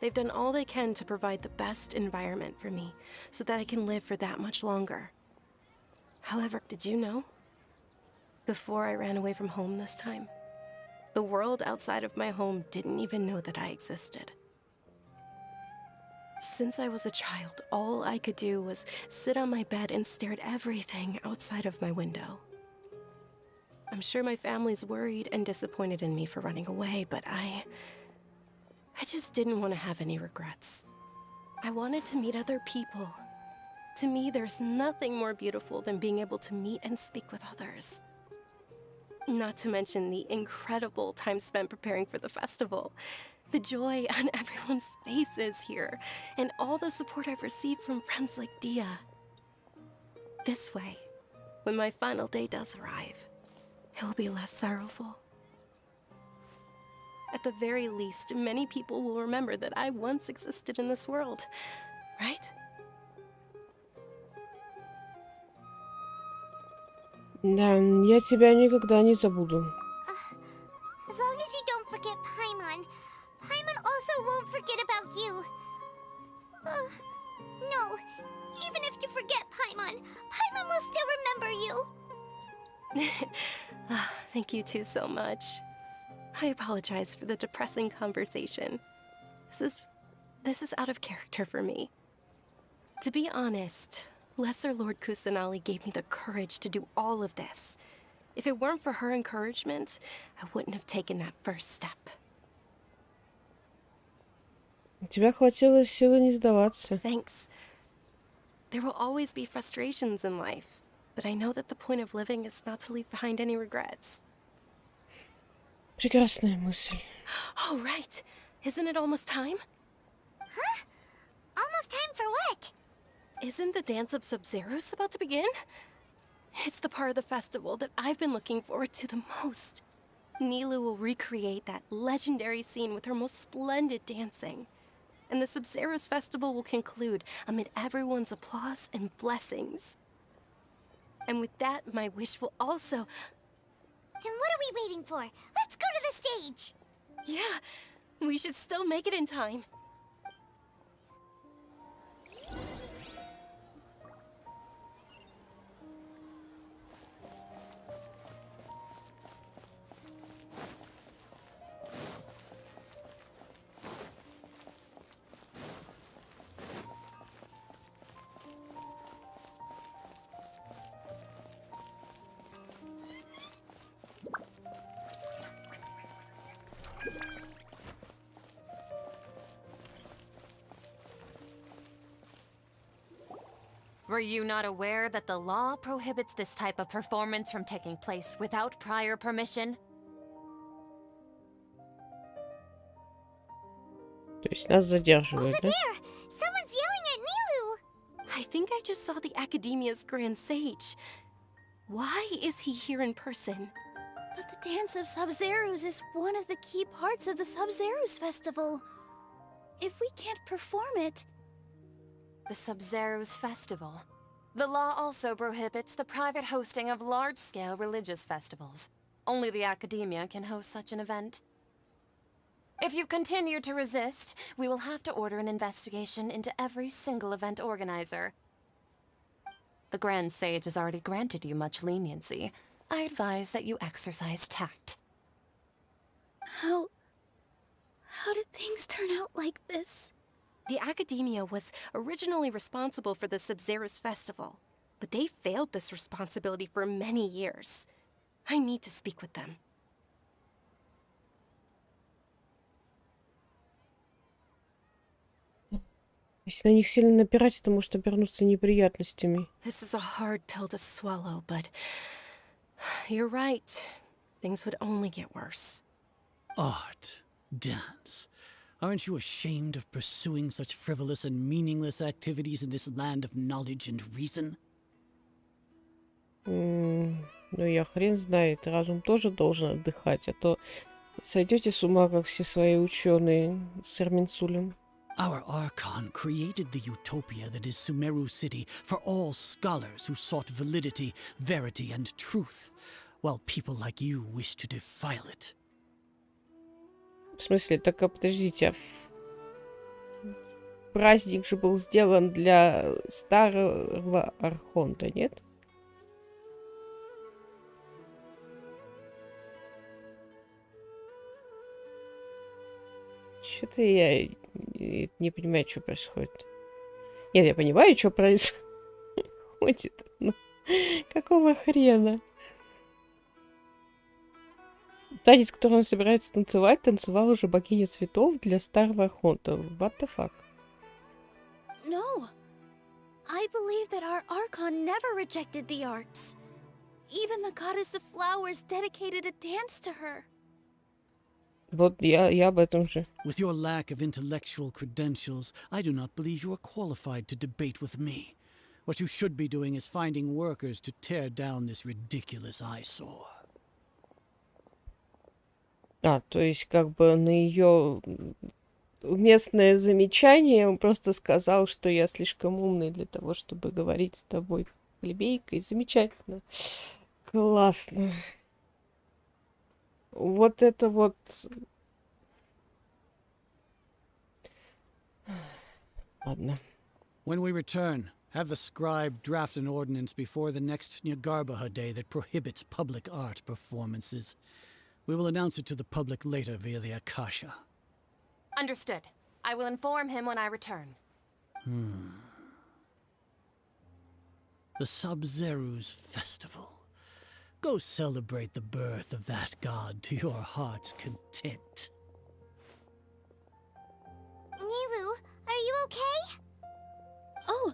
They've done all they can to provide the best environment for me so that I can live for that much longer. However, did you know? Before I ran away from home this time, the world outside of my home didn't even know that I existed. Since I was a child, all I could do was sit on my bed and stare at everything outside of my window. I'm sure my family's worried and disappointed in me for running away, but I just didn't want to have any regrets. I wanted to meet other people. To me, there's nothing more beautiful than being able to meet and speak with others. Not to mention the incredible time spent preparing for the festival. The joy on everyone's faces here, and all the support I've received from friends like Dia. This way, when my final day does arrive, it will be less sorrowful. At the very least, many people will remember that I once existed in this world, right? Да, я тебя никогда не забуду. As long as you don't forget Paimon, Paimon also won't forget about you. No, even if you forget Paimon, Paimon will still remember you. Thank you two so much. I apologize for the depressing conversation. This is out of character for me. To be honest, Lesser Lord Kusanali gave me the courage to do all of this. If it weren't for her encouragement, I wouldn't have taken that first step. У тебя хватило силы не сдаваться. Thanks. There will always be frustrations in life, but I know that the point of living is not to leave behind any regrets. Прекрасная мысль. Oh, right. Isn't it almost time? Huh? Almost time for what? Isn't the Dance of Sub-Zeros about to begin? It's the part of the festival that I've been looking forward to the most. Nilu will recreate that legendary scene with her most splendid dancing. And the Sub-Zeros festival will conclude amid everyone's applause and blessings. And with that, my wish will also... Then what are we waiting for? Let's go to the stage! Yeah, we should still make it in time. Were you not aware that the law prohibits this type of performance from taking place without prior permission? То есть нас задерживают, да? There! Someone's yelling at Nilu! I think I just saw the Academia's Grand Sage. Why is he here in person? But the Dance of Sub-Zeros is one of the key parts of the Sub-Zeros festival. If we can't perform it... The Sub-Zeros Festival. The law also prohibits the private hosting of large-scale religious festivals. Only the Academia can host such an event. If you continue to resist, we will have to order an investigation into every single event organizer. The Grand Sage has already granted you much leniency. I advise that you exercise tact. How did things turn out like this? The Academia was originally responsible for the Sub-Zeros festival, but they failed this responsibility for many years. I need to speak with them. Если на них сильно напирать, это может обернуться неприятностями. This is a hard pill to swallow, but you're right. Things would only get worse. Art, dance. Aren't you ashamed of pursuing such frivolous and meaningless activities in this land of knowledge and reason? Ну, я хрен знает. Разум тоже должен отдыхать, а то сойдете с ума, как все свои ученые с Эрминсулем. Our Archon created the utopia that is Sumeru City for all scholars who sought validity, verity, and truth, while people like you wish to defile it. В смысле, так, подождите, праздник же был сделан для старого Архонта, нет? Что-то я не понимаю, что происходит. Нет, я понимаю, что происходит. Но какого хрена? Танец, который он собирается танцевать, танцевала уже богиня цветов для старого Архонта. What the fuck? No. I believe that our Archon never rejected the arts. Even the goddess of flowers dedicated a dance to her. Вот я об этом же. With your lack of intellectual credentials, I do not believe you are qualified to debate with me. What you should be doing is finding workers to tear down this ridiculous eyesore. То есть как бы на ее уместное замечание он просто сказал, что я слишком умный для того, чтобы говорить с тобой, плебейкой. Замечательно. Классно. Вот это вот... Ладно. When we return, have the scribe draft an ordinance before the next Nyagarbaha day that prohibits public art performances. We will announce it to the public later via the Akasha. Understood. I will inform him when I return. The Sub-Zeru's festival. Go celebrate the birth of that god to your heart's content. Nilu, are you okay? Oh,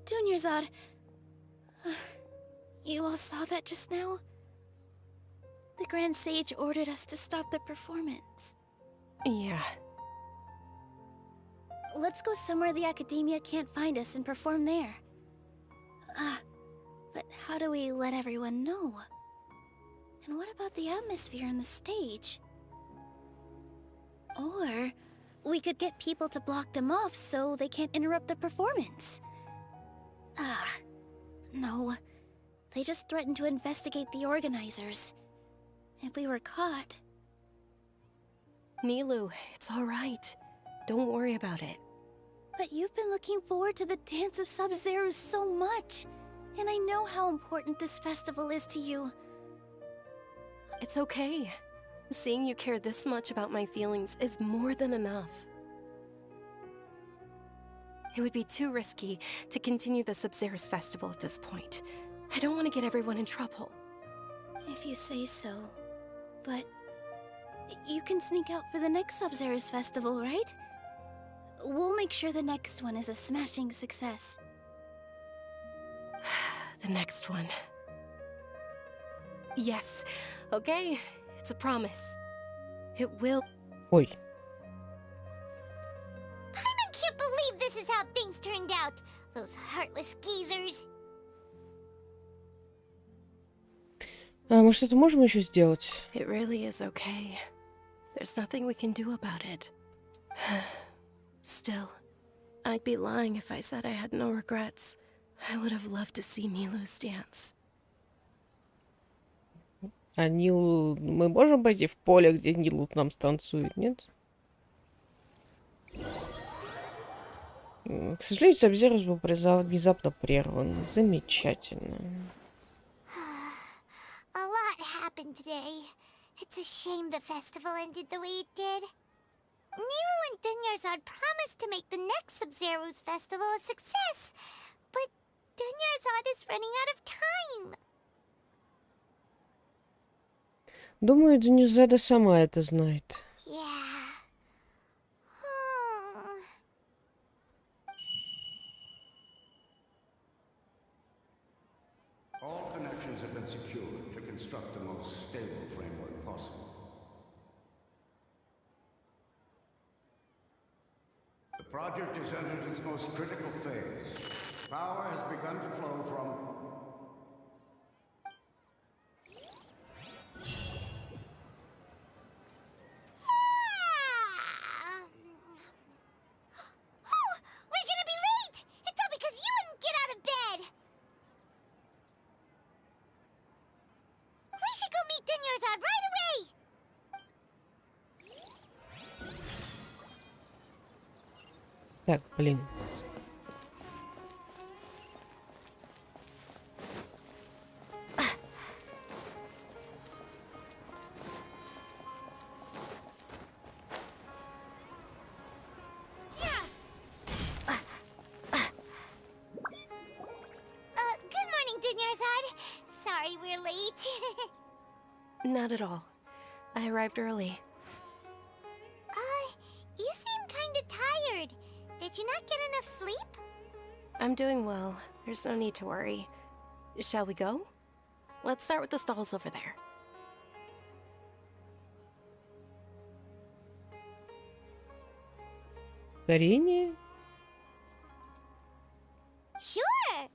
Dunyarzad. You all saw that just now? The Grand Sage ordered us to stop the performance. Yeah. Let's go somewhere the Academia can't find us and perform there. But how do we let everyone know? And what about the atmosphere and the stage? Or we could get people to block them off so they can't interrupt the performance. No. They just threatened to investigate the organizers. If we were caught... Nilu, it's all right. Don't worry about it. But you've been looking forward to the Dance of Sub-Zero so much. And I know how important this festival is to you. It's okay. Seeing you care this much about my feelings is more than enough. It would be too risky to continue the Sub-Zero's festival at this point. I don't want to get everyone in trouble. If you say so. But you can sneak out for the next Sub-Zero's festival, right? We'll make sure the next one is a smashing success. The next one. Yes. Okay. It's a promise. It will... Ой. I can't believe this is how things turned out. Those heartless geezers. Мы что-то можем еще сделать? It really is okay. There's nothing we can do about it. Still, I'd be lying if I said I had no regrets. I would have loved to see Nilu's dance. А Нилу... Мы можем пойти в поле, где Нилу нам станцует, нет? К сожалению, Сабзерус был внезапно прерван. Замечательно. A lot happened today. It's a shame the festival ended the way it did. Nilu and Dunyarzad promised to make the next Sub-Zero's festival a success. But Dunyarzad is running out of time. Думаю, Дунюзада сама это знает. Yeah. All connections have been secured to construct the most stable framework possible. The project has entered its most critical phase. Power has begun to flow from... Так, блин. Good morning, Dinyarzad. Sorry we're late. Not at all. I arrived early. You seem kinda tired. Did you not get enough sleep? I'm doing well. There's no need to worry. Shall we go? Let's start with the stalls over there. Дарение? Sure.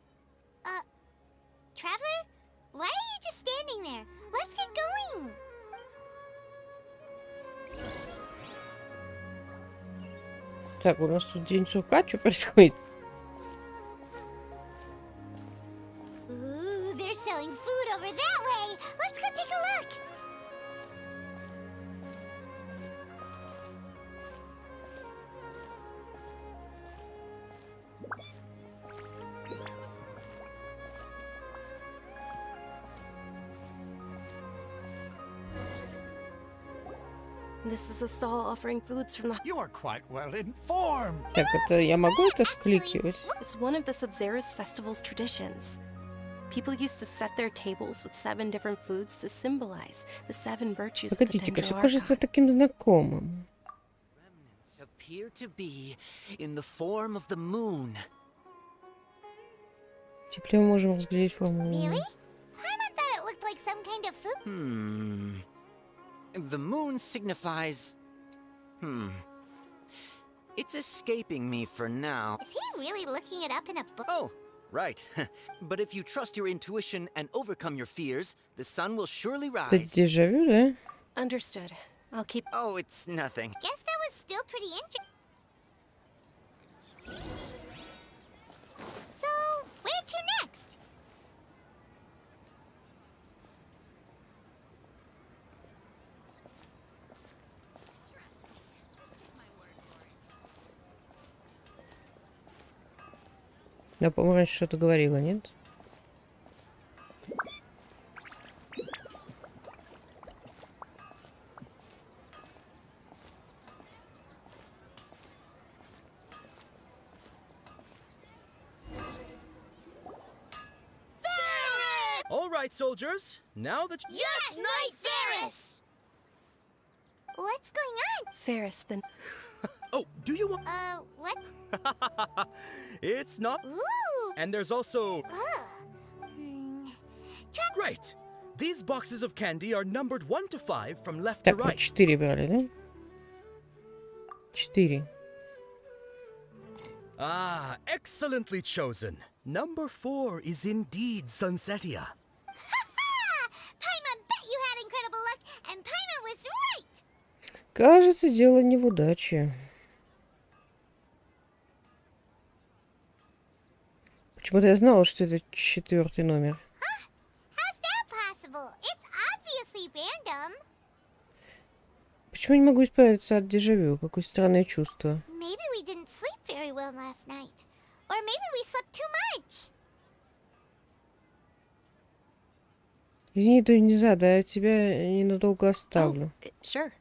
Traveler? Why are you just standing there? Let's get going. Так, у нас тут день сурка, что происходит? Ooh, they're selling food over that way. Let's go take a look. This is a stall offering foods from the... You are quite well informed. Так, это я могу это скликивать? It's one of the Sub-Zero's festival's traditions. People used to set their tables with 7 different foods to symbolize the 7 virtues of the Погодите-ка, все Dendro кажется Archon. таким знакомым. Appear to be in the form of the moon. Теперь мы можем разглядеть формулу. Really? Paimon thought it looked like some kind of food. The moon signifies... It's escaping me for now. Is he really looking it up in a book? Oh, right. But if you trust your intuition and overcome your fears, the sun will surely Это rise. дежавю, да? Understood. I'll keep... Oh, it's nothing. Guess that was still pretty interesting. So, where to next? Я, по-моему, раньше что-то говорила, нет? All right, soldiers. Now that Yes, Knight Ferris! What's going on? Ferris, then... Oh, do you want... What? It's not... Ooh! And there's also... Great! These boxes of candy are numbered 1 to 5 from left to Так, мы right. 4 брали, да? 4. Ah, excellently chosen. Number 4 is indeed Sunsetia. Paimon bet you had incredible luck, and Paimon was right! Кажется, дело не в удаче. Почему-то я знала, что это 4-й номер. How's that possible? It's obviously random. Почему я не могу избавиться от дежавю? Какое странное чувство. Maybe we didn't sleep very well last night. Or maybe we slept too much. Извини, Дуниза, да я тебя ненадолго оставлю. Sure.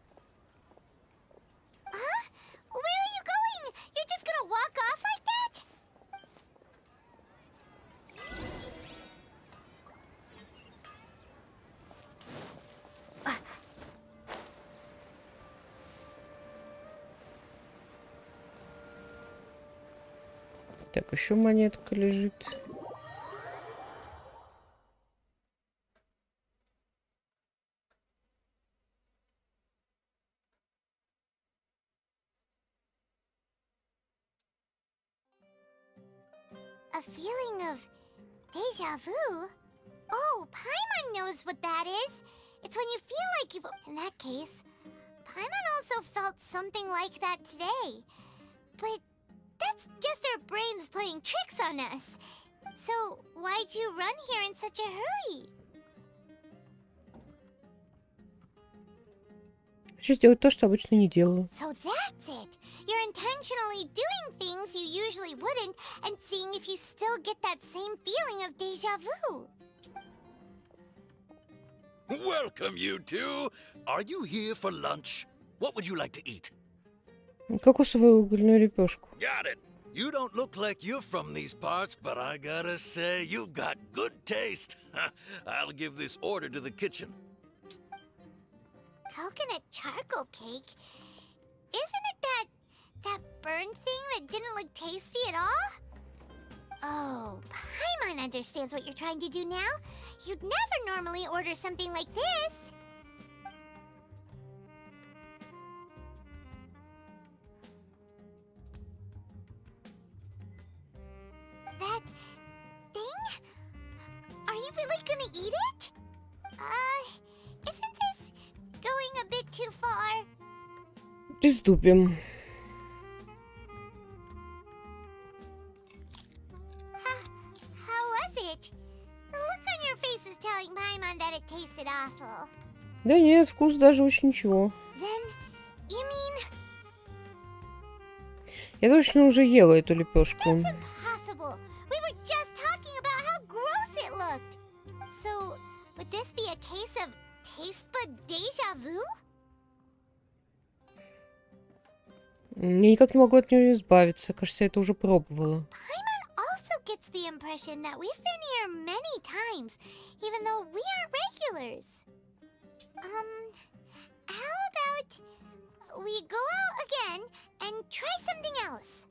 Where are you going? You're just gonna walk off like that? Так, еще монетка лежит. A feeling of deja vu? Oh, Paimon knows what that is. It's when you feel like you've... In that case, Paimon also felt something like that today. But that's just our brains playing tricks on us. So, why'd you run here in such a hurry? Хочу сделать то, что обычно не делаю. So that's it! You're intentionally suddenly doing things you usually wouldn't and seeing if you still get that same feeling of deja vu. Welcome, you two. Are you here for lunch? What would you like to eat? Кокосовую угольную лепешку. Got it. You don't look like you're from these parts, but I gotta say, you've got good taste. I'll give this order to the kitchen. Coconut charcoal cake? Isn't it that burned thing that didn't look tasty at all? Oh, Paimon understands what you're trying to do now. You'd never normally order something like this. That thing? Are you really gonna eat it? Isn't this going a bit too far? Приступим. How was it? The look on your face is telling Paimon that it tasted awful. Да нет, вкус даже очень ничего. Then, you mean... Я точно уже ела эту лепешку. Impossible. We were just talking about how gross it looked. So, would this be a case of taste bud deja vu? Я никак не могу от нее избавиться. Кажется, я это уже пробовала. Paimon also gets the impression that we've been here many times, even though we aren't regulars. How about we go out again and try something else?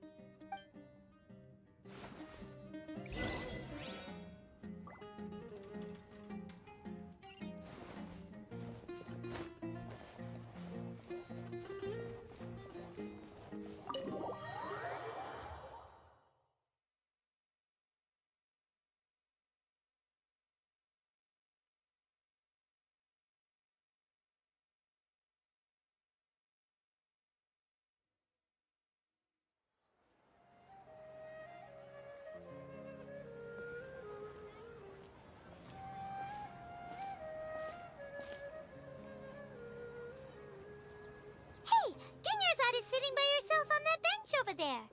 Hey, Dunyarzad is sitting by herself on that bench over there.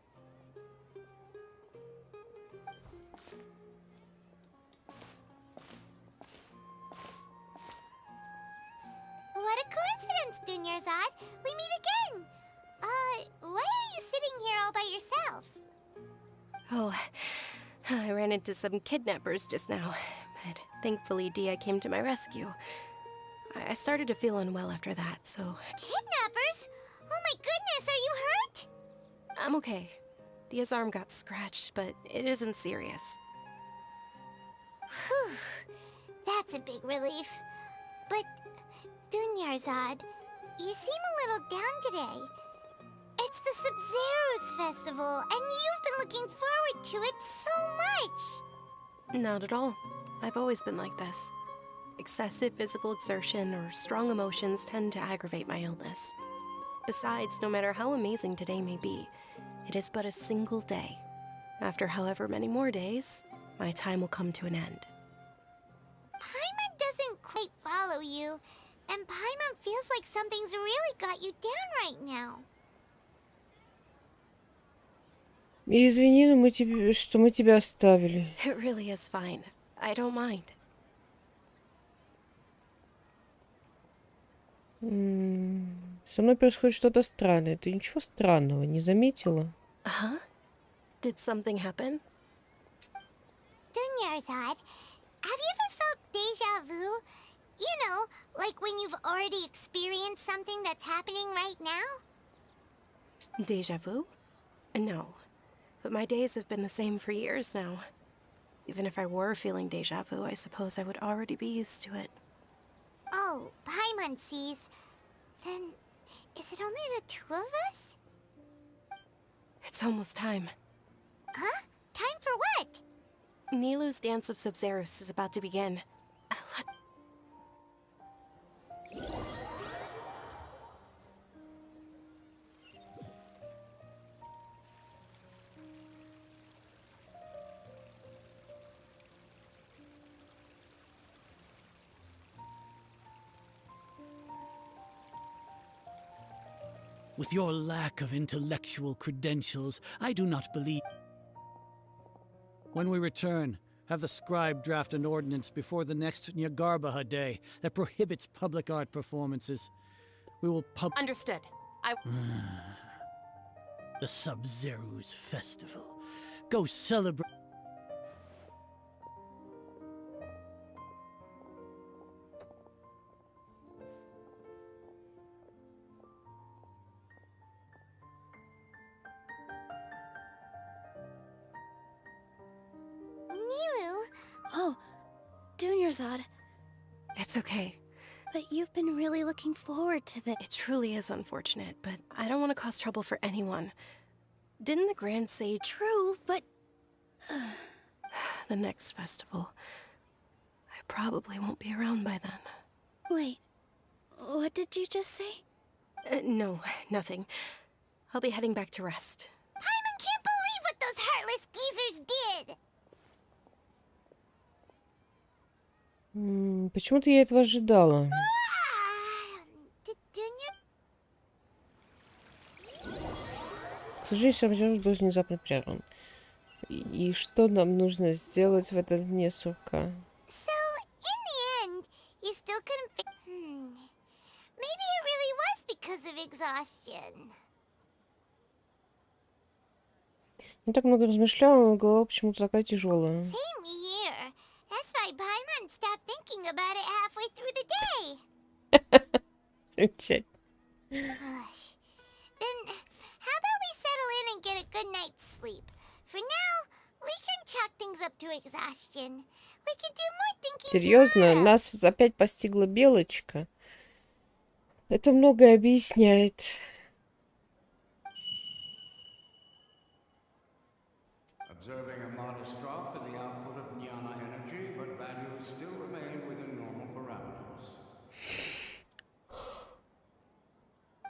What a coincidence, Dunyarzad. We meet again. Why are you sitting here all by yourself? Oh, I ran into some kidnappers just now, but thankfully Dia came to my rescue. I started to feel unwell after that, so... Kidnappers? Oh my goodness, are you hurt? I'm okay. Dia's arm got scratched, but it isn't serious. Whew. That's a big relief. But, Dunyarzad, you seem a little down today. It's the Sub-Zero's festival, and you've been looking forward to it so much! Not at all. I've always been like this. Excessive physical exertion or strong emotions tend to aggravate my illness. Besides, no matter how amazing today may be, it is but a single day. After however many more days, my time will come to an end. Paimon doesn't quite follow you, and Paimon feels like something's really got you down right now. И извини, но что мы тебя оставили. It really is fine. I don't mind. Со мной происходит что-то странное. Ты ничего странного не заметила? Huh? Did something happen? Dunyarzad, have you ever felt deja vu? You know, like when you've already experienced something that's happening right now? Deja vu? No. But my days have been the same for years now. Even if I were feeling deja vu, I suppose I would already be used to it. Oh, Paimon sees. Then, is it only the two of us? It's almost time. Huh? Time for what? Nilou's Dance of Sub-Zeros is about to begin. With your lack of intellectual credentials, I do not believe. When we return, have the scribe draft an ordinance before the next Nyargarbaha Day that prohibits public art performances. We will Understood. The Sub-Zero's festival. Go celebrate. Nilu? Oh, Dunyarzad. It's okay. But you've been really looking forward to this. It truly is unfortunate, but I don't want to cause trouble for anyone. Didn't the Grand say True, but... the next festival? I probably won't be around by then. Wait, what did you just say? No, nothing. I'll be heading back to rest. Paimon can't believe what those heartless geezers did! Почему-то я этого ожидала. К сожалению, сам разговор был внезапно прерван. И что нам нужно сделать в этом дне сурка? So, in the end, you still couldn't maybe it really was because of exhaustion. Я так много размышляла, но голова почему-то такая тяжелая. Same here. That's why Paimon stopped thinking about it halfway through the day. Замечательно. Then, how about we settle in and get a good night's sleep? For now, we can chalk things up to exhaustion. We can do more thinking. Серьезно, нас опять постигла белочка. Это многое объясняет. Observing a modest drop in the output of jnana energy, but values still remain within normal parameters.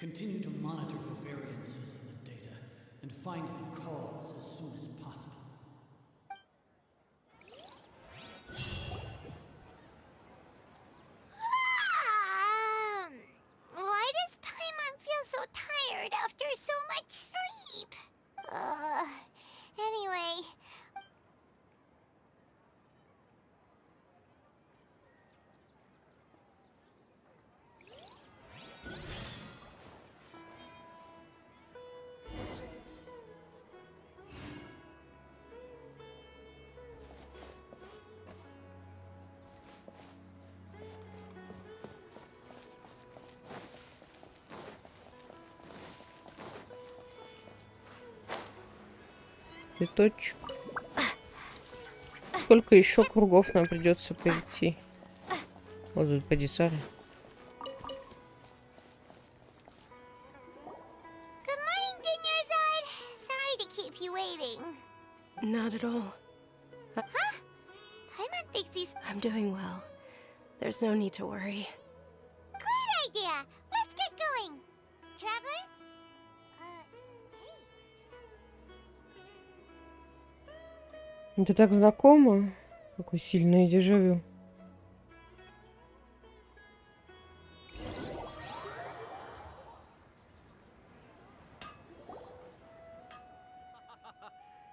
Continue to monitor for variances in the data and find the cause as soon as possible. Why does Paimon feel so tired after so much sleep? Anyway. Цветочек. Сколько еще кругов нам придется пройти? Вот тут поди, Сара. Good morning, Dunyarzad. Sorry to keep you waiting. Not at all. Huh? Paimon thinks he's... I'm doing well. There's no need to worry. Great idea! Let's get going! Traveler? Это так знакомо. Какое сильное дежавю.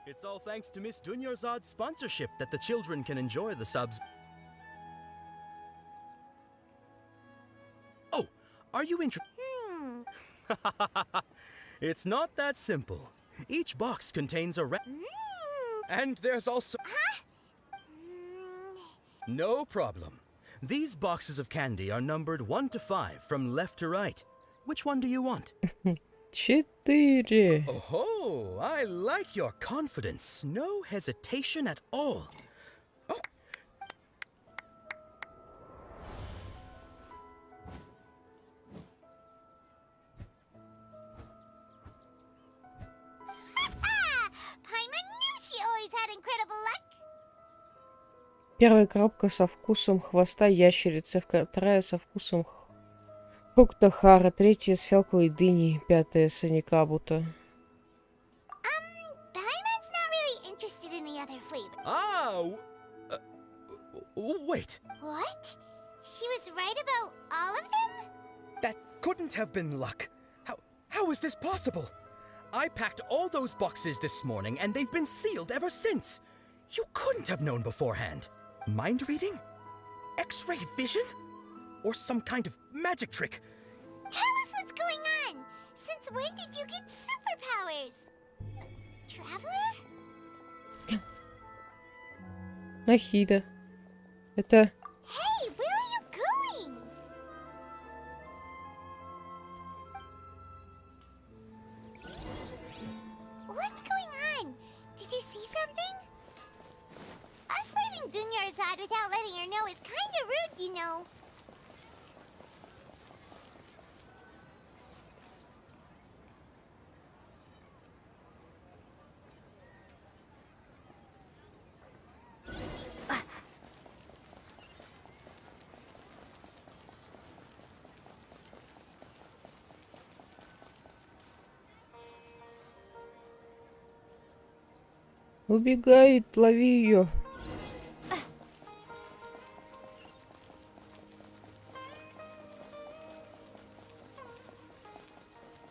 It's all thanks to Miss Dunyarzad's sponsorship that the children can enjoy the subs. Oh, are you interested? It's not that simple. Each box contains a and there's also... No problem. These boxes of candy are numbered 1 to 5 from left to right. Which one do you want? 4. Oh, I like your confidence. No hesitation at all. Oh. Paimon knew she always had incredible luck. Первая коробка со вкусом хвоста ящерицы, вторая со вкусом фрукта хара, третья с фиалковой дыней, пятая с аникабута. Paimon's not really interested in the other flavor. Wait. What? She was right about all of them? That couldn't have been luck. How is this possible? I packed all those boxes this morning, and they've been sealed ever since. You couldn't have known beforehand. Mind reading? X-ray vision? Or some kind of magic trick? Tell us what's going on! Since when did you get superpowers? Traveler? Нахида. Это... Hey, where are you going? What's going on? Did you see something? Us leaving Dunyarzad without letting her know is kinda rude, you know. Убегает, лови ее.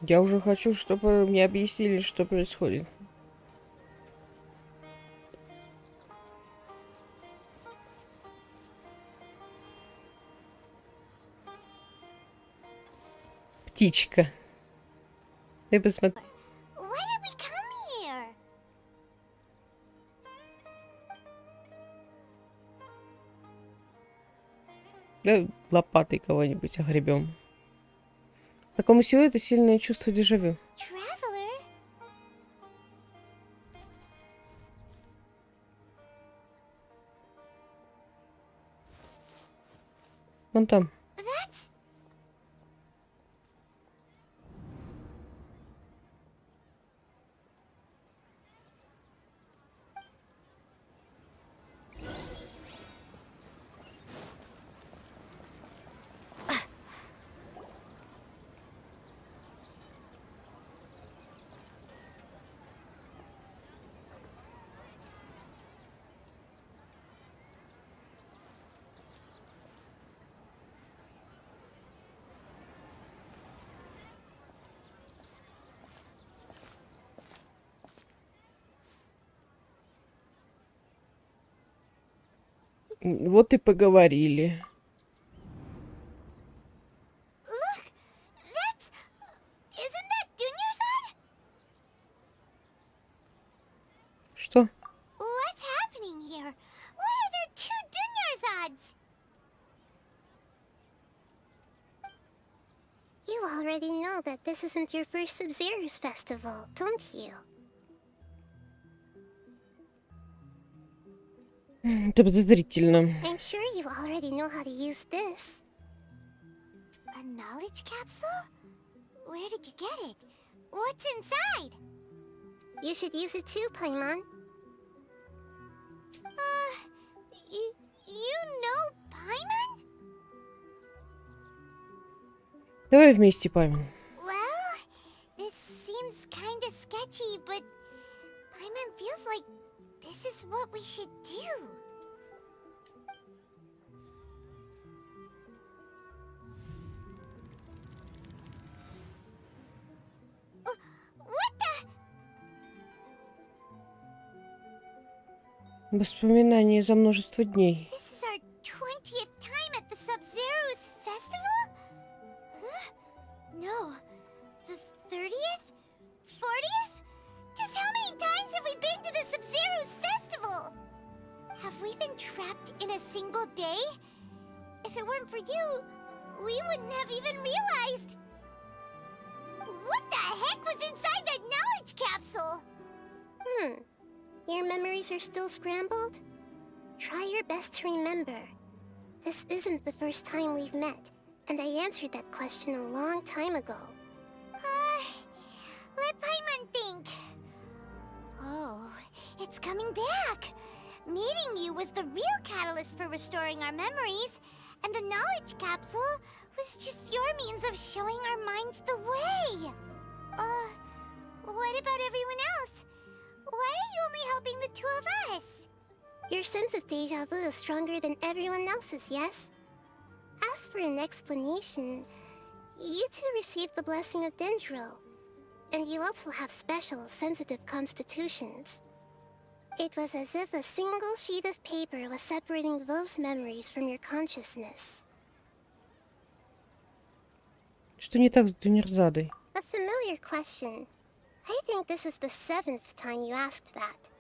Я уже хочу, чтобы мне объяснили, что происходит. Птичка. Ты посмотри. Why did we come here? Да, лопатой кого-нибудь огребем. Такому силуэту сильное чувство дежавю. Traveler? Вон там. That's... Вот и поговорили. Look! That's... Isn't that Dunyarzad? Что? What's happening here? Why are there two Dunyarzads? You already know that this isn't your first Sub-Zero's festival, don't you? Это подозрительно. I'm sure you already know how to use this. A knowledge capsule? Where did you get it? What's inside? You should use it too, Paimon. You know Paimon? Давай вместе, Памин. Well, this seems kinda sketchy, but Paimon feels like this is what we should do. What the? Воспоминания за множество дней. This is our 20th time at the Sub-Zero's festival? Huh? No. The 30th? 40th? Just how many times have we been to the Sub-Zero's festival? Have we been trapped in a single day? If it weren't for you, we wouldn't have even realized. What the heck was inside that knowledge capsule? Your memories are still scrambled? Try your best to remember. This isn't the first time we've met, and I answered that question a long time ago. Let Paimon think. Oh, it's coming back. Meeting you was the real catalyst for restoring our memories, and the knowledge capsule was just your means of showing our minds the way. What about everyone else? Why are you only helping the two of us? Your sense of deja vu is stronger than everyone else's, yes? As for an explanation, you two received the blessing of Dendro, And you also have special, sensitive constitutions. It was as if a single sheet of paper was separating those memories from your consciousness. Что не так с Дунерзадой? A familiar question. I think this is the 7th time you asked that.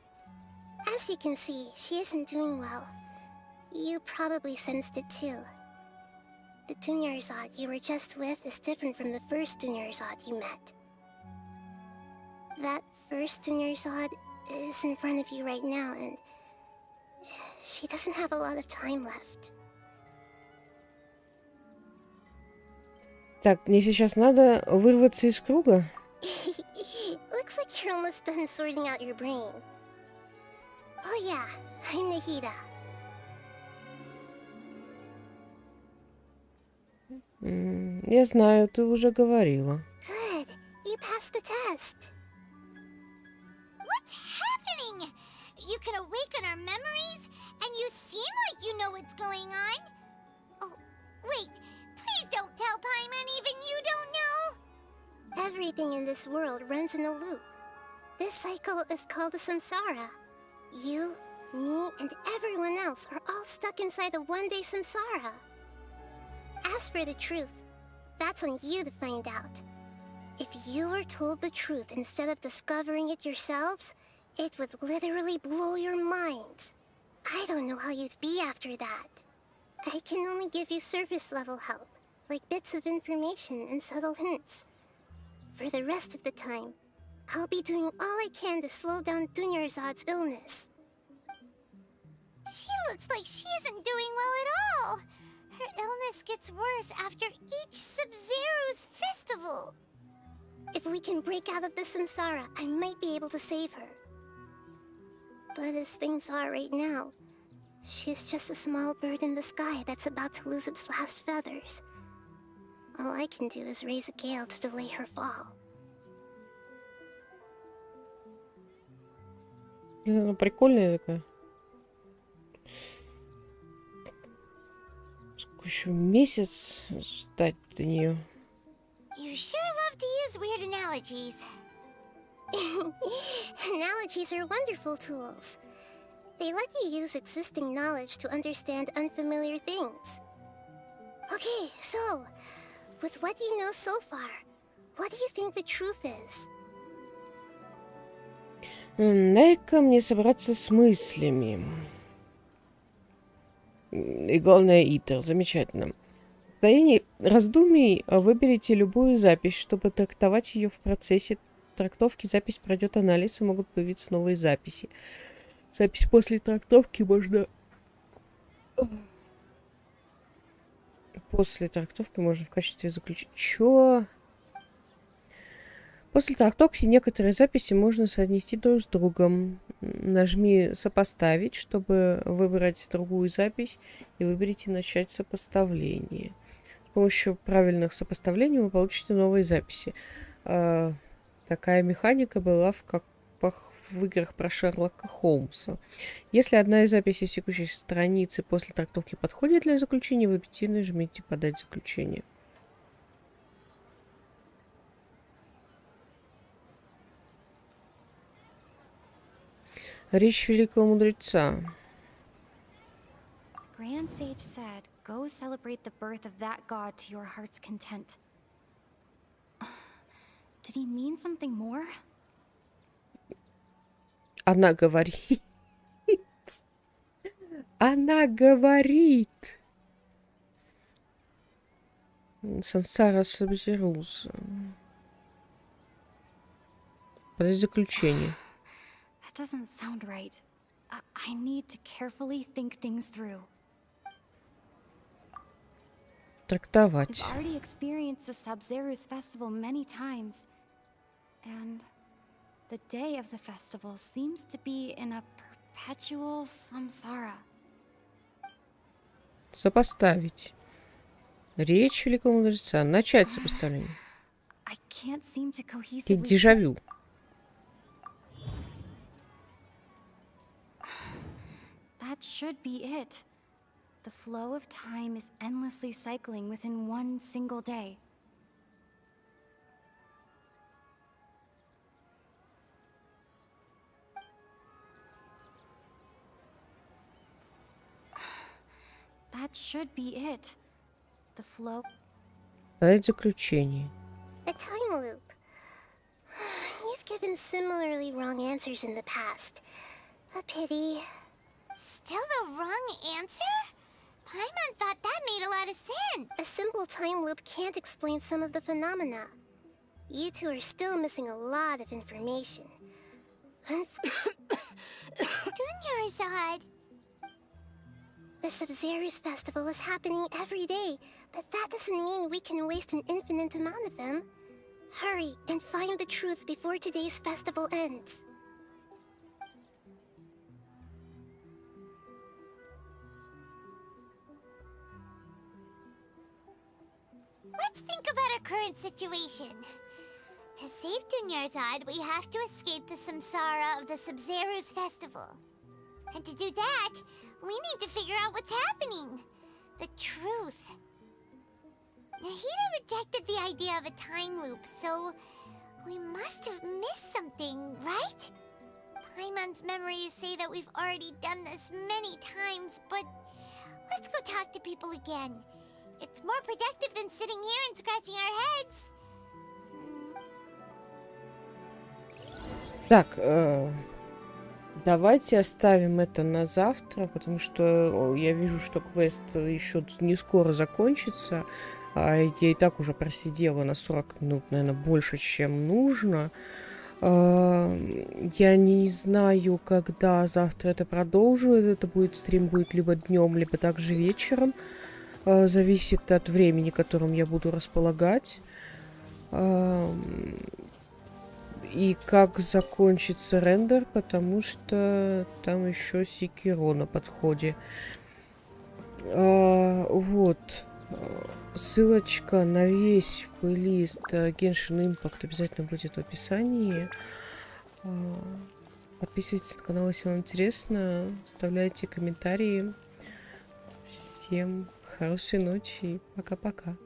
As you can see, she isn't doing well. You probably sensed it too. The Dunyarzad you were just with is different from the first Dunyarzad you met. That first Dunyarzad is in front of you right now, and she doesn't have a lot of time left. Так, мне сейчас надо вырваться из круга. Looks like you're almost done sorting out your brain. Oh yeah, I'm Nahida. Я знаю, ты уже говорила. Good, you passed the test. What's happening? You can awaken our memories, and you seem like you know what's going on. Oh, wait. Please don't tell Paimon even you don't know. Everything in this world runs in a loop. This cycle is called a samsara. You, me, and everyone else are all stuck inside a one-day samsara. As for the truth, that's on you to find out. If you were told the truth instead of discovering it yourselves, it would literally blow your minds. I don't know how you'd be after that. I can only give you surface-level help, like bits of information and subtle hints. For the rest of the time, I'll be doing all I can to slow down Dunyarzad's illness. She looks like she isn't doing well at all. Her illness gets worse after each Sub-Zero's festival. If we can break out of the samsara, I might be able to save her. But as things are right now, she's just a small bird in the sky that's about to lose its last feathers. All I can do is raise a gale to delay her fall. Она прикольная такая. Сколько еще месяц ждать до нее? You sure love to use weird analogies. Analogies are wonderful tools. They let you use existing knowledge to understand unfamiliar things. Okay, so, with what you know so far, what do you think the truth is? Дай-ка мне собраться с мыслями. И главное, Итер. Замечательно. В состоянии раздумий выберите любую запись, чтобы трактовать ее в процессе трактовки. Запись пройдет анализ, и могут появиться новые записи. Запись после трактовки можно... После трактовки можно в качестве заключения... Чё? После трактовки некоторые записи можно соотнести друг с другом. Нажми «Сопоставить», чтобы выбрать другую запись, и выберите «Начать сопоставление». С помощью правильных сопоставлений вы получите новые записи. Такая механика была в играх про Шерлока Холмса. Если одна из записей с текущей страницы после трактовки подходит для заключения, вы нажмите «Подать заключение». Речь великого мудреца. Grand Sage said, "Go celebrate the birth of that god to your heart's content." Did he mean something more? Она говорит. Она говорит. Сансара Сабзируса. Подать заключение. That doesn't sound right. I need to carefully think things through. Трактовать. I've already experienced the Sub-Zero's festival many times, and the day of the festival seems to be in a perpetual samsara. Сопоставить. Речь великого мудреца. Начать сопоставление. I can't seem to cohesively... Дежавю. That should be it. The flow of time is endlessly cycling within one single day. That should be it. The flow. Дать заключение. A time loop. You've given similarly wrong answers in the past. A pity. Still the wrong answer? Paimon thought that made a lot of sense. A simple time loop can't explain some of the phenomena. You two are still missing a lot of information. Dunyarzad. The Sabzeruz festival is happening every day, but that doesn't mean we can waste an infinite amount of them. Hurry and find the truth before today's festival ends. Let's think about our current situation. To save Dunyarzad, we have to escape the samsara of the Sabzeruz festival. And to do that, we need to figure out what's happening. The truth. Nahida rejected the idea of a time loop, so we must have missed something, right? Paimon's memories say that we've already done this many times, but let's go talk to people again. It's more productive than sitting here and scratching our heads. Так, давайте оставим это на завтра, потому что я вижу, что квест еще не скоро закончится. А я и так уже просидела на 40 минут, наверное, больше, чем нужно. Я не знаю, когда завтра это продолжу. Это будет стрим будет либо днем, либо также вечером. Зависит от времени, которым я буду располагать. И как закончится рендер, потому что там еще Секиро на подходе. Вот. Ссылочка на весь плейлист Genshin Impact обязательно будет в описании. Подписывайтесь на канал, если вам интересно. Оставляйте комментарии. Всем хорошей ночи. Пока-пока.